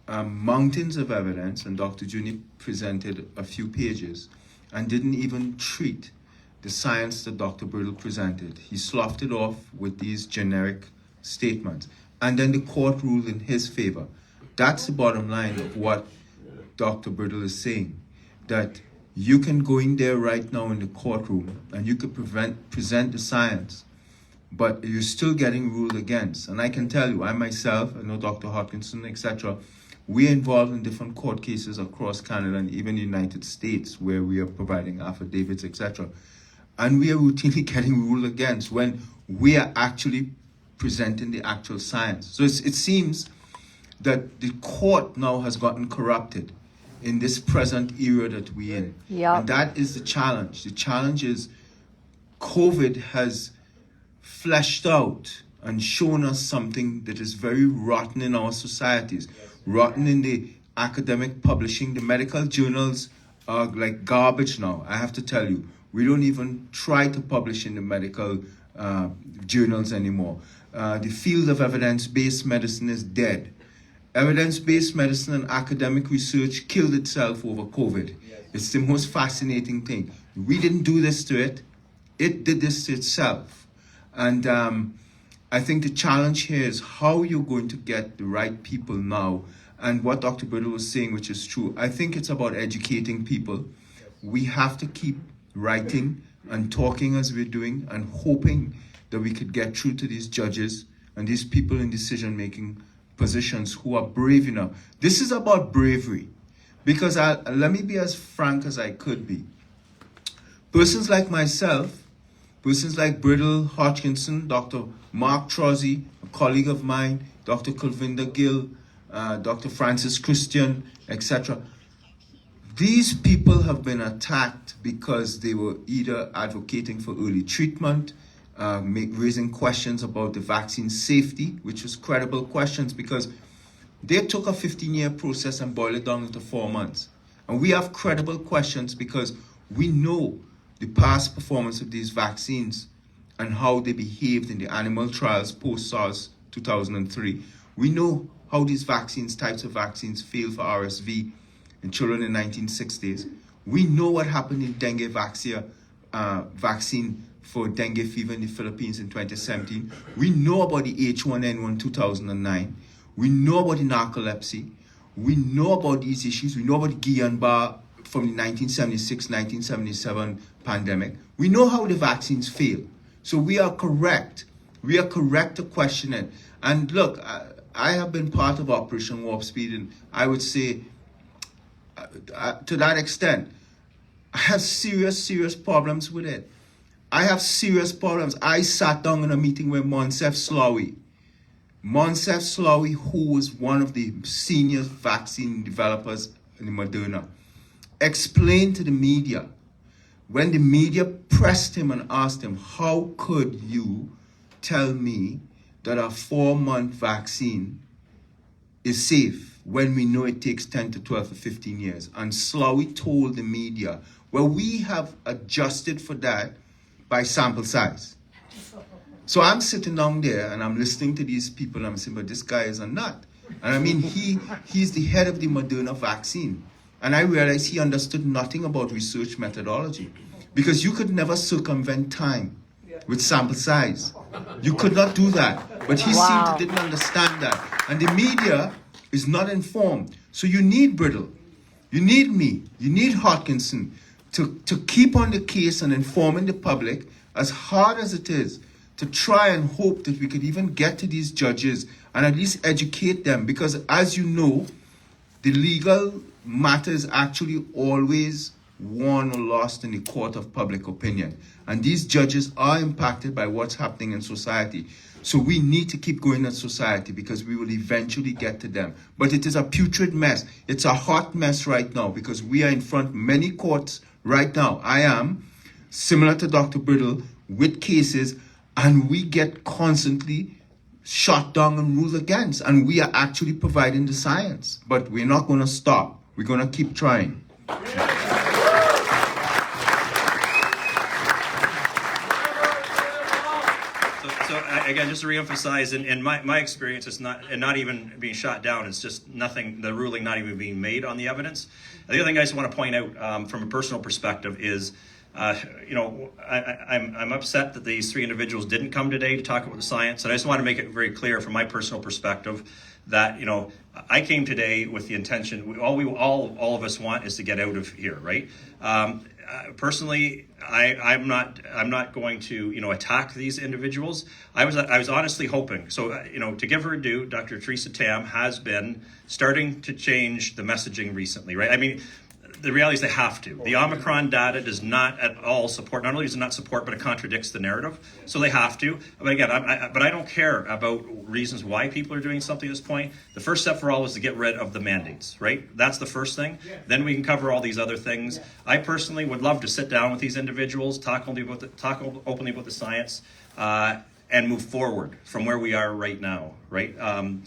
mountains of evidence, and Dr. Juni presented a few pages and didn't even treat the science that Dr. Bridle presented. He sloughed it off with these generic statements. And then the court ruled in his favor. That's the bottom line of what Dr. Bridle is saying, that you can go in there right now in the courtroom and you could present the science, but you're still getting ruled against. And I can tell you, I myself, I know Dr. Hodkinson, etc., we're involved in different court cases across Canada and even the United States where we are providing affidavits, etc. And we are routinely getting ruled against when we are actually presenting the actual science. So it seems that the court now has gotten corrupted in this present era that we're in. Yep. And that is the challenge. The challenge is COVID has fleshed out and shown us something that is very rotten in our societies, rotten in the academic publishing. The medical journals are like garbage now, I have to tell you. We don't even try to publish in the medical journals anymore. The field of evidence-based medicine is dead. Evidence-based medicine and academic research killed itself over COVID. It's the most fascinating thing. We didn't do this to it. It did this to itself. And I think the challenge here is how you're going to get the right people now. And what Dr. Bridle was saying, which is true, I think it's about educating people. We have to keep writing and talking as we're doing and hoping that we could get through to these judges and these people in decision-making positions who are brave enough. This is about bravery, because let me be as frank as I could be. Persons like myself, persons like Bridle, Hodkinson, Dr. Mark Trozzi, a colleague of mine, Dr. Kulvinder Gill, Dr. Francis Christian, etc. These people have been attacked because they were either advocating for early treatment, raising questions about the vaccine safety, which was credible questions, because they took a 15-year process and boiled it down into 4 months. And we have credible questions because we know the past performance of these vaccines and how they behaved in the animal trials post-SARS 2003. We know how these types of vaccines failed for RSV in children in the 1960s. We know what happened in dengue vaccine for dengue fever in the Philippines in 2017. We know about the H1N1 2009. We know about the narcolepsy. We know about these issues. We know about the Guillain-Barré from the 1976-1977 pandemic. We know how the vaccines fail. So we are correct. We are correct to question it. And look, I have been part of Operation Warp Speed, and I would say, to that extent, I have serious problems with it. I have serious problems. I sat down in a meeting with Monsef Slawi, who was one of the senior vaccine developers in Moderna, explained to the media, when the media pressed him and asked him, how could you tell me that a 4-month vaccine is safe when we know it takes 10 to 12 or 15 years? And Slawi told the media, well, we have adjusted for that by sample size. So I'm sitting down there and I'm listening to these people and I'm saying, but this guy is a nut. And I mean, he's the head of the Moderna vaccine. And I realized he understood nothing about research methodology, because you could never circumvent time with sample size. You could not do that. But he seemed to didn't understand that. And the media is not informed. So you need Bridle. You need me. You need Hodkinson to keep on the case and informing the public, as hard as it is, to try and hope that we could even get to these judges and at least educate them. Because as you know, the legal matter is actually always won or lost in the court of public opinion. And these judges are impacted by what's happening in society. So we need to keep going in society, because we will eventually get to them. But it is a putrid mess. It's a hot mess right now, because we are in front of many courts right now. I am, similar to Dr. Bridle, with cases, and we get constantly shot down and ruled against. And we are actually providing the science. But we're not going to stop. We're going to keep trying. Again, just to reemphasize, in my experience, it's not even being shot down. It's just nothing. The ruling not even being made on the evidence. The other thing I just want to point out from a personal perspective is, I'm upset that these 3 individuals didn't come today to talk about the science, and I just want to make it very clear from my personal perspective that I came today with the intention. All of us want is to get out of here, right? Personally, I'm not going to attack these individuals. I was honestly hoping. So to give her due, Dr. Theresa Tam has been starting to change the messaging recently, right? I mean, the reality is they have to. The Omicron data does not at all support. Not only does it not support, but it contradicts the narrative. So they have to. But again, I don't care about reasons why people are doing something at this point. The first step for all is to get rid of the mandates, right? That's the first thing. Then we can cover all these other things. I personally would love to sit down with these individuals, talk openly about the science, and move forward from where we are right now, right?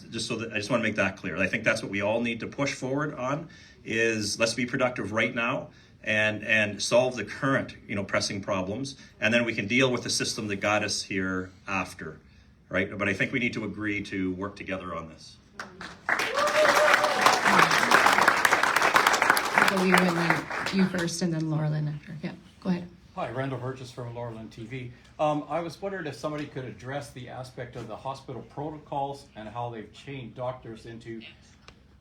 Just so that I just want to make that clear. I think that's what we all need to push forward on. Is let's be productive right now and solve the current pressing problems, and then we can deal with the system that got us here after, right? But I think we need to agree to work together on this. I'll go you first, and then Laura Lynn after. Yeah, go ahead. Hi, Randall Burgess from Laura Lynn TV. I was wondering if somebody could address the aspect of the hospital protocols and how they've chained doctors into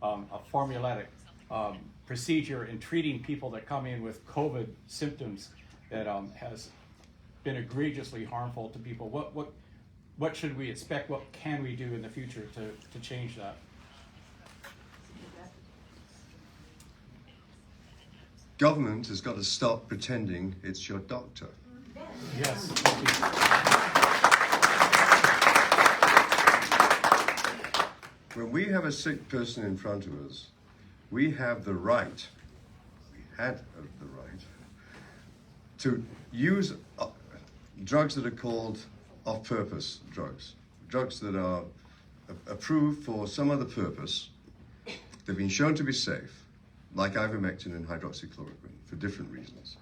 a formulaic procedure in treating people that come in with COVID symptoms that has been egregiously harmful to people. What should we expect? What can we do in the future to change that? Government has got to stop pretending it's your doctor. Yes. When we have a sick person in front of us, we had the right to use drugs that are called off-purpose drugs that are approved for some other purpose. They've been shown to be safe, like ivermectin and hydroxychloroquine, for different reasons.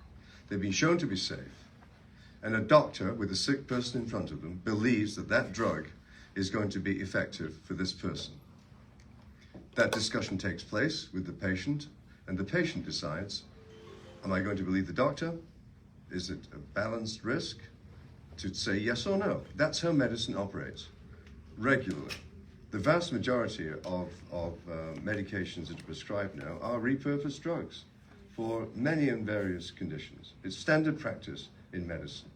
They've been shown to be safe, and a doctor with a sick person in front of them believes that that drug is going to be effective for this person. That discussion takes place with the patient, and the patient decides, am I going to believe the doctor? Is it a balanced risk to say yes or no? That's how medicine operates regularly. The vast majority of medications that are prescribed now are repurposed drugs for many and various conditions. It's standard practice in medicine.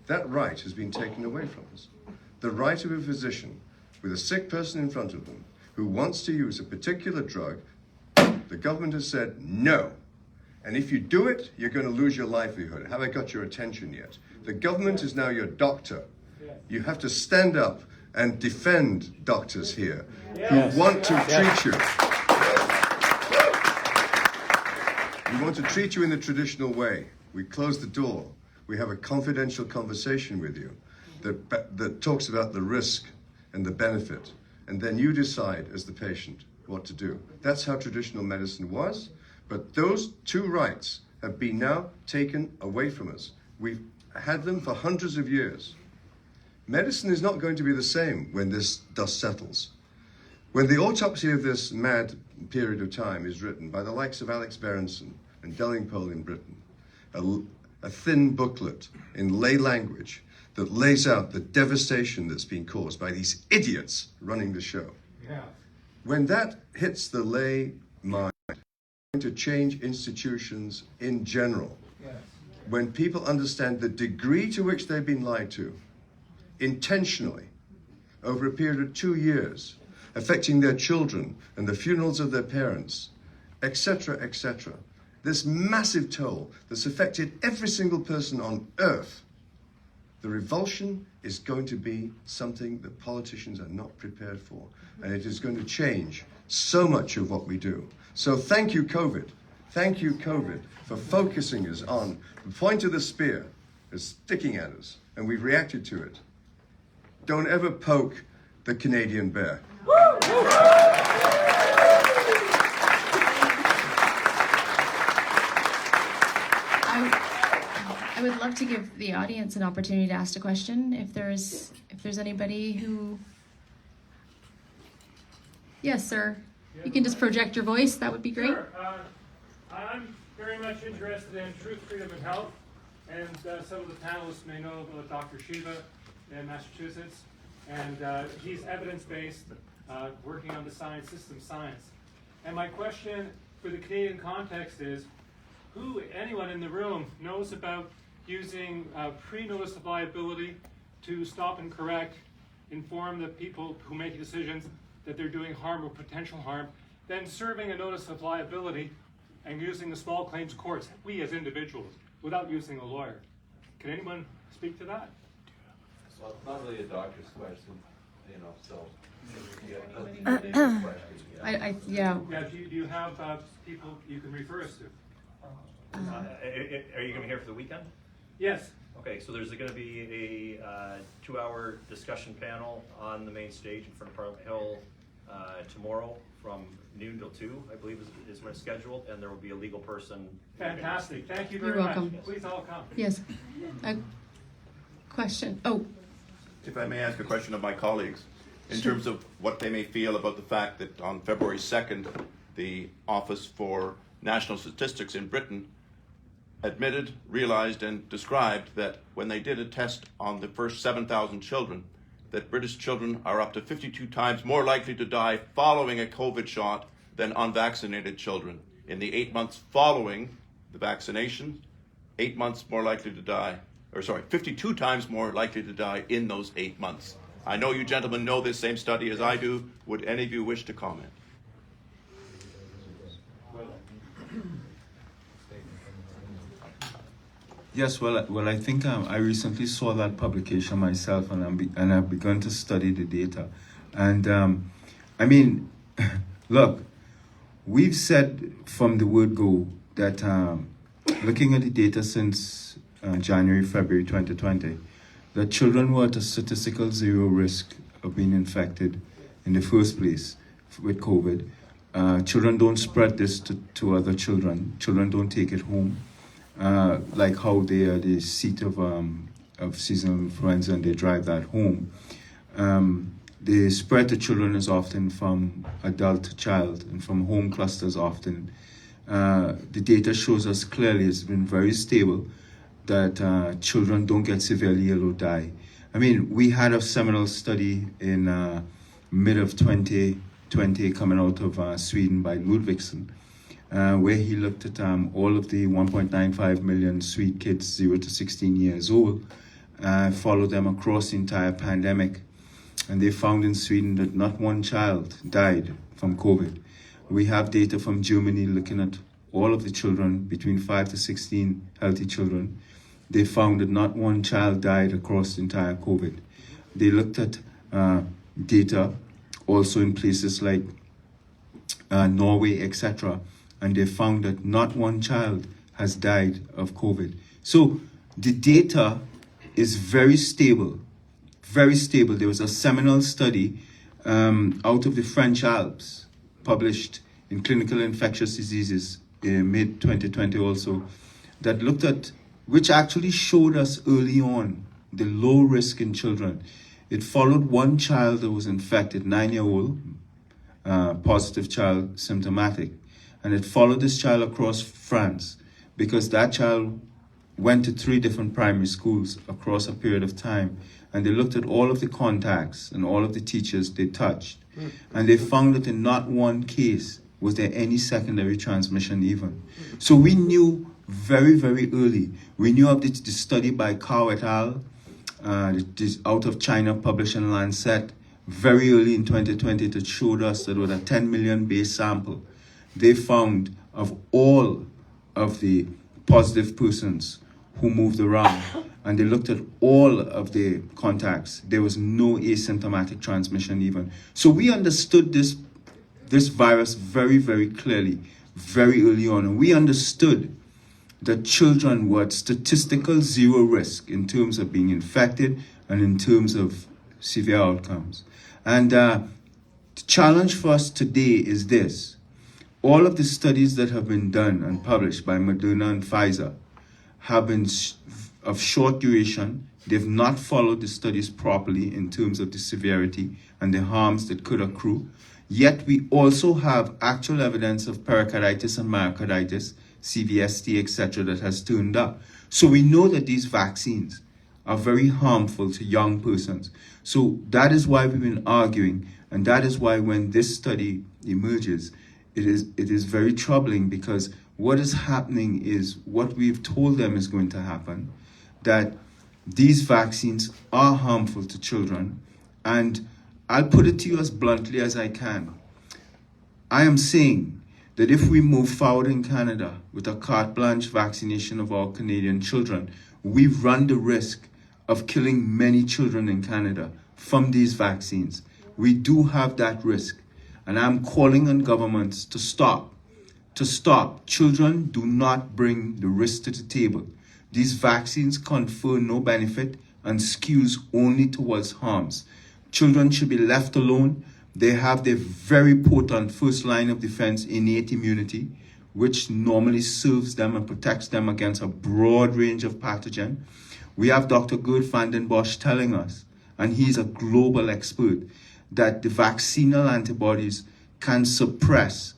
That right has been taken away from us. The right of a physician with a sick person in front of them who wants to use a particular drug, the government has said no. And if you do it, you're going to lose your livelihood. Have I got your attention yet? The government is now your doctor. You have to stand up and defend doctors here who want to treat you. We want to treat you in the traditional way. We close the door. We have a confidential conversation with you that talks about the risk and the benefit. And then you decide as the patient what to do. That's how traditional medicine was. But those two rights have been now taken away from us. We've had them for hundreds of years. Medicine is not going to be the same when this dust settles. When the autopsy of this mad period of time is written by the likes of Alex Berenson and Delingpole in Britain, a thin booklet in lay language that lays out the devastation that's been caused by these idiots running the show. Yeah. When that hits the lay mind, to change institutions in general. Yes. When people understand the degree to which they've been lied to, intentionally, over a period of 2 years, affecting their children and the funerals of their parents, etc., etc. This massive toll that's affected every single person on earth. The revulsion is going to be something that politicians are not prepared for, and it is going to change so much of what we do. So thank you, COVID. Thank you, COVID, for focusing us on the point of the spear is sticking at us, and we've reacted to it. Don't ever poke the Canadian bear. I I would love to give the audience an opportunity to ask a question. If there's anybody who, yes, sir. You can just project your voice. That would be great. Sure. I'm very much interested in truth, freedom, and health. And some of the panelists may know about Dr. Shiva in Massachusetts. And he's evidence-based, working on the science, system science. And my question for the Canadian context is, anyone in the room knows about using pre-notice of liability to stop and correct, inform the people who make decisions that they're doing harm or potential harm, then serving a notice of liability and using the small claims courts, we as individuals, without using a lawyer. Can anyone speak to that? Well, it's not really a doctor's question, so. Yeah. Yeah, do you have people you can refer us to? Are you going to be here for the weekend? Yes. Okay, so there's going to be a 2-hour discussion panel on the main stage in front of Parliament Hill tomorrow from noon till 2, I believe is when it's scheduled, and there will be a legal person. Fantastic. Thank you very You're welcome. much. Please all come. Yes. A question. Oh. If I may ask a question of my colleagues, in terms of what they may feel about the fact that on February 2nd, the Office for National Statistics in Britain admitted, realized, and described that when they did a test on the first 7,000 children, that British children are up to 52 times more likely to die following a COVID shot than unvaccinated children. In the 8 months following the vaccination, 8 months more likely to die, 52 times more likely to die in those 8 months. I know you gentlemen know this same study as I do. Would any of you wish to comment? Yes, well, I think I recently saw that publication myself, and I've begun to study the data. And I mean, look, we've said from the word go that looking at the data since January, February 2020, that children were at a statistical zero risk of being infected in the first place with COVID. Children don't spread this to other children. Children don't take it home. Like how they are the seat of seasonal influenza and they drive that home. The spread to children is often from adult to child and from home clusters often. The data shows us clearly, it's been very stable, that children don't get severely ill or die. I mean, we had a seminal study in mid of 2020 coming out of Sweden by Ludvigsen, where he looked at all of the 1.95 million Swede kids 0 to 16 years old, followed them across the entire pandemic. And they found in Sweden that not one child died from COVID. We have data from Germany looking at all of the children between 5 to 16 healthy children. They found that not one child died across the entire COVID. They looked at data also in places like Norway, etc., and they found that not one child has died of COVID. So the data is very stable, very stable. There was a seminal study out of the French Alps published in Clinical Infectious Diseases in mid-2020 also, that looked at, which actually showed us early on the low risk in children. It followed one child that was infected, 9-year-old, positive child, symptomatic. And it followed this child across France because that child went to 3 different primary schools across a period of time. And they looked at all of the contacts and all of the teachers they touched. And they found that in not one case was there any secondary transmission even. So we knew very, very early. We knew of the study by Cao et al. Out of China, published in Lancet, very early in 2020 that showed us that with a 10 million base sample, they found of all of the positive persons who moved around, and they looked at all of the contacts, there was no asymptomatic transmission even. So we understood this virus very, very clearly, very early on. And we understood that children were at statistical zero risk in terms of being infected and in terms of severe outcomes. And the challenge for us today is this. All of the studies that have been done and published by Moderna and Pfizer have been of short duration. They've not followed the studies properly in terms of the severity and the harms that could accrue. Yet we also have actual evidence of pericarditis and myocarditis, CVST, etc., that has turned up. So we know that these vaccines are very harmful to young persons. So that is why we've been arguing, and that is why when this study emerges, it is very troubling, because what is happening is what we've told them is going to happen, that these vaccines are harmful to children. And I'll put it to you as bluntly as I can. I am saying that if we move forward in Canada with a carte blanche vaccination of our Canadian children, we run the risk of killing many children in Canada from these vaccines. We do have that risk. And I'm calling on governments to stop. To stop. Children do not bring the risk to the table. These vaccines confer no benefit and skews only towards harms. Children should be left alone. They have their very potent first line of defense, innate immunity, which normally serves them and protects them against a broad range of pathogen. We have Dr. Gerd van den Bosch telling us, and he's a global expert, that the vaccinal antibodies can suppress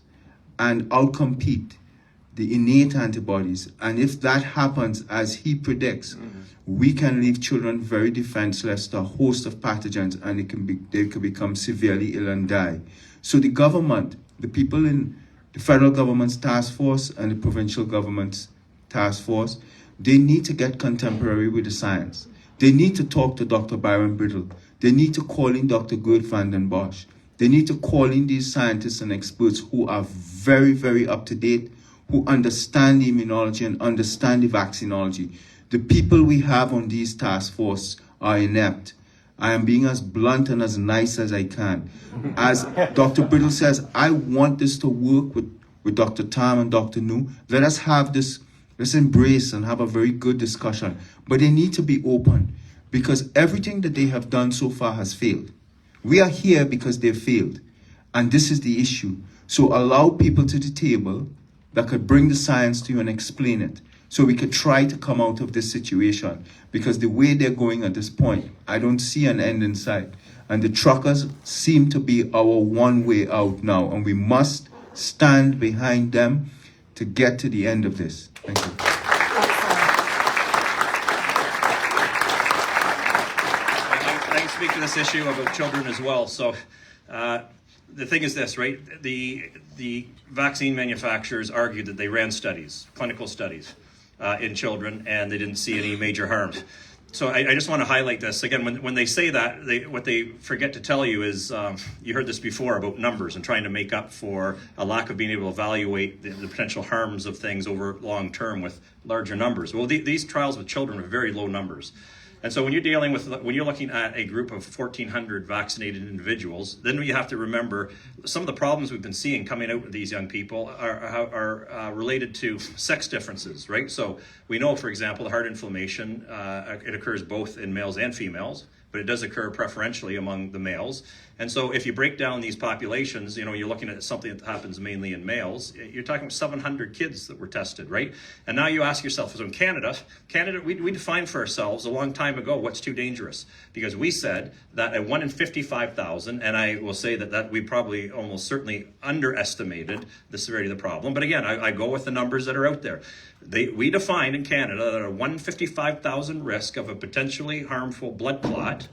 and outcompete the innate antibodies. And if that happens, as he predicts, we can leave children very defenseless to a host of pathogens, and they can become severely ill and die. So the government, the people in the federal government's task force and the provincial government's task force, they need to get contemporary with the science. They need to talk to Dr. Byram Bridle. They need to call in Dr. Gerd van den Bosch. They need to call in these scientists and experts who are very, very up to date, who understand immunology and understand the vaccinology. The people we have on these task force are inept. I am being as blunt and as nice as I can. As Dr. Bridle says, I want this to work with Dr. Tam and Dr. Njoo. Let us have this, let's embrace and have a very good discussion. But they need to be open, because everything that they have done so far has failed. We are here because they failed. And this is the issue. So allow people to the table that could bring the science to you and explain it, so we could try to come out of this situation. Because the way they're going at this point, I don't see an end in sight. And the truckers seem to be our one way out now. And we must stand behind them to get to the end of this. Thank you. I can speak to this issue about children as well. So the thing is this, right? The vaccine manufacturers argued that they ran studies, clinical studies, in children, and they didn't see any major harms. So I just want to highlight this. Again, when they say that, what they forget to tell you is, you heard this before about numbers and trying to make up for a lack of being able to evaluate the potential harms of things over long term with larger numbers. Well, these trials with children are very low numbers. And so when you're looking at a group of 1,400 vaccinated individuals, then you have to remember some of the problems we've been seeing coming out with these young people are related to sex differences, right? So we know, for example, the heart inflammation, it occurs both in males and females, but it does occur preferentially among the males. And so if you break down these populations, you're looking at something that happens mainly in males. You're talking 700 kids that were tested, right? And now you ask yourself, so in Canada, we defined for ourselves a long time ago what's too dangerous, because we said that at 1 in 55,000, and I will say that we probably almost certainly underestimated the severity of the problem. But again, I go with the numbers that are out there. We defined in Canada that a 1 in 55,000 risk of a potentially harmful blood clot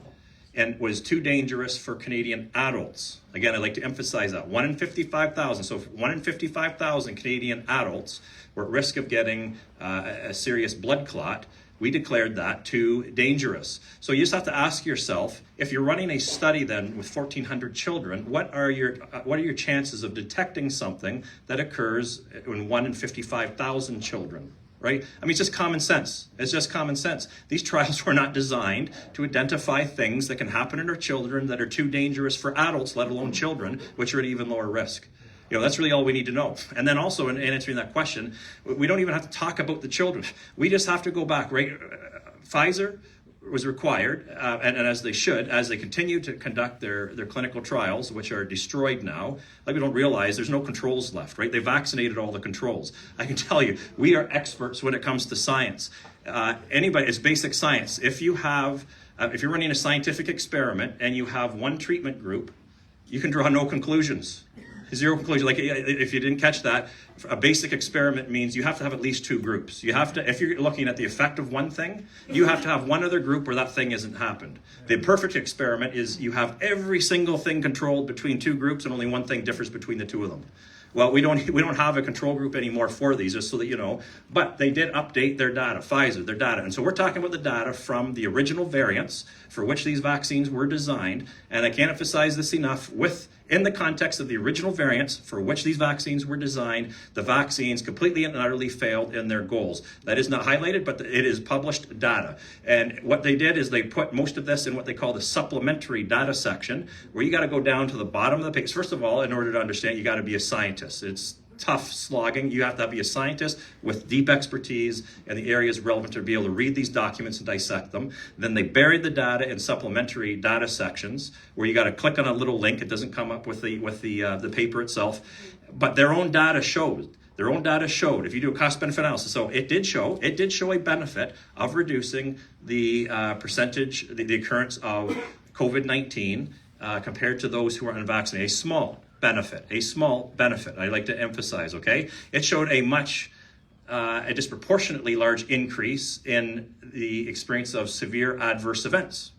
and was too dangerous for Canadian adults. Again, I'd like to emphasize that. 1 in 55,000. So if 1 in 55,000 Canadian adults were at risk of getting a serious blood clot, we declared that too dangerous. So you just have to ask yourself, if you're running a study then with 1,400 children, what are your chances of detecting something that occurs in 1 in 55,000 children? Right? I mean, it's just common sense. It's just common sense. These trials were not designed to identify things that can happen in our children that are too dangerous for adults, let alone children, which are at even lower risk. That's really all we need to know. And then also in answering that question, we don't even have to talk about the children. We just have to go back, right? Pfizer was required, and as they should, as they continue to conduct their clinical trials, which are destroyed now. Like, we don't realize there's no controls left, right? They vaccinated all the controls. I can tell you, we are experts when it comes to science. Anybody, it's basic science. If you have, if you're running a scientific experiment and you have one treatment group, you can draw no conclusions. Zero conclusion. Like, if you didn't catch that, a basic experiment means you have to have at least two groups. You have to, if you're looking at the effect of one thing, you have to have one other group where that thing hasn't happened. The perfect experiment is you have every single thing controlled between two groups and only one thing differs between the two of them. Well, we don't have a control group anymore for these, just so that you know. But they did update their data, Pfizer, their data. And so we're talking about the data from the original variants for which these vaccines were designed. And I can't emphasize this enough, in the context of the original variants for which these vaccines were designed, the vaccines completely and utterly failed in their goals. That is not highlighted, but it is published data. And what they did is they put most of this in what they call the supplementary data section, where you got to go down to the bottom of the page. First of all, in order to understand, you got to be a scientist. It's tough slogging. You have to be a scientist with deep expertise in the areas relevant to be able to read these documents and dissect them. Then they buried the data in supplementary data sections where you got to click on a little link. It doesn't come up with the paper itself. But their own data showed. If you do a cost-benefit analysis, so it did show a benefit of reducing the percentage, the occurrence of COVID-19 compared to those who are unvaccinated. A small benefit. I like to emphasize, okay? It showed a disproportionately large increase in the experience of severe adverse events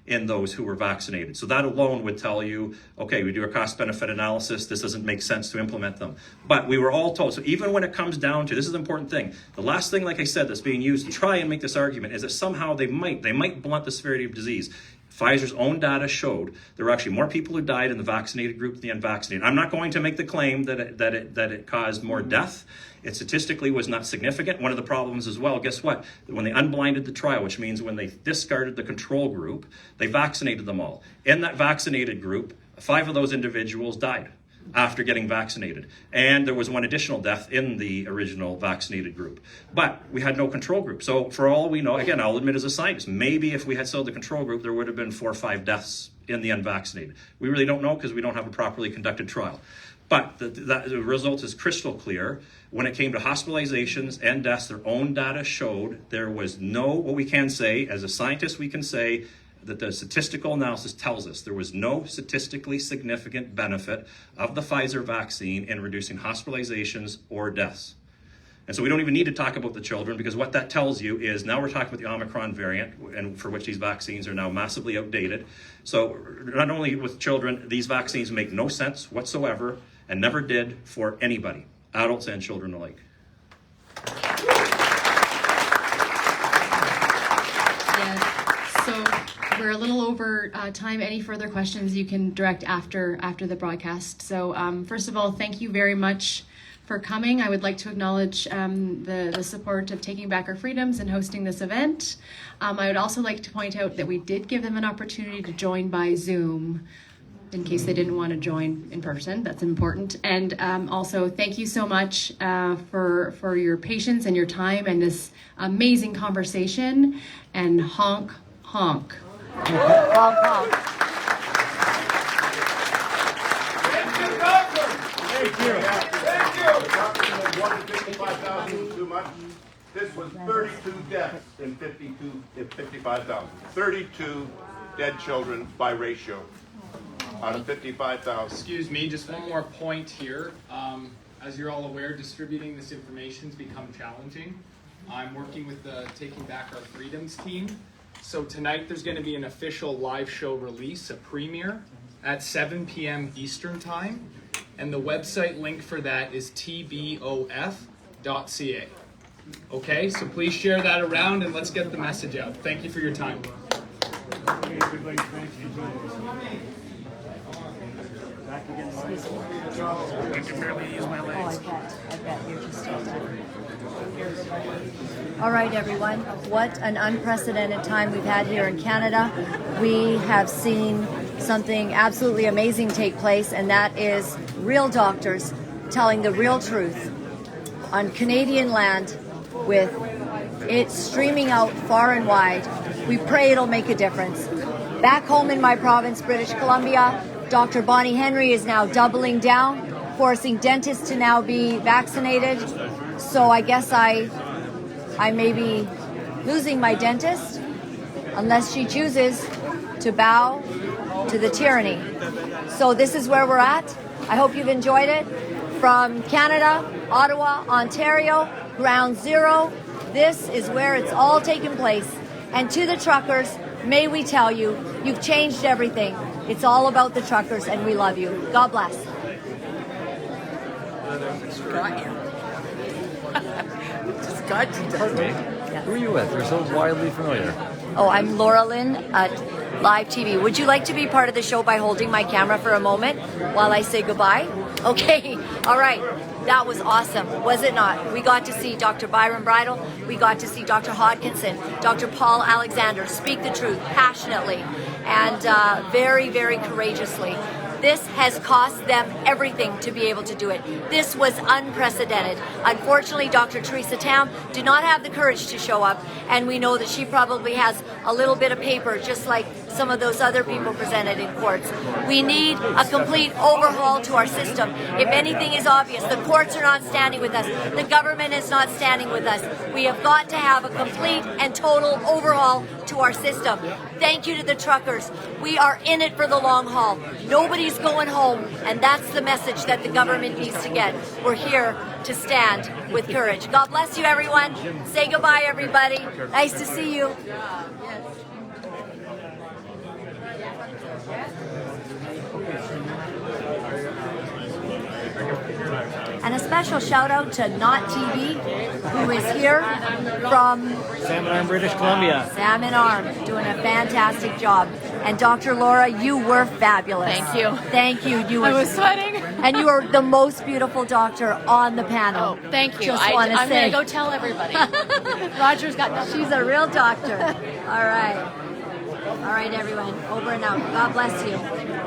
in those who were vaccinated. So that alone would tell you, okay, we do a cost-benefit analysis, this doesn't make sense to implement them. But we were all told, so even when it comes down to, this is the important thing, the last thing, like I said, that's being used to try and make this argument is that somehow they might blunt the severity of disease. Pfizer's own data showed there were actually more people who died in the vaccinated group than the unvaccinated. I'm not going to make the claim that it caused more death. It statistically was not significant. One of the problems as well, guess what? When they unblinded the trial, which means when they discarded the control group, they vaccinated them all. In that vaccinated group, 5 of those individuals died after getting vaccinated. And there was one additional death in the original vaccinated group. But we had no control group. So for all we know, again, I'll admit as a scientist, maybe if we had still the control group, there would have been 4 or 5 deaths in the unvaccinated. We really don't know because we don't have a properly conducted trial. But the result is crystal clear. When it came to hospitalizations and deaths, their own data showed there was what we can say, as a scientist, we can say that the statistical analysis tells us there was no statistically significant benefit of the Pfizer vaccine in reducing hospitalizations or deaths. And so we don't even need to talk about the children, because what that tells you is now we're talking about the Omicron variant, and for which these vaccines are now massively outdated. So not only with children, these vaccines make no sense whatsoever and never did for anybody, adults and children alike. We're a little over time. Any further questions you can direct after the broadcast. So first of all, thank you very much for coming. I would like to acknowledge the support of Taking Back Our Freedoms and hosting this event. I would also like to point out that we did give them an opportunity to join by Zoom in case they didn't want to join in person. That's important. And also thank you so much for your patience and your time and this amazing conversation. And honk, honk. Honk, honk. Thank you. 155,000 too much. This was 32 deaths in 55,000. 32 dead children by ratio out of 55,000. Excuse me, just one more point here. As you're all aware, distributing this information has become challenging. I'm working with the Taking Back Our Freedoms team. So tonight there's going to be an official live show release, a premiere, at 7 p.m. Eastern Time. And the website link for that is tbof.ca. Okay, so please share that around and let's get the message out. Thank you for your time. I can barely use my legs. I bet. You're just all right, everyone. What an unprecedented time we've had here in Canada. We have seen something absolutely amazing take place, and that is real doctors telling the real truth on Canadian land, with it streaming out far and wide. We pray it'll make a difference. Back home in my province, British Columbia, Dr. Bonnie Henry is now doubling down, forcing dentists to now be vaccinated. So I guess I maybe losing my dentist unless she chooses to bow to the tyranny. So this is where we're at. I hope you've enjoyed it. From Canada, Ottawa, Ontario, Ground Zero, this is where it's all taken place. And to the truckers, may we tell you, you've changed everything. It's all about the truckers, and we love you. God bless. Got you. Just got you. Who are you with? You're so wildly familiar. Oh, I'm Laura Lynn at Live TV. Would you like to be part of the show by holding my camera for a moment while I say goodbye? Okay, all right. That was awesome, was it not? We got to see Dr. Byram Bridle. We got to see Dr. Hodkinson, Dr. Paul Alexander speak the truth passionately and very, very courageously. This has cost them everything to be able to do it. This was unprecedented. Unfortunately, Dr. Theresa did not have the courage to show up, and we know that she probably has a little bit of paper, just like some of those other people presented in courts. We need a complete overhaul to our system. If anything is obvious, the courts are not standing with us. The government is not standing with us. We have got to have a complete and total overhaul to our system. Thank you to the truckers. We are in it for the long haul. Nobody's going home, and that's the message that the government needs to get. We're here to stand with courage. God bless you, everyone. Say goodbye, everybody. Nice to see you. And a special shout out to Not TV, who is here from Salmon Arm, British Columbia. Salmon Arm, doing a fantastic job. And Dr. Laura, you were fabulous. Thank you. Thank you. You were, I was sweating. And you are the most beautiful doctor on the panel. Oh, thank you. Just want to I'm say. going to go tell everybody. Roger's got nothing. She's a real doctor. All right. All right, everyone. Over and out. God bless you.